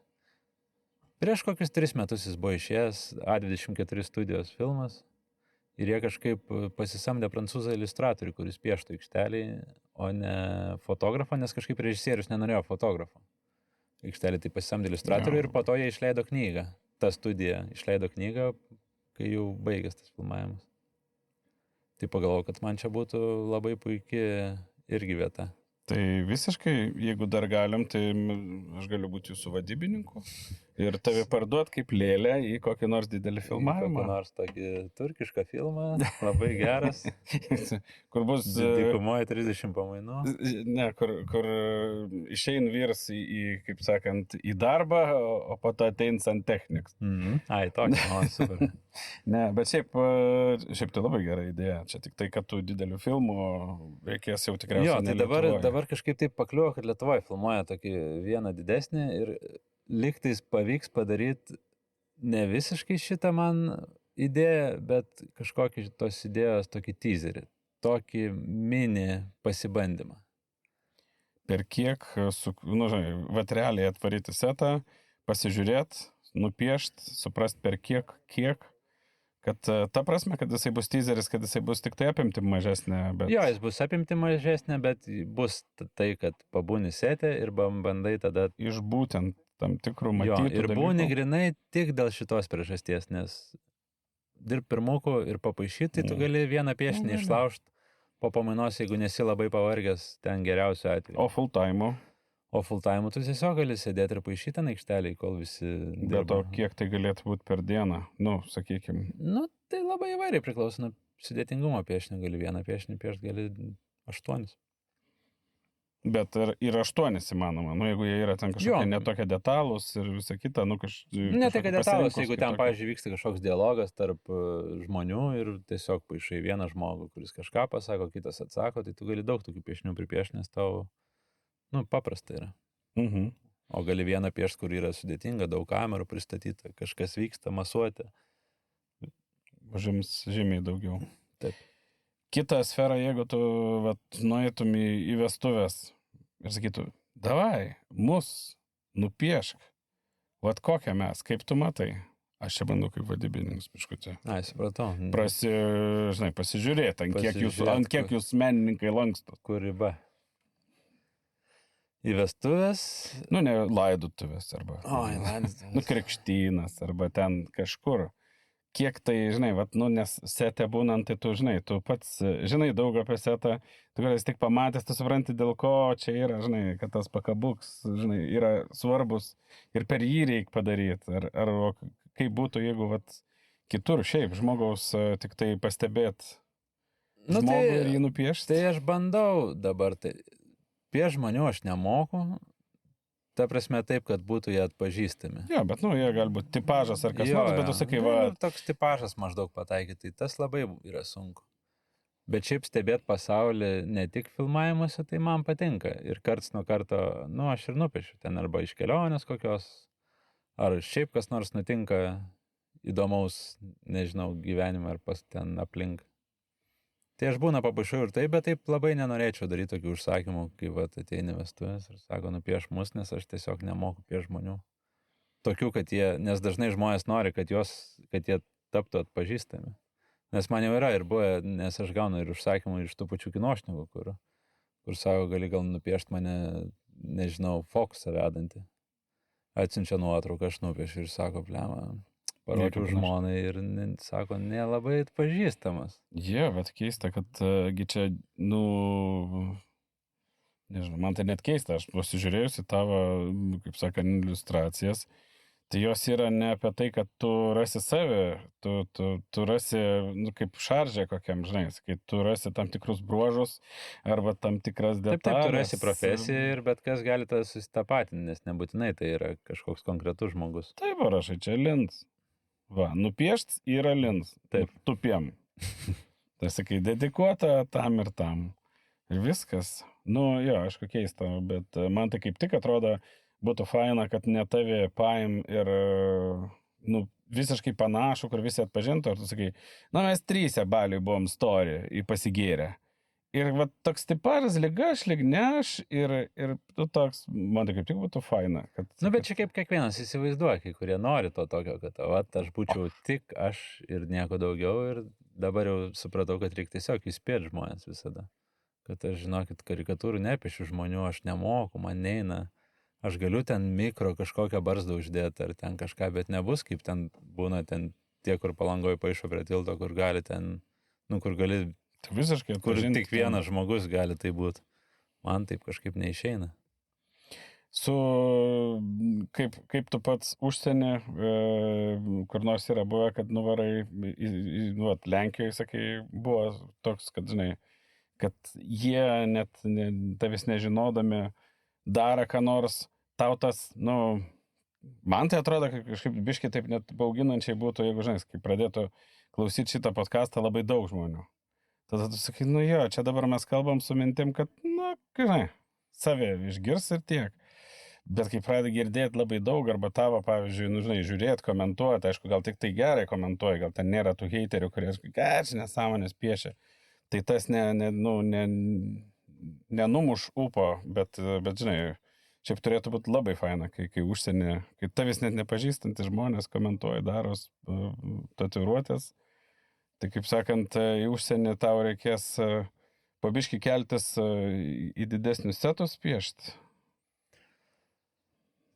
S2: Prieš kokius 3 metus jis buvo išėjęs, A24 studijos filmas, ir jie kažkaip pasisamdė prancūzą iliustratorių, kuris pieštų aikštelį, o ne fotografą, nes kažkaip režisierius nenorėjo fotografo. Aikštelį tai pasisamdė iliustratorių ir po to jie išleido knygą. Ta studija išleido knygą, kai jau baigęs tas filmavimas. Tai pagalvojau, kad man čia būtų labai puikia irgi vieta.
S1: Tai visiškai, jeigu dar galim, tai aš galiu būti jūsų vadybininku ir tave parduot kaip lėlę į kokį nors didelį filmavimą.
S2: Kokį nors tokį turkišką filmą, labai geras.
S1: Kur bus...
S2: Dykumoje 30 pamainų.
S1: Ne, kur išein vyras kaip sakant, į darbą, o po to atein Santechniks.
S2: Ai, tokį, super.
S1: Ne, bet šiaip tai labai gera idėja. Čia tik tai, kad tų didelių filmų reikės jau tikriausiai.
S2: Jo, tai dabar kažkaip taip pakliuvo, kad Lietuvoje filmuoja tokį vieną didesnį ir lygtais pavyks padaryti ne visiškai šitą man idėją, bet kažkokį tos idėjos tokį teaserį, tokį mini pasibandymą.
S1: Per kiek, žinai, vat realiai atvaryti setą, pasižiūrėti, nupiešti, suprast per kiek, kad ta prasme, kad jisai bus teaseris, kad jisai bus tik tai apimtim mažesnė, bet...
S2: Jo, jis bus apimtim mažesnė, bet bus tai, kad pabūni setę ir bandai tada...
S1: Iš būtent tam tikrų matytų
S2: dalykų. Ir būni grinai tik dėl šitos priežasties, nes dirb pirmukų ir papaišyti, tai tu gali vieną piešinį išlaužti po pamainos, jeigu nesi labai pavargęs, ten geriausiu atveju.
S1: O full time
S2: tu tiesiog gali sėdėti ir paišyti ant aikštelį, kol visi dirba.
S1: Bet o kiek tai galėtų būti per dieną? Nu, sakykim.
S2: Nu, tai labai įvairiai priklauso nuo sudėtingumo piešinio. Gali vieną piešinį piešti, gali 8.
S1: Bet ir 8 įmanoma. Nu, jeigu jie yra ten kažkokie netokie detalūs ir visa kita, nu
S2: Ne tai, kad detalūs, jeigu ten, pavyzdžiui, vyksta kažkoks dialogas tarp žmonių ir tiesiog paišai vieną žmogų, kuris kažką pasako, kitas atsako, tai tu gali daug tokių piešinių pripiešti, nes tau paprasta yra. O gali vieną piešti, kur yra sudėtinga, daug kamerų pristatyta, kažkas vyksta, masuoti.
S1: Užims žymiai daugiau.
S2: Taip.
S1: Kita sfera, jeigu tu nueitum į vestuvės ir sakytų, davai, mus nupiešk, vat kokią mes, kaip tu matai. Aš čia bandau kaip vadybininkas, biškutė.
S2: Ai, supratau.
S1: Pasižiūrėti, ant kiek jūs menininkai lankstot.
S2: Kur riba? Į vestuvės?
S1: Nu, ne laidotuvės arba...
S2: laidotuvės.
S1: Krikštynas arba ten kažkur. Kiek tai, žinai, nes sete būnant, tai tu, žinai, tu pats, žinai, daug apie setą, tu galės tik pamatęs, tu supranti, dėl ko čia yra, žinai, kad tas pakabuks, žinai, yra svarbus ir per jį reikia padaryti. Ar kaip būtų, jeigu, kitur šiaip žmogaus tik tai pastebėt žmogų ir jį nupiešti?
S2: Tai aš bandau dabar, tai... Prie žmonių aš nemoku, Ta prasme taip, kad būtų jie atpažįstami.
S1: Jo, bet, jie galbūt tipažas ar kas nors, bet tu sakai,
S2: toks tipažas maždaug pataikyti, tai tas labai yra sunku. Bet šiaip stebėti pasaulį ne tik filmavimuose, tai man patinka. Ir karts nuo karto, aš ir nupiešiu ten arba iš kelionės kokios, ar šiaip kas nors nutinka įdomaus, nežinau, gyvenime ar pas ten aplink. Tai aš būna papaišau ir taip, bet taip labai nenorėčiau daryti tokių užsakymų, kai ateini vestuvės ir sako, nupieš mus, nes aš tiesiog nemoku pieš žmonių. Tokių, nes dažnai žmonės nori, kad jie taptų atpažįstami. Nes man jau yra ir buvę, nes aš gaunu ir užsakymų iš tų pačių kinošnykų, kur sako, gali gal nupiešti mane, nežinau, fokusą vedantį. Atsiunčia nuotrauką, aš nupiešiu ir sako, blema, parodžiau žmonai ir sako, nelabai atpažįstamas.
S1: Bet keista, kad čia, nežinau, man tai net keista, aš pasižiūrėjusi tavo, kaip sakant, iliustracijas, tai jos yra ne apie tai, kad tu rasi save, tu rasi, kaip šaržė kokiam, žinai, kai tu rasi tam tikrus bruožus arba tam tikras detalės.
S2: Taip, tu rasi profesiją ir bet kas gali tą susitapatinti, nes nebūtinai tai yra kažkoks konkretus žmogus.
S1: Taip, rašai, čia lins. Nupiešt yra lins.
S2: Taip.
S1: Tupiem. Tai sakai, dedikuota tam ir tam. Ir viskas. Aišku, keista, bet man tai kaip tik atrodo, būtų faina, kad ne tave paim ir, visiškai panašu, kur visi atpažintų, ir tu sakai, mes 3 baliui buvom story į pasigėrę. Ir toks tiparas lyga, aš lyg ne aš, ir tu toks, man tai kaip tik būtų faina. Kad,
S2: bet čia kaip kiekvienas įsivaizduoja, kai kurie nori to tokio, kad aš būčiau tik aš ir nieko daugiau, ir dabar jau supratau, kad reikia tiesiog įspėti žmonės visada. Kad aš, žinokit, karikatūrų nepiešiu žmonių, aš nemoku, man neina. Aš galiu ten mikro kažkokią barzdą uždėti ar ten kažką, bet nebus kaip ten būna ten tie, kur Palangoje paišo prie tilto, kur gali ten, kur gali...
S1: Visiškai
S2: kur tik vienas žmogus gali tai būti. Man taip kažkaip neišeina.
S1: Kaip tu pats užsienį, kur nors yra buvę, kad nuvarai, Lenkijoje, sakai, buvo toks, kad, žinai, kad jie net tavis nežinodami daro ką nors, tau tas, man tai atrodo, kad kažkaip biškai taip net bauginančiai būtų, jeigu, žinai, kai pradėtų klausyti šitą podcastą labai daug žmonių. Tada tu sakai, čia dabar mes kalbam su mintim, kad, žinai, save išgirs ir tiek. Bet kai pradedi girdėti labai daug, arba tavo, pavyzdžiui, žinai, žiūrėti, komentuoti, aišku, gal tik tai gerai komentuoji, gal ten nėra tų heiterių, kurie, čia nesąmonės piešia. Tai tas nenumuš upo, bet, žinai, šiaip turėtų būti labai faina, kai užsienį, kai tavis net nepažįstantys žmonės komentuoja, daros tatuiruotės. Tai kaip sakant, į užsienį tau reikės pabiški keltis į didesnius setus piešti.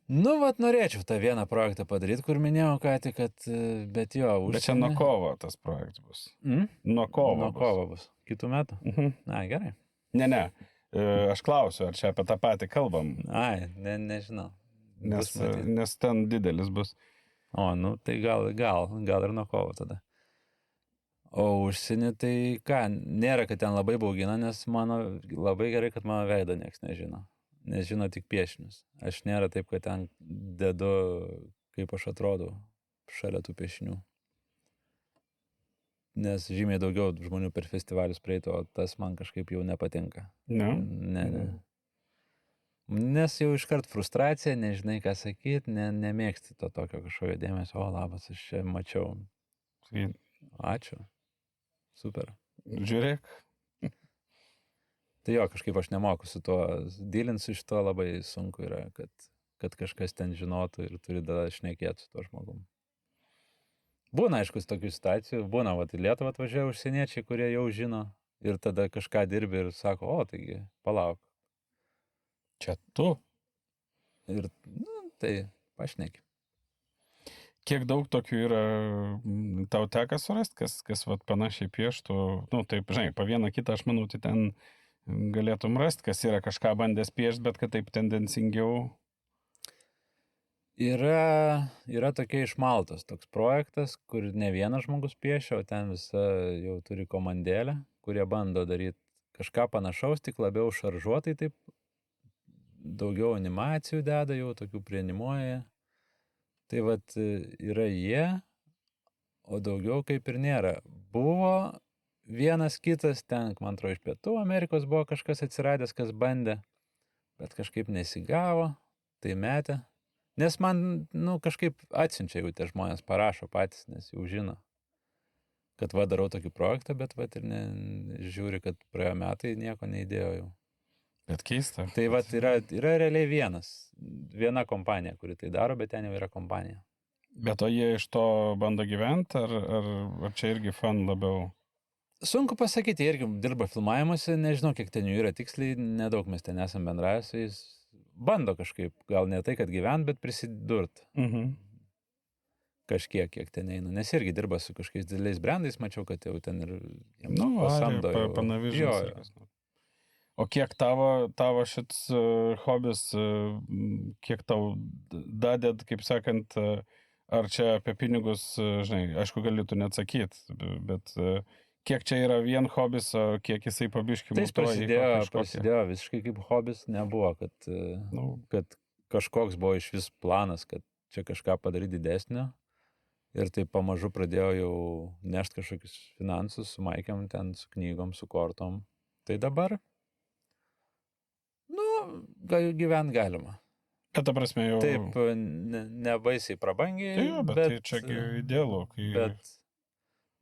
S2: Norėčiau tą vieną projektą padaryti, kur minėjau ką tik, bet jo, užsienį...
S1: Bet čia nuo kovo tas projektas bus. Nuo kovo
S2: bus. Kitų metų? Gerai.
S1: Ne. Aš klausiu, ar čia apie tą patį kalbam.
S2: Nežinau.
S1: Nes ten didelis bus.
S2: Tai gal ir nuo kovo tada. O užsienį tai nėra, kad ten labai baugina, nes labai gerai, kad mano veido nieks nežino. Nes žino tik piešinius. Aš nėra taip, kad ten dedu, kaip aš atrodau šalia tų piešinių. Nes žymiai daugiau žmonių per festivalius praeito, o tas man kažkaip jau nepatinka. Ne. Nes jau iškart frustracija, nežinai ką sakyti, nemėgsti to tokio kažkokio dėmesio. Labas, aš čia mačiau. Ačiū. Super.
S1: Žiūrėk.
S2: Tai jo, kažkaip aš nemoku su tuo, dylinsiu iš to labai sunku yra, kad kažkas ten žinotų ir turi tada šnekėti su tuo žmogum. Būna, aišku, tokių situacijų, būna, į Lietuvą atvažiuoja užsieniečiai, kurie jau žino ir tada kažką dirbi ir sako, taigi, palauk.
S1: Čia tu?
S2: Ir, tai pašneki.
S1: Kiek daug tokių yra, tau teka surasti, kas panašiai pieštų, taip, žinai, po vieną kitą, aš manau, tai ten galėtum rasti, kas yra kažką bandęs piešti, bet kad taip tendencingiau.
S2: Yra tokia iš Maltos toks projektas, kur ne vienas žmogus piešia, o ten visa jau turi komandėlę, kurie bando daryti kažką panašaus, tik labiau šaržuotai taip daugiau animacijų deda jau, tokių prianimuoja. Tai vat yra jie, o daugiau kaip ir nėra. Buvo vienas kitas ten, man atrodo, iš Pietų Amerikos buvo kažkas atsiradęs, kas bandė, bet kažkaip nesigavo, tai metė. Nes man, kažkaip atsiunčia jau tie žmonės, parašo patys, nes jau žino, kad darau tokį projektą, bet ir žiūri, kad praėjo metai, nieko neįdėjo jau.
S1: Bet keista.
S2: Tai yra realiai viena kompanija, kuri tai daro, bet ten jau yra kompanija.
S1: Bet o jie iš to bando gyventi, ar čia irgi fan labiau?
S2: Sunku pasakyti, jie irgi dirba filmavimuose, nežinau, kiek ten jų yra tiksliai, nedaug mes ten esam bendravę su jais. Bando kažkaip, gal ne tai, kad gyvent, bet prisidurt. Kažkiek, kiek ten eina. Nes irgi dirba su kažkokiais dideliais brandais, mačiau, kad jau ten ir pasamdo.
S1: Panavižas. O kiek tavo šits hobis, kiek tau dadėt, kaip sakant, ar čia apie pinigus, žinai, aišku, galėtų neatsakyti, bet kiek čia yra vien hobis, o kiek jisai pabiški
S2: mutuoja? Tai prasidėjo visiškai kaip hobis, nebuvo, kad kažkoks buvo iš vis planas, kad čia kažką padaryti didesnio. Ir tai pamažu pradėjau jau nešti kažkokius finansus su Maikiam, ten su knygom, su kortom. Tai dabar gyvent galima.
S1: Bet ta prasme jau...
S2: Taip, nebaisiai prabangiai.
S1: Tai bet tai čia idealu.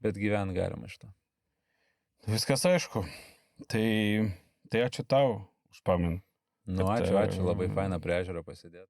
S2: Bet gyvent galima iš to.
S1: Viskas aišku. Tai ačiū tau už pamint.
S2: Ačiū, labai faina prie ežero pasidėti.